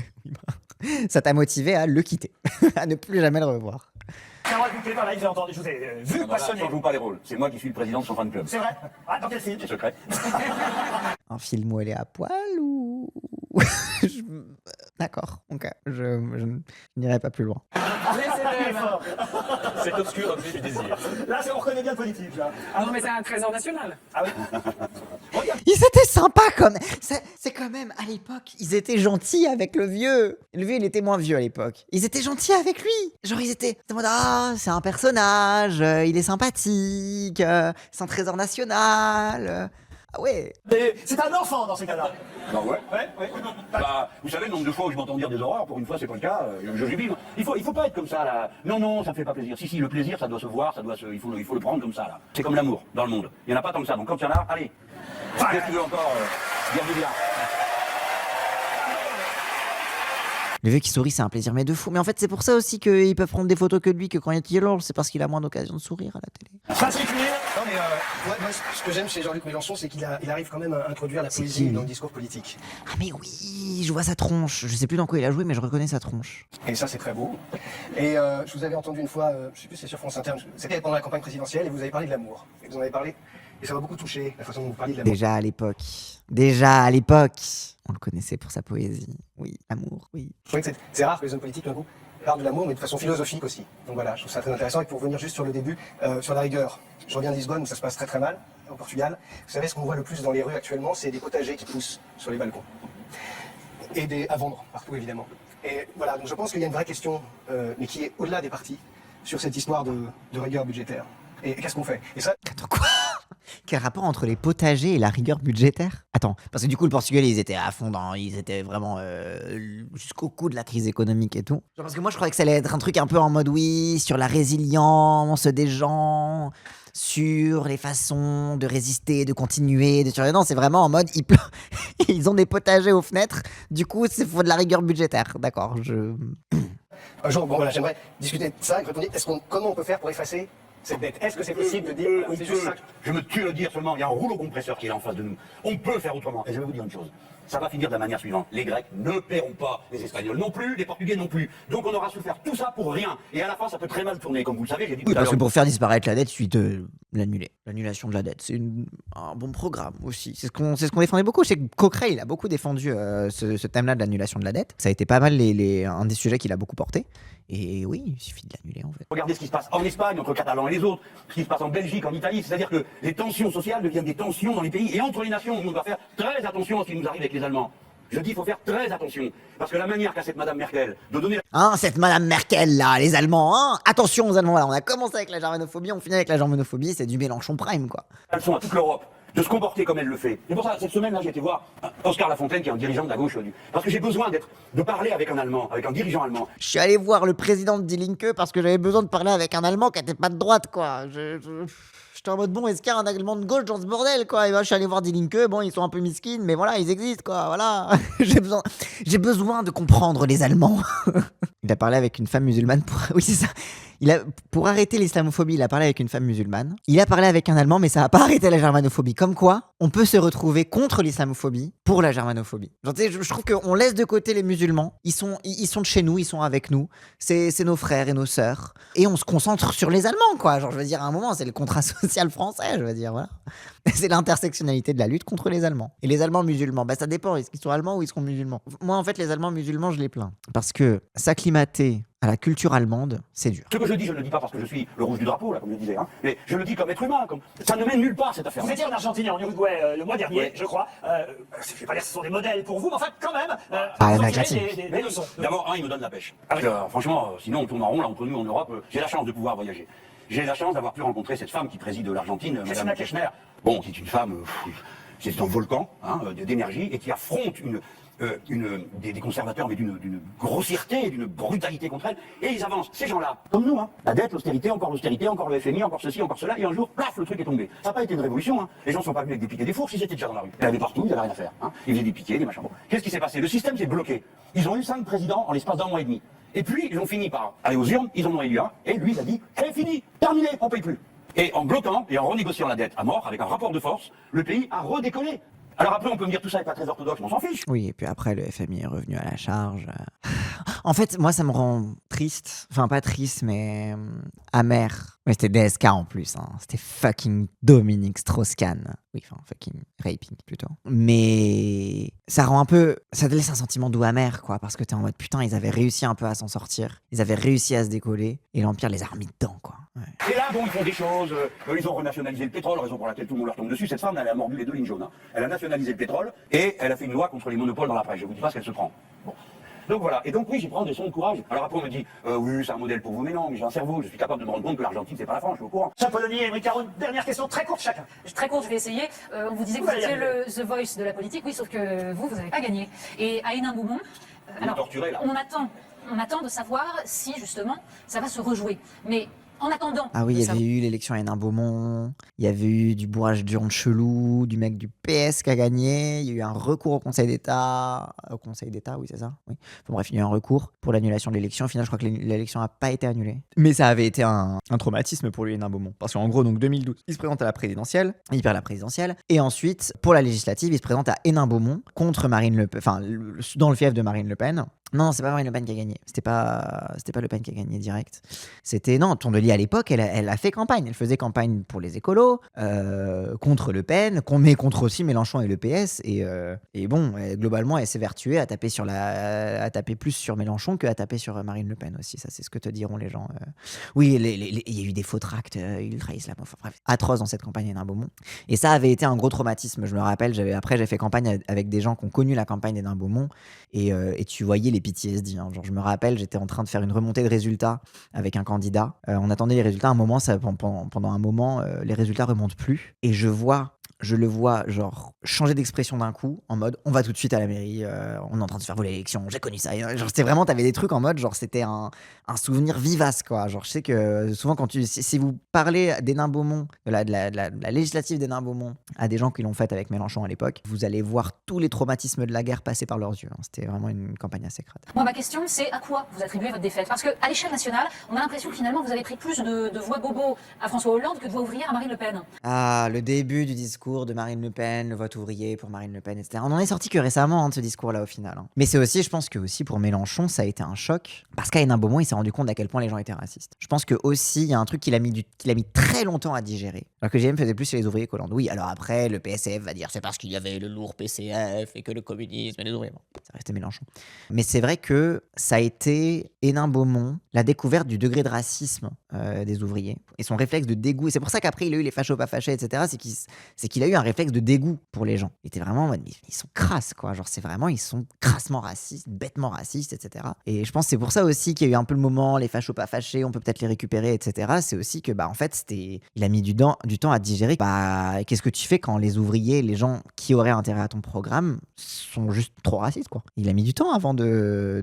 Ça t'a motivé à le quitter, à ne plus jamais le revoir. Carole Bouquet, par là, j'ai entendu, je vous ai vu passionné. Je ne joue pas les rôles. C'est moi qui suis le président de son fan club. C'est vrai? Ah, dans quel film? C'est secret. Un film où elle est à poil ou... D'accord, ok. Je n'irai pas plus loin. C'est fort. Cet obscur objet du désir. Là, on reconnaît bien le politique, là. Ah non, mais c'est un trésor national. Ah oui? Ils étaient sympas comme... C'est quand même, à l'époque, ils étaient gentils avec le vieux. Le vieux, il était moins vieux à l'époque. Ils étaient gentils avec lui. Genre, ils étaient en mode, ah, c'est un personnage, il est sympathique, c'est un trésor national. Ah ouais. Mais c'est un enfant dans ces cas-là. Bah ouais. Ouais. Bah, vous savez, le nombre de fois où je m'entends dire des horreurs, pour une fois, c'est pas le cas. Je jubile. Il faut pas être comme ça, là. Non, ça me fait pas plaisir. Si, le plaisir, ça doit se voir, il faut le prendre comme ça, là. C'est comme l'amour, dans le monde. Il y en a pas tant que ça. Donc quand il y en a, allez. Qu'est-ce que tu veux encore dire du bien? Le vieux qui sourit, c'est un plaisir, mais de fou. Mais en fait, c'est pour ça aussi qu'ils peuvent prendre des photos que de lui que quand il est lol, c'est parce qu'il a moins d'occasion de sourire à la télé. Non mais moi, ce que j'aime chez Jean-Luc Mélenchon, c'est qu'il arrive quand même à introduire la C'est poésie qui, dans lui le discours politique. Ah mais oui, je vois sa tronche. Je sais plus dans quoi il a joué, mais je reconnais sa tronche. Et ça, c'est très beau. Et je vous avais entendu une fois, je sais plus, c'est sur France Inter, c'était pendant la campagne présidentielle, et vous avez parlé de l'amour. Et vous en avez parlé, et ça m'a beaucoup touché, la façon dont vous parliez de l'amour. Déjà à l'époque, on le connaissait pour sa poésie. Oui, amour, oui. Je trouvais que c'est rare que les hommes politiques, d'un coup, parlent de l'amour, mais de façon philosophique aussi. Donc voilà, je trouve ça très intéressant. Et pour revenir juste sur le début, sur la rigueur, je reviens de Lisbonne où ça se passe très très mal, au Portugal. Vous savez, ce qu'on voit le plus dans les rues actuellement, c'est des potagers qui poussent sur les balcons. Et à vendre partout, évidemment. Et voilà, donc je pense qu'il y a une vraie question, mais qui est au-delà des partis, sur cette histoire de rigueur budgétaire. Et qu'est-ce qu'on fait? Et ça, Attends, quoi? Quel rapport entre les potagers et la rigueur budgétaire? Attends, parce que du coup, le Portugal, ils étaient à fond ils étaient vraiment jusqu'au cou de la crise économique et tout. Genre, parce que moi, je croyais que ça allait être un truc un peu en mode, oui, sur la résilience des gens, sur les façons de résister, de continuer, de survivre. Non, c'est vraiment en mode, ils ont des potagers aux fenêtres, du coup, il faut de la rigueur budgétaire. D'accord, un jour, bon voilà, j'aimerais discuter de ça et répondre, comment on peut faire pour effacer cette dette? Est-ce que c'est possible de dire, c'est juste ça? Je me tue à le dire seulement, il y a un rouleau compresseur qui est là en face de nous. On peut faire autrement. Et je vais vous dire une chose. Ça va finir de la manière suivante. Les Grecs ne paieront pas, les Espagnols non plus, les Portugais non plus. Donc on aura souffert tout ça pour rien. Et à la fin, ça peut très mal tourner. Comme vous le savez, j'ai dit Oui, tout à parce que l'heure. pour faire disparaître la dette, il suffit de l'annuler. L'annulation de la dette, c'est un bon programme aussi. C'est ce qu'on défendait beaucoup. Je sais que Coquerel, il a beaucoup défendu ce thème-là de l'annulation de la dette. Ça a été pas mal un des sujets qu'il a beaucoup porté. Et oui, il suffit de l'annuler en fait. Regardez ce qui se passe en Espagne, entre Catalans et les autres, ce qui se passe en Belgique, en Italie. C'est-à-dire que les tensions sociales deviennent des tensions dans les pays. Et entre les nations, on doit faire très attention à ce qui nous arrive avec les Allemands. Je dis, il faut faire très attention. Parce que la manière qu'a cette Madame Merkel de donner... Hein, cette Madame Merkel là, les Allemands, hein. Attention aux Allemands là, on a commencé avec la germanophobie, on finit avec la germanophobie, c'est du Mélenchon Prime quoi. Elles sont à toute l'Europe de se comporter comme elle le fait. C'est pour ça, cette semaine-là, j'ai été voir Oscar Lafontaine, qui est un dirigeant de la gauche. Parce que j'ai besoin de parler avec un Allemand, avec un dirigeant allemand. Je suis allé voir le président de Die Linke parce que j'avais besoin de parler avec un Allemand qui était pas de droite quoi. J'étais en mode bon, est-ce qu'il y a un Allemand de gauche dans ce bordel quoi? Et ben, je suis allé voir Die Linke, bon ils sont un peu miskines, mais voilà, ils existent quoi, voilà. J'ai besoin de comprendre les Allemands. Il a parlé avec une femme musulmane pour... Oui c'est ça. Pour arrêter l'islamophobie, il a parlé avec une femme musulmane. Il a parlé avec un Allemand, mais ça n'a pas arrêté la germanophobie. Comme quoi, on peut se retrouver contre l'islamophobie pour la germanophobie. Genre, tu sais, je trouve qu'on laisse de côté les musulmans. Ils sont de chez nous, ils sont avec nous. C'est nos frères et nos sœurs. Et on se concentre sur les Allemands, quoi. Genre, je veux dire, à un moment, c'est le contrat social français, je veux dire, voilà. C'est l'intersectionnalité de la lutte contre les Allemands. Et les Allemands musulmans, bah ça dépend, est-ce qu'ils sont allemands ou ils seront musulmans? Moi, en fait, les Allemands musulmans, je les plains. Parce que s'acclimater à la culture allemande, c'est dur. Ce que je dis, je ne le dis pas parce que je suis le rouge du drapeau, là, comme je disais, hein, mais je le dis comme être humain. Ça ne mène nulle part, cette affaire. Vous étiez en Argentine et en Uruguay le mois dernier, je crois. Je ne vais pas dire que ce sont des modèles pour vous, mais enfin, quand même, Ah, vous en Amérique tirez latine. des leçons. D'abord, il me donne la pêche. Parce que, franchement, sinon on tourne en rond, là, entre nous, en Europe. J'ai la chance de pouvoir voyager. J'ai la chance d'avoir pu rencontrer cette femme qui préside l'Argentine, Madame Kirchner. Bon, c'est une femme, c'est un volcan d'énergie et qui affronte des conservateurs, mais d'une grossièreté, d'une brutalité contre elle. Et ils avancent, ces gens-là, comme nous. Hein. La dette, l'austérité, encore le FMI, encore ceci, encore cela. Et un jour, plaf, le truc est tombé. Ça n'a pas été une révolution. Hein. Les gens ne sont pas venus avec des piquets des fourches, ils étaient déjà dans la rue. Il y avait partout, il n'y avait rien à faire. Hein. Ils faisaient des piquets, des machins. Bon. Qu'est-ce qui s'est passé? Le système s'est bloqué. Ils ont eu 5 présidents en l'espace d'un mois et demi. Et puis, ils ont fini par aller aux urnes, ils en ont élu un. Et lui, il a dit, c'est fini, terminé, on ne paye plus. Et en bloquant et en renégociant la dette à mort, avec un rapport de force, le pays a redécollé. Alors après, on peut me dire tout ça n'est pas très orthodoxe, mais on s'en fiche. Oui, et puis après, le FMI est revenu à la charge. En fait, moi, ça me rend triste. Enfin, pas triste, mais amer. Mais c'était DSK en plus. Hein. C'était fucking Dominique Strauss-Kahn. Oui, enfin, fucking raping plutôt. Mais ça rend un peu... Ça te laisse un sentiment doux amer, quoi. Parce que t'es en mode, putain, ils avaient réussi un peu à s'en sortir. Ils avaient réussi à se décoller. Et l'Empire les a remis dedans, quoi. Ouais. Et là, bon, ils font des choses. Ils ont renationalisé le pétrole, raison pour laquelle tout le monde leur tombe dessus. Cette femme, elle a mordu les 2 lignes jaunes. Hein. Elle a nationalisé le pétrole et elle a fait une loi contre les monopoles dans la presse. Je vous dis pas ce qu'elle se prend. Bon. Donc voilà. Et donc oui, j'y prends des sons de courage. Alors après, on me dit, oui, c'est un modèle pour vous, mais non, mais j'ai un cerveau. Je suis capable de me rendre compte que l'Argentine, c'est pas la France, je suis au courant. Champollier et Émeric Caron, dernière question très courte chacun. Très court, je vais essayer. On vous disait que vous étiez le The Voice de la politique, oui, sauf que vous n'avez pas gagné. Et à Hénin-Beaumont, Vous me torturez, là. on attend de savoir si justement ça va se rejouer. Mais en attendant. Ah oui, de il y savoir. avait eu l'élection à Hénin-Beaumont, il y avait eu du bourrage d'urne chelou, du mec du PS qui a gagné, il y a eu un recours au Conseil d'État. Au Conseil d'État, oui, c'est ça, oui. Enfin bref, il y a eu un recours pour l'annulation de l'élection. Au final, je crois que l'élection n'a pas été annulée. Mais ça avait été un traumatisme pour lui, Hénin-Beaumont. Parce qu'en gros, donc 2012, il se présente à la présidentielle, il perd la présidentielle, et ensuite, pour la législative, il se présente à Hénin-Beaumont contre Marine Le Pen, enfin, dans le fief de Marine Le Pen. Non, c'est pas Marine Le Pen qui a gagné. C'était pas Le Pen qui a gagné direct. C'était, non, Tournelis à l'époque, elle a fait campagne. Elle faisait campagne pour les écolos, contre Le Pen, mais contre aussi Mélenchon et le PS. Et bon, globalement, elle s'est vertuée à taper plus sur Mélenchon qu'à taper sur Marine Le Pen aussi. Ça, c'est ce que te diront les gens. Oui, il y a eu des faux tracts ultra-islamophones. Bref, atroces dans cette campagne d'Hénin-Beaumont. Et ça avait été un gros traumatisme. Je me rappelle, j'ai fait campagne avec des gens qui ont connu la campagne d'Hénin-Beaumont. Et tu voyais les PTSD. Hein. Genre, je me rappelle, j'étais en train de faire une remontée de résultats avec un candidat. On attendait les résultats. Un moment, pendant un moment, les résultats remontent plus. Et je le vois genre changer d'expression d'un coup, en mode on va tout de suite à la mairie, on est en train de se faire voler l'élection, j'ai connu ça. Genre c'était vraiment, t'avais des trucs en mode genre c'était un souvenir vivace quoi. Genre je sais que souvent quand si vous parlez d'Hénin-Beaumont, de la législative d'Hénin-Beaumont à des gens qui l'ont faite avec Mélenchon à l'époque, vous allez voir tous les traumatismes de la guerre passer par leurs yeux. Hein. C'était vraiment une campagne assez crade. Moi, ma question, c'est à quoi vous attribuez votre défaite? Parce qu'à l'échelle nationale, on a l'impression que finalement, vous avez pris plus de voix bobo à François Hollande que de voix ouvrières à Marine Le Pen. Ah, le début du discours de Marine Le Pen, le vote ouvrier pour Marine Le Pen, etc. On en est sorti que récemment de ce discours-là au final. Hein. Mais c'est aussi, je pense que aussi pour Mélenchon, ça a été un choc. Parce qu'à Hénin-Beaumont, il s'est rendu compte à quel point les gens étaient racistes. Je pense que aussi, il y a un truc qu'il a mis très longtemps à digérer. Alors que GM faisait plus sur les ouvriers qu'Hollande. Oui, alors après, le PSF va dire c'est parce qu'il y avait le lourd PCF et que le communisme et les ouvriers. Bon, ça restait Mélenchon. Mais c'est vrai que ça a été Hénin-Beaumont, la découverte du degré de racisme des ouvriers et son réflexe de dégoût. Et c'est pour ça qu'après, il a eu les fachos pas fâchés, etc. C'est qu'il a eu un réflexe de dégoût pour les gens. Il était vraiment en mode, ils sont crasses, quoi. Genre, c'est vraiment, ils sont crassement racistes, bêtement racistes, etc. Et je pense que c'est pour ça aussi qu'il y a eu un peu le moment, les fachos pas fâchés, on peut peut-être les récupérer, etc. C'est aussi que, en fait, il a mis du temps à digérer. Qu'est-ce que tu fais quand les ouvriers, les gens qui auraient intérêt à ton programme, sont juste trop racistes, quoi. Il a mis du temps avant de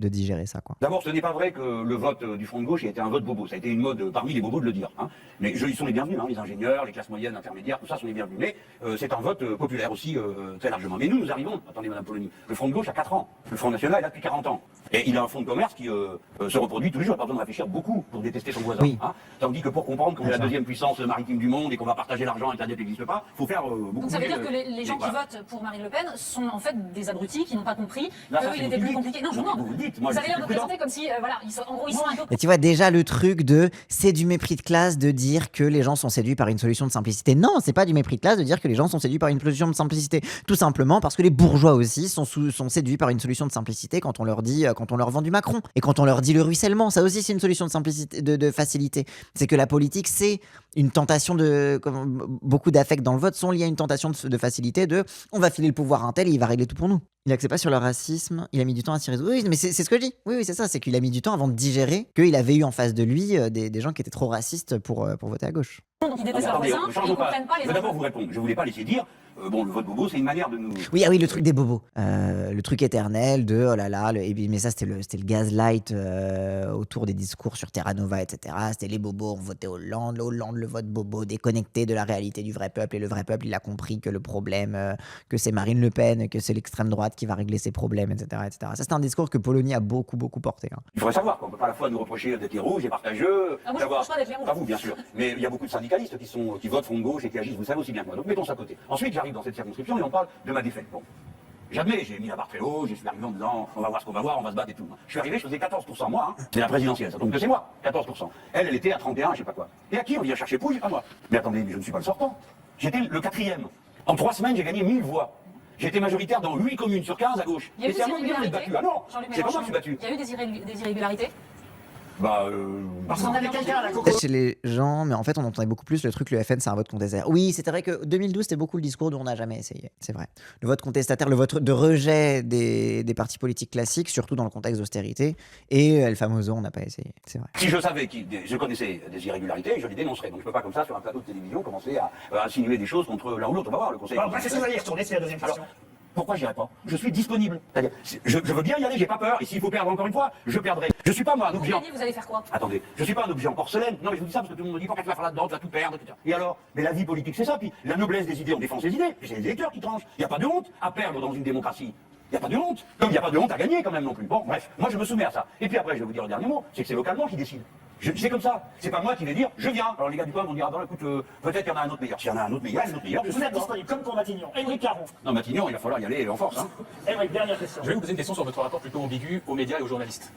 digérer ça, quoi. D'abord, ce n'est pas vrai que le vote du Front de gauche ait été un vote bobo. Ça a été une mode parmi les bobos de le dire. Hein. Mais ils sont les bienvenus, hein, les ingénieurs, les classes moyennes, intermédiaires, tout ça sont les bienvenus. Mais c'est un vote populaire aussi très largement. Mais nous arrivons, attendez Madame Polony, le Front de gauche a 4 ans. Le Front national est là depuis 40 ans. Et il a un fonds de commerce qui se reproduit tous les jours. Il n'y a pas besoin de réfléchir beaucoup pour détester son voisin. Oui. Hein. Tandis que pour comprendre qu'on est la deuxième puissance maritime du monde et qu'on va partager l'argent et que la dette n'existe pas, il faut faire beaucoup. Donc ça veut dire que les gens qui votent pour Marine Le Pen sont en fait des abrutis qui n'ont pas compris qu'il était plus compliqué. Non, je vous vous dites, moi vous je avez suis l'air de plus prudent. présenter comme si, voilà, en gros, ils sont un peu. Et tu vois déjà le truc c'est du mépris de classe de dire que les gens sont séduits par une solution de simplicité. Non, c'est pas du mépris de classe de dire que les gens sont séduits par une solution de simplicité. Tout simplement parce que les bourgeois aussi sont séduits par une solution de simplicité quand on leur vend du Macron et quand on leur dit le ruissellement. Ça aussi c'est une solution de simplicité, de facilité. C'est que la politique c'est une tentation comme beaucoup d'affects dans le vote sont liés à une tentation de facilité on va filer le pouvoir à un tel et il va régler tout pour nous. Il n'accède pas sur le racisme, il a mis du temps à s'y résoudre. Oui, mais c'est ce que je dis. Oui, c'est ça, c'est qu'il a mis du temps avant de digérer qu'il avait eu en face de lui des gens qui étaient trop racistes pour voter à gauche. Donc ils détestent leurs Attendez, voisins, ne et changeons ils comprennent pas Je les vais d'abord autres. vous répondre. Je ne voulais pas laisser dire, le vote bobo, c'est une manière de nous. Oui, le truc des bobos. Le truc éternel de oh là là, mais ça c'était le gaslight autour des discours sur Terra Nova, etc. C'était les bobos ont voté Hollande, le vote bobo, déconnecté de la réalité du vrai peuple. Et le vrai peuple, il a compris que le problème, que c'est Marine Le Pen, que c'est l'extrême droite qui va régler ses problèmes, etc. etc. Ça, c'est un discours que Polony a beaucoup porté. Hein. Il faudrait savoir qu'on ne peut pas à la fois nous reprocher d'être les rouges et partageux. Ah, moi, je ne reproche pas d'être les rouges. Pas vous, bien sûr. Mais il y a beaucoup de syndicalistes qui votent Front de gauche et qui agissent, vous le savez aussi bien que moi. Donc mettons ça à côté. Ensuite, j'arrive dans cette circonscription et on parle de ma défaite. Bon. J'admets, j'ai mis la barre très haut, je suis arrivé en disant on va voir ce qu'on va voir, on va se battre et tout. Je suis arrivé, je faisais 14% moi, hein. C'est la présidentielle, ça tombe que c'est moi, 14%. Elle était à 31, je sais pas quoi. Et à qui on vient chercher Pouille? À moi. Mais attendez, mais je ne suis pas le sortant. J'étais le 4e. En 3 semaines, j'ai gagné 1000 voix. J'étais majoritaire dans 8 communes sur 15 à gauche. Il y a eu Et c'est à des moi de dire d'être irrégularités. battu. Ah non, Jean-Luc c'est pas moi Mélenchon, qui suis battu. il y a eu des irrégularités. Parce Vous en qu'on avez avait quelqu'un à la entendu coco. Chez les gens, mais en fait, on entendait beaucoup plus le truc, le FN, c'est un vote contestataire. Oui, c'était vrai que 2012, c'était beaucoup le discours dont on n'a jamais essayé. C'est vrai. Le vote contestataire, le vote de rejet des partis politiques classiques, surtout dans le contexte d'austérité. Et El Famoso, on n'a pas essayé. C'est vrai. Si je savais je connaissais des irrégularités, je les dénoncerais. Donc je peux pas comme ça, sur un plateau de télévision, commencer à insinuer des choses contre l'un ou l'autre. On va voir le conseil. Bon, bref, est-ce que vous allez y retourner? C'est la deuxième question. Pourquoi j'irai pas? Je suis disponible. C'est-à-dire, je veux bien y aller, j'ai pas peur. Et s'il faut perdre encore une fois, je perdrai. Je suis pas moi un Vous objet. gagnez, vous allez faire quoi? Attendez, je suis pas un objet en porcelaine. Non, mais je vous dis ça parce que tout le monde me dit, qu'est-ce que tu vas faire là-dedans, tu vas tout perdre, etc. Et alors? Mais la vie politique, c'est ça. Puis la noblesse des idées, on défend ses idées. Puis c'est les électeurs qui tranchent. Il n'y a pas de honte à perdre dans une démocratie. Il n'y a pas de honte. Comme il n'y a pas de honte à gagner quand même non plus. Bon, bref, moi je me soumets à ça. Et puis après, je vais vous dire le dernier mot, c'est que c'est localement qui décide. C'est comme ça. C'est pas moi qui vais dire, je viens. Alors les gars du coin vont dire, ah ben écoute, peut-être qu'il y en a un autre meilleur. S'il y en a un autre meilleur, un autre meilleur. Vous êtes disponible, comme pour Matignon. Émeric Caron. Non, Matignon, il va falloir y aller en force. Hein. Émeric, dernière question. Je vais vous poser une question sur votre rapport plutôt ambigu aux médias et aux journalistes.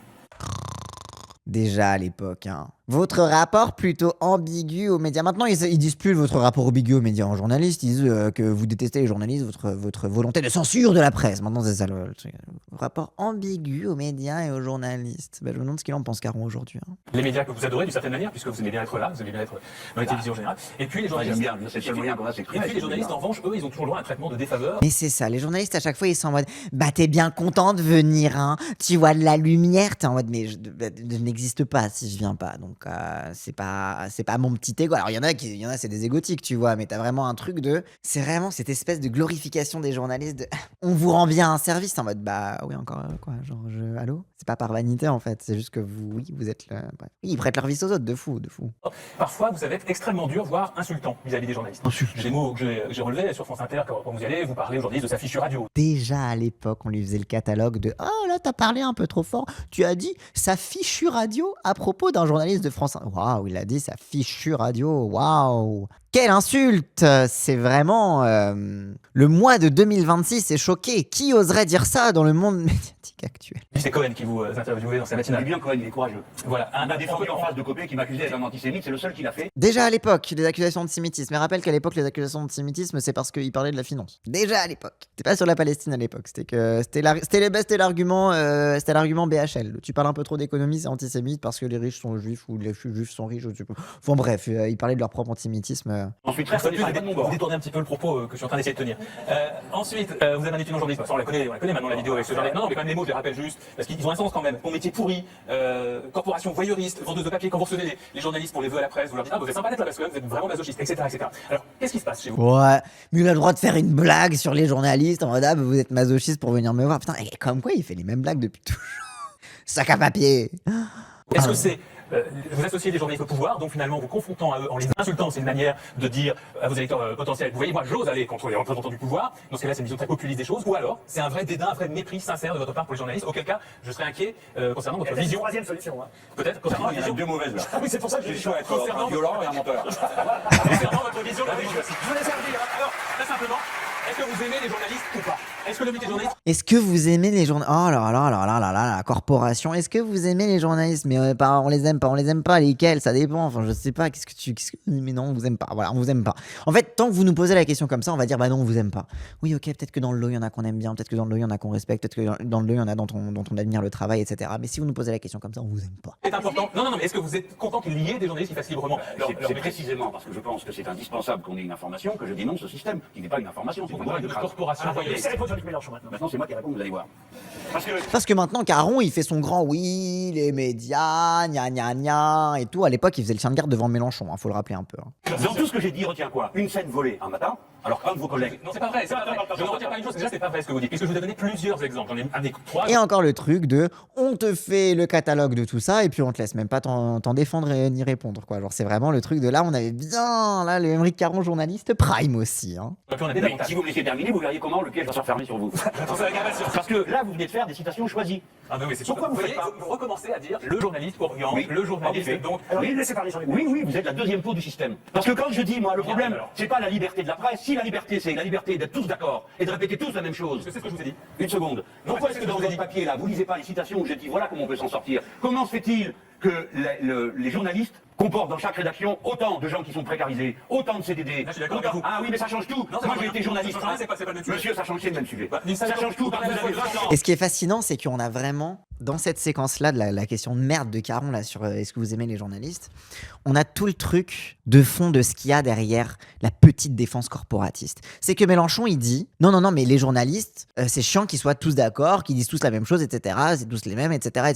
Déjà à l'époque, hein. Votre rapport plutôt ambigu aux médias. Maintenant, ils disent plus votre rapport ambigu aux médias en journalistes. Ils disent que vous détestez les journalistes, votre volonté de censure de la presse. Maintenant, c'est ça le truc. Rapport ambigu aux médias et aux journalistes. Ben, je me demande ce qu'il en pense, Caron, aujourd'hui. Hein. Les médias que vous adorez d'une certaine manière, puisque vous aimez bien être là, vous aimez bien être dans les télévisions générales. Et puis les journalistes. J'aime bien, c'est le seul moyen qu'on va Et s'exprimer. puis les journalistes, en revanche, eux, ils ont toujours le droit à un traitement de défaveur. Mais c'est ça, les journalistes, à chaque fois, ils sont en mode bah, t'es bien content de venir, hein. Tu vois de la lumière. T'es en mode mais je n'existe pas si je viens pas. Donc, c'est pas mon petit égo. Alors, il y en a, c'est des égotiques, tu vois, mais t'as vraiment un truc de. C'est vraiment cette espèce de glorification des journalistes de. On vous rend bien un service en mode bah oui, encore quoi. Genre, allô? C'est pas par vanité en fait, c'est juste que vous êtes là. Bref. Oui, ils prêtent leur vie aux autres, de fou. Parfois, vous savez être extrêmement dur, voire insultant vis-à-vis des journalistes. J'ai des mots que j'ai relevés sur France Inter quand vous y allez, vous parlez aux journalistes de sa fichue radio. Déjà à l'époque, on lui faisait le catalogue de oh là, t'as parlé un peu trop fort. Tu as dit sa fichue radio à propos d'un journaliste de France. Waouh, il a dit sa fichue radio. Waouh. Quelle insulte! C'est vraiment... Le mois de 2026 est choqué. Qui oserait dire ça dans le monde médiatique actuel? C'est Cohen qui vous interviewait dans sa C'est matinale. bien Cohen, il est courageux. Voilà. On a défendu en face de Copé qui m'accusait d'être un antisémite, c'est le seul qui l'a fait. Déjà à l'époque, les accusations d'antisémitisme. Mais rappelle qu'à l'époque, les accusations d'antisémitisme, c'est parce qu'il parlait de la finance. Déjà à l'époque. C'était pas sur la Palestine à l'époque. C'était l'argument BHL. Tu parles un peu trop d'économie, c'est antisémite parce que les riches sont juifs ou les juifs sont riches. Enfin bref, ils parlaient de leur propre antisémitisme. Ensuite, très connu, pas de mon Vous bord. détournez un petit peu le propos que je suis en train d'essayer de tenir. Ensuite, vous avez un étudiant en journalisme. On la connaît maintenant la vidéo avec ce journaliste. Non, mais quand même les mots, je les rappelle juste, parce qu'ils ont un sens quand même. Mon métier pourri, corporation voyeuriste, vendeuse de papier, quand vous recevez les journalistes pour les vœux à la presse, vous leur dites ah, vous êtes sympa d'être là parce que vous êtes vraiment masochiste, etc., etc. Alors, qu'est-ce qui se passe chez vous? Ouais, mais il a le droit de faire une blague sur les journalistes en mode ah, bah, vous êtes masochiste pour venir me voir. Putain, et comme quoi il fait les mêmes blagues depuis toujours. Sac à papier. Est-ce que c'est vous associez les journalistes au pouvoir, donc finalement vous confrontant à eux en les insultant, c'est une manière de dire à vos électeurs potentiels, vous voyez, moi j'ose aller contre les représentants du pouvoir, dans ce cas-là c'est une vision très populiste des choses, ou alors c'est un vrai dédain, un vrai mépris sincère de votre part pour les journalistes, auquel cas je serais inquiet concernant votre C'est la vision. troisième solution. Hein. Peut-être concernant la Il y en a vision. deux mauvaises là. Ah oui, c'est pour ça que J'ai j'ai le choix d'être un violent et un menteur. Concernant votre vision de la vie. Je vous laisse dire. Alors, très simplement, est-ce que vous aimez les journalistes ou pas? Est-ce que le métier de journaliste... Est-ce que vous aimez les journalistes? Oh là là là là là là, la corporation. Est-ce que vous aimez les journalistes? Mais on les aime pas. Lesquels? Ça dépend. Enfin, je sais pas. Mais non, on vous aime pas. Voilà, on vous aime pas. En fait, tant que vous nous posez la question comme ça, on va dire bah non, on vous aime pas. Oui, ok, peut-être que dans le lot, il y en a qu'on aime bien. Peut-être que dans le lot, il y en a qu'on respecte. Peut-être que dans le lot, il y en a dont on admire le travail, etc. Mais si vous nous posez la question comme ça, on vous aime pas. C'est important. Non, mais est-ce que vous êtes content qu'il y ait des journalistes qui fassent librement leur C'est précisément parce que je pense que c'est indispensable qu'on ait une information que je dénonce ce système, qui n'est pas une information, c'est de corporation voyeuriste? C'est répondre sur Luc Mélenchon maintenant. Maintenant, c'est moi qui réponds, vous allez voir. Parce que maintenant, Caron, il fait son grand oui, les médias, gna gna gna, et tout. À l'époque, il faisait le chien de garde devant Mélenchon, hein, faut le rappeler un peu. Hein. Dans tout ce que j'ai dit, retiens quoi? Une scène volée un matin, alors un de vos collègues. Non, c'est pas vrai, c'est pas vrai. Je ne retiens pas une chose, déjà c'est pas vrai ce que vous dites, puisque je vous ai donné plusieurs exemples. J'en ai amené 3. Et encore le truc de on te fait le catalogue de tout ça et puis on te laisse même pas t'en défendre ni répondre, quoi. Genre, c'est vraiment le truc de là, on avait bien là le Émeric Caron journaliste prime aussi. Hein. Mais si vous me laissez terminer, vous verriez comment le piège va se refermer sur vous. Parce que là, vous venez de faire des citations choisies. Ah non, mais c'est Pourquoi vous faites voyez, pas vous recommencez à dire le journaliste Orient, Oui. le journaliste En effet. donc... Alors, Oui. laissez parler Jean-Luc Oui, Mélenchon. vous êtes la deuxième peau du système. Parce que quand je dis, moi, le problème, alors. c'est pas la liberté de la presse. Si la liberté, c'est la liberté d'être tous d'accord et de répéter tous la même chose. C'est ce que je vous ai dit. Une seconde. Pourquoi est-ce que dans votre papier, là, vous lisez pas les citations où j'ai dit, voilà comment on peut s'en sortir? Comment se fait-il que les journalistes comportent dans chaque rédaction autant de gens qui sont précarisés, autant de CDD? Là, je suis d'accord avec vous. Ah oui, mais ça change tout. Non, ça Moi, change j'ai rien. été journaliste. Ça change rien, c'est pas le même sujet. Monsieur, ça change, c'est le même sujet. Bah, mais ça Ça change tout. Parce que vous avez 20 ans. Et ce qui est fascinant, c'est qu'on a vraiment dans cette séquence-là de la question de merde de Caron là sur est-ce que vous aimez les journalistes, on a tout le truc de fond de ce qu'il y a derrière la petite défense corporatiste. C'est que Mélenchon il dit non mais les journalistes c'est chiant qu'ils soient tous d'accord, qu'ils disent tous la même chose, etc. C'est tous les mêmes, etc.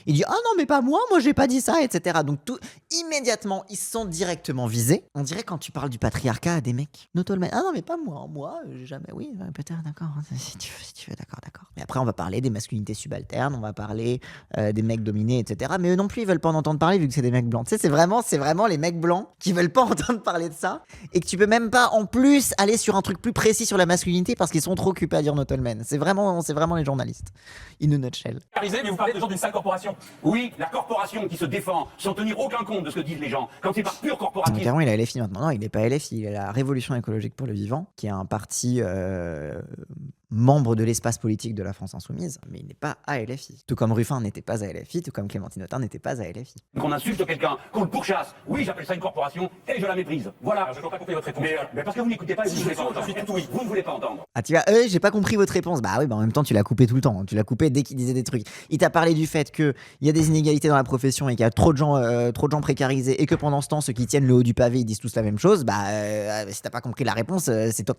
Il dit ah non mais pas moi j'ai pas dit ça, etc. Donc tout immédiatement ils se sentent directement visés. On dirait quand tu parles du patriarcat à des mecs. Notamment ah non mais pas moi j'ai jamais oui peut-être d'accord si tu veux d'accord. Mais après on va parler des masculinités subalternes, on va parler des mecs dominés, etc. Mais eux non plus ils veulent pas en entendre parler vu que c'est des mecs blancs. Tu sais c'est vraiment les mecs blancs qui veulent pas entendre parler de ça et que tu peux même pas en plus aller sur un truc plus précis sur la masculinité parce qu'ils sont trop occupés à dire not all men. C'est vraiment les journalistes. In a nutshell. Mais vous parlez de gens d'une sale corporation. Oui, la corporation qui se défend sans tenir aucun compte de ce que disent les gens, quand c'est par pur corporatisme. Carrément, il a LFI maintenant. Non, il n'est pas LFI. Il est la Révolution écologique pour le vivant, qui est un parti membre de l'espace politique de la France insoumise, mais il n'est pas à LFI. Tout comme Ruffin n'était pas à LFI, tout comme Clémentine Autain n'était pas à LFI. Qu'on insulte quelqu'un, qu'on le pourchasse, oui, j'appelle ça une corporation et je la méprise. Voilà. Alors, je n'ai pas compris votre réponse. Mais parce que vous n'écoutez pas et vous ne voulez pas entendre. Oui, vous ne voulez pas entendre. Ah tu vois, j'ai pas compris votre réponse. Bah oui, bah en même temps tu l'as coupé tout le temps. Tu l'as coupé dès qu'il disait des trucs. Il t'a parlé du fait qu'il y a des inégalités dans la profession et qu'il y a trop de gens précarisés et que pendant ce temps ceux qui tiennent le haut du pavé ils disent tous la même chose. Bah si t'as pas compris la réponse, c'est toi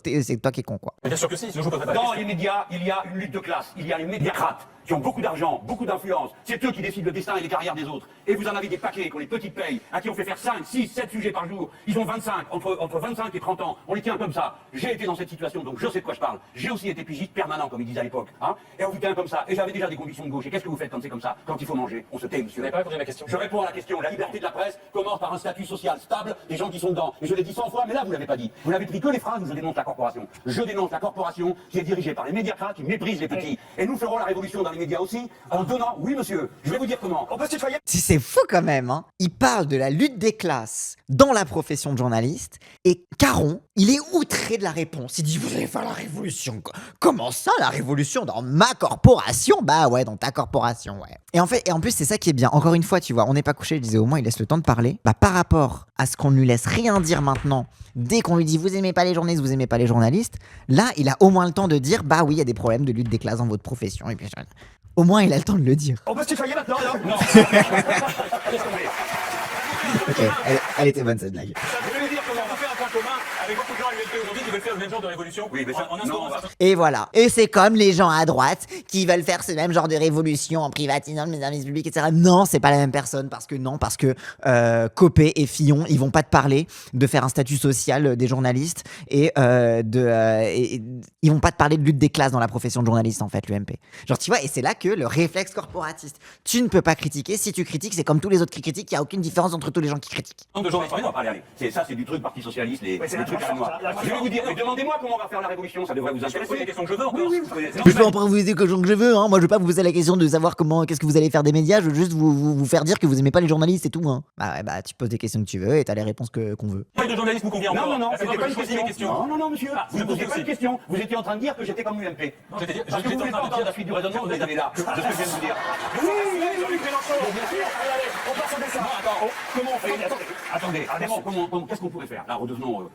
qui es con quoi. Mais bien sûr que si, sinon je vous poserai pas la Dans question. les médias, il y a une lutte de classe. Il y a les médiacrates qui ont beaucoup d'argent, beaucoup d'influence. C'est eux qui décident le destin et les carrières des autres. Et vous en avez des paquets qui ont les petites payes, à qui on fait faire 5, 6, 7 sujets par jour. Ils ont 25, entre 25 et 30 ans. On les tient comme ça. J'ai été dans cette situation, donc je sais de quoi je parle. J'ai aussi été pigiste permanent, comme ils disaient à l'époque. Hein, et on vous tient comme ça. Et j'avais déjà des convictions de gauche. Et qu'est-ce que vous faites quand c'est comme ça? Quand il faut manger, on se tait, monsieur. Vous n'avez pas répondu à ma question. Je réponds à la question. La liberté de la presse commence par un statut social stable des gens qui sont dedans. Et je l'ai dit 100 fois, mais là, vous l'avez pas dit. Vous n'avez pris que les phrases où je dénonce la corporation. Je dénonce la corporation qui est dirigée par les médiacrates qui méprisent les petits. Et nous ferons la révolution dans les médias aussi en donnant, oui monsieur, je vais vous dire comment. On peut se tutoyer. C'est fou quand même, hein. Il parle de la lutte des classes dans la profession de journaliste et Caron, il est outré de la réponse. Il dit vous allez faire la révolution. Comment ça la révolution dans ma corporation? Bah ouais, dans ta corporation, ouais. Et en plus c'est ça qui est bien. Encore une fois, tu vois, on n'est pas couché, je disais au moins il laisse le temps de parler. Bah par rapport à ce qu'on ne lui laisse rien dire maintenant, dès qu'on lui dit vous aimez pas les journalistes, vous aimez pas les journalistes, là il a au moins le temps de dire bah oui, il y a des problèmes de lutte des classes dans votre profession et puis au moins il a le temps de le dire. On peut se tutoyer maintenant, alors? Non. Ok, elle était bonne cette blague. Je vais vous dire comment on fait un point commun avec beaucoup de gens à l'UMP aujourd'hui qui veulent faire le même genre de révolution. Oui, mais ça, en instaurant ça. Et voilà. Et c'est comme les gens à droite qui veulent faire ce même genre de révolution en privatisant les services publics, etc. Non, c'est pas la même personne parce que Copé et Fillon, ils vont pas te parler de faire un statut social des journalistes et ils vont pas te parler de lutte des classes dans la profession de journaliste en fait, l'UMP. Genre tu vois, et c'est là que le réflexe corporatiste. Tu ne peux pas critiquer. Si tu critiques, c'est comme tous les autres qui critiquent. Il y a aucune différence entre tous les gens qui critiquent. Nombre de gens On va parler, allez. C'est du truc Parti Socialiste, les trucs à moi. Je vais vous dire, mais demandez-moi comment on va faire la révolution, ça devrait vous Je vais poser les intéresser. questions que je veux encore. Je peux en poser des questions que je veux, hein. Moi je veux pas vous poser la question de savoir qu'est-ce que vous allez faire des médias, je veux juste vous faire dire que vous aimez pas les journalistes et tout, hein. Bah ouais, bah tu poses des questions que tu veux et t'as les réponses qu'on veut. Le de journaliste vous convient encore. Non, À savoir c'était pas que une je pose mes question. Non, monsieur. Vous ne posiez pas aussi. une question. Vous étiez en train de dire que j'étais comme l'UMP. Non, j'étais Parce que vous voulez pas entendre la suite du raisonnement, vous les avez là. De ce que je viens de vous dire. Oui, bien sûr. On passe au dessin. Attends, comment on fait? Attendez, qu'est-ce qu'on pourrait faire? Là, redevenons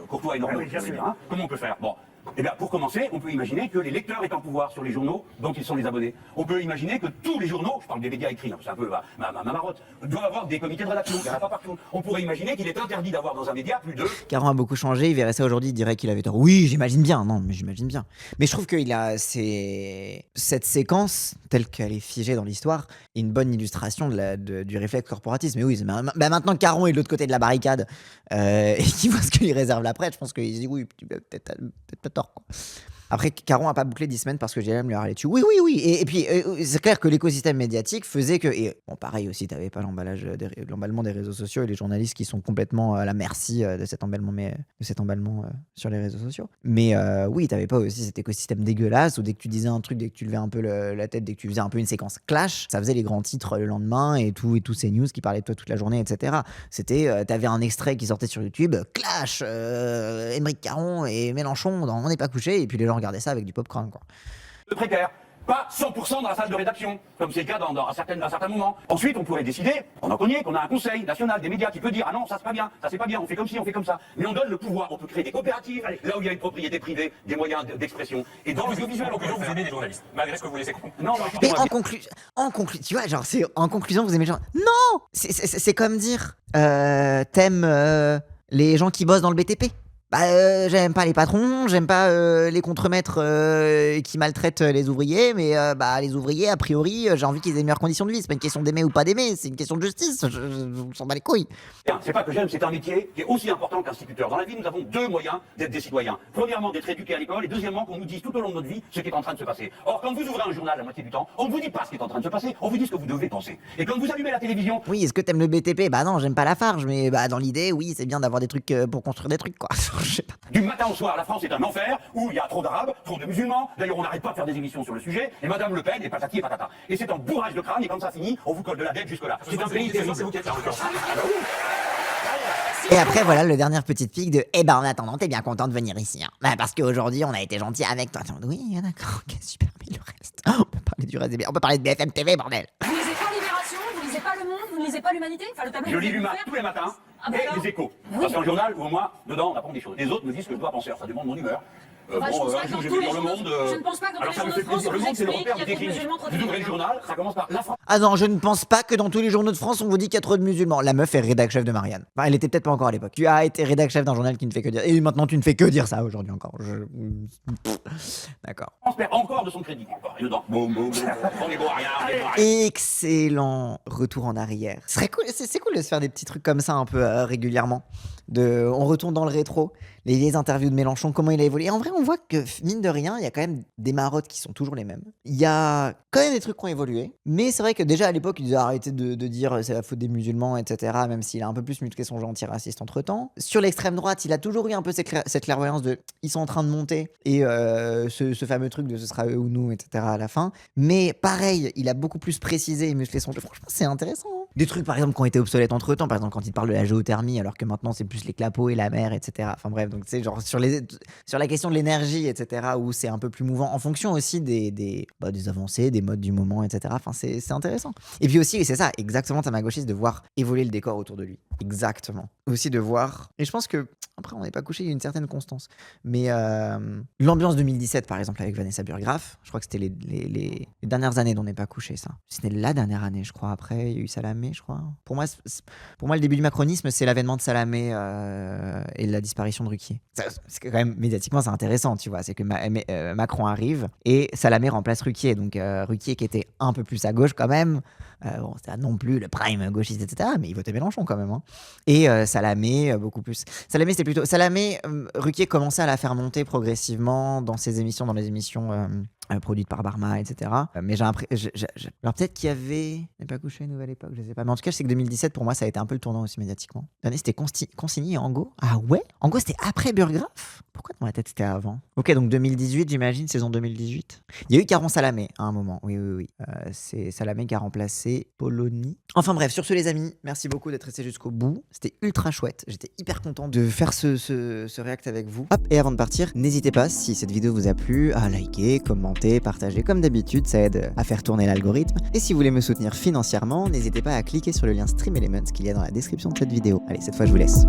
courtois et normaux. Oui, bien je veux sûr. dire, hein. Comment on peut faire? Bon. Eh bien, pour commencer, on peut imaginer que les lecteurs aient un pouvoir sur les journaux dont ils sont les abonnés. On peut imaginer que tous les journaux, je parle des médias écrits, hein, c'est un peu ma marotte, doivent avoir des comités de rédaction. Il n'y en a pas partout. On pourrait imaginer qu'il est interdit d'avoir dans un média plus de... Caron a beaucoup changé, il verrait ça aujourd'hui, il dirait qu'il avait tort. Oui, j'imagine bien, non, mais j'imagine bien. Mais je trouve qu'il a cette séquence, telle qu'elle est figée dans l'histoire, est une bonne illustration du réflexe corporatiste. Mais oui, maintenant que Caron est de l'autre côté de la barricade et qu'il voit ce que lui réserve la presse, je pense qu'il se dit oui, peut-être pas tort, quoi. Après, Caron a pas bouclé 10 semaines parce que GLM lui a râlé dessus. Oui. Et puis, c'est clair que l'écosystème médiatique faisait que... Et bon, pareil aussi, t'avais pas l'emballement des réseaux sociaux et les journalistes qui sont complètement à la merci de cet emballement, sur les réseaux sociaux. Mais oui, t'avais pas aussi cet écosystème dégueulasse où dès que tu disais un truc, dès que tu levais un peu la tête, dès que tu faisais un peu une séquence clash, ça faisait les grands titres le lendemain et tous ces news qui parlaient de toi toute la journée, etc. C'était... t'avais un extrait qui sortait sur YouTube, clash, Aymeric Caron et Mélenchon, on n'est pas couché, et puis les gens regardaient ça avec du popcorn, quoi. précaire. Pas 100% dans la salle de rédaction, comme c'est le cas dans un certain moment. Ensuite, on pourrait décider, pendant qu'on y est, qu'on a un conseil national des médias qui peut dire « Ah non, ça c'est pas bien, ça c'est pas bien, on fait comme ci, on fait comme ça ». Mais on donne le pouvoir, on peut créer des coopératives, là où il y a une propriété privée, des moyens d'expression. Et dans l'audiovisuel, on peut le Vous faire. aimez les journalistes, malgré ce que vous laissez comprendre. Non, Mais écoutez-moi. en conclusion, tu vois, genre, c'est en conclusion, vous aimez les gens. Non! C'est comme dire, t'aimes les gens qui bossent dans le BTP. Bah, j'aime pas les patrons, j'aime pas les contremaîtres qui maltraitent les ouvriers, mais bah, les ouvriers, a priori, j'ai envie qu'ils aient de meilleures conditions de vie. C'est pas une question d'aimer ou pas d'aimer, c'est une question de justice. Je s'en bats les couilles. C'est pas que j'aime, c'est un métier qui est aussi important qu'instituteur. Dans la vie, nous avons deux moyens d'être des citoyens. Premièrement, d'être éduqués à l'école, et deuxièmement, qu'on nous dise tout au long de notre vie ce qui est en train de se passer. Or, quand vous ouvrez un journal la moitié du temps, on ne vous dit pas ce qui est en train de se passer, on vous dit ce que vous devez penser. Et quand vous allumez la télévision, Oui, est-ce que t'aimes le BTP? Bah non, j'aime pas la farge, mais bah dans l'idée, oui, c'est bien d'avoir des trucs pour construire des trucs, quoi. Je sais pas. du matin au soir, la France est un enfer où il y a trop d'arabes, trop de musulmans. D'ailleurs, on n'arrête pas de faire des émissions sur le sujet. Et Madame Le Pen, et patati et patata. Et c'est un bourrage de crâne, et quand ça finit, on vous colle de la dette jusque-là. C'est un pays C'est vous qui êtes là, en l'occurrence. Et après, voilà, le dernière petite pique de eh ben en attendant, t'es bien content de venir ici. Hein. Bah, parce qu'aujourd'hui, on a été gentil avec toi. Attends, oui, d'accord, ok, super, mais le reste. On peut parler du reste, on peut parler de BFM TV, bordel. Vous lisez pas Libération, vous lisez pas Le Monde, vous lisez pas l'Humanité, enfin le tableau. Je que lis vous l'Humain faites. tous les matins Ah bah et alors les échos. Oui. Parce qu'un journal, où moi, dedans, on apprend des choses. Les autres me disent ce que je dois penser. Alors, ça demande mon humeur. Enfin, je pense pas un que jour, dans j'ai tous vu les dans Le journaux- Monde. je ne pense pas que dans Alors, tous ça les me fait journaux de plaisir. France, Le on Monde, c'est le vous repère explique du qu'il y a trop de déclinisme. musulmans, trop de Vous ouvrez le musulmans. journal, ça commence par la France. Ah non, je ne pense pas que dans tous les journaux de France, on vous dit qu'il y a trop de musulmans. La meuf est rédac chef de Marianne. Enfin, elle était peut-être pas encore à l'époque. Tu as été rédac chef d'un journal qui ne fait que dire. Et maintenant, tu ne fais que dire ça aujourd'hui encore. D'accord. On perd encore de son crédit. Encore. Et dedans, boum, boum, boum. On est bon à rien, on est bon à rien. Excellent retour en arrière. Ce serait cool, c'est cool de se faire des petits trucs comme ça un peu régulièrement. On retourne dans le rétro, les vieilles interviews de Mélenchon, comment il a évolué. Et en vrai, on voit que mine de rien, il y a quand même des marottes qui sont toujours les mêmes. Il y a quand même des trucs qui ont évolué. Mais c'est vrai que déjà à l'époque, il a arrêté de dire c'est la faute des musulmans, etc. Même s'il a un peu plus musclé son jeu antiraciste entre temps. Sur l'extrême droite, il a toujours eu un peu cette clairvoyance de ils sont en train de monter. Et ce fameux truc de ce sera eux ou nous, etc. à la fin. Mais pareil, il a beaucoup plus précisé et musclé son jeu. Franchement, c'est intéressant. Hein. Des trucs par exemple qui ont été obsolètes entre temps. Par exemple, quand il parle de la géothermie, alors que maintenant c'est plus les clapots et la mer, etc. Enfin bref, donc c'est genre sur la question de l'énergie, etc. où c'est un peu plus mouvant en fonction aussi des avancées, des modes du moment, etc. Enfin c'est intéressant. Et puis aussi, et c'est ça, exactement tamagotchiste, de voir évoluer le décor autour de lui. Exactement. Aussi de voir. Et je pense que après on n'est pas couché, il y a une certaine constance. Mais l'ambiance 2017 par exemple avec Vanessa Burgraff, je crois que c'était les dernières années dont on n'est pas couché ça. C'était la dernière année, je crois. Après il y a eu Salamé, je crois. Pour moi, le début du macronisme, c'est l'avènement de Salamé et la disparition de Ruquier. C'est quand même médiatiquement c'est intéressant, tu vois. C'est que Macron arrive et Salamé remplace Ruquier. Donc Ruquier qui était un peu plus à gauche quand même. Bon, c'était non plus le prime gauchiste, etc. Mais il votait Mélenchon quand même. Hein. Et Salamé, beaucoup plus. Salamé, c'était plutôt. Salamé, Ruquier commençait à la faire monter progressivement dans ses émissions, dans les émissions produites par Barma, etc. Mais j'ai l'impression. Alors peut-être qu'il y avait. N'est pas couché, Nouvelle Époque, je sais pas. Mais en tout cas, je sais que 2017, pour moi, ça a été un peu le tournant aussi médiatiquement. L'année, c'était Consigny et Angot. Ah ouais? Angot, c'était après Burgraff? Pourquoi dans ma tête, c'était avant? Ok, donc 2018, j'imagine, saison 2018. Il y a eu Caron Salamé à un moment. Oui. C'est Salamé qui a remplacé Polony. Enfin bref, sur ce, les amis, merci beaucoup d'être restés jusqu'au bout. C'était ultra chouette. J'étais hyper content de faire ce react avec vous. Hop, et avant de partir, n'hésitez pas, si cette vidéo vous a plu, à liker, commenter, partager. Comme d'habitude, ça aide à faire tourner l'algorithme. Et si vous voulez me soutenir financièrement, n'hésitez pas à cliquer sur le lien Stream Elements qu'il y a dans la description de cette vidéo. Allez, cette fois, je vous laisse.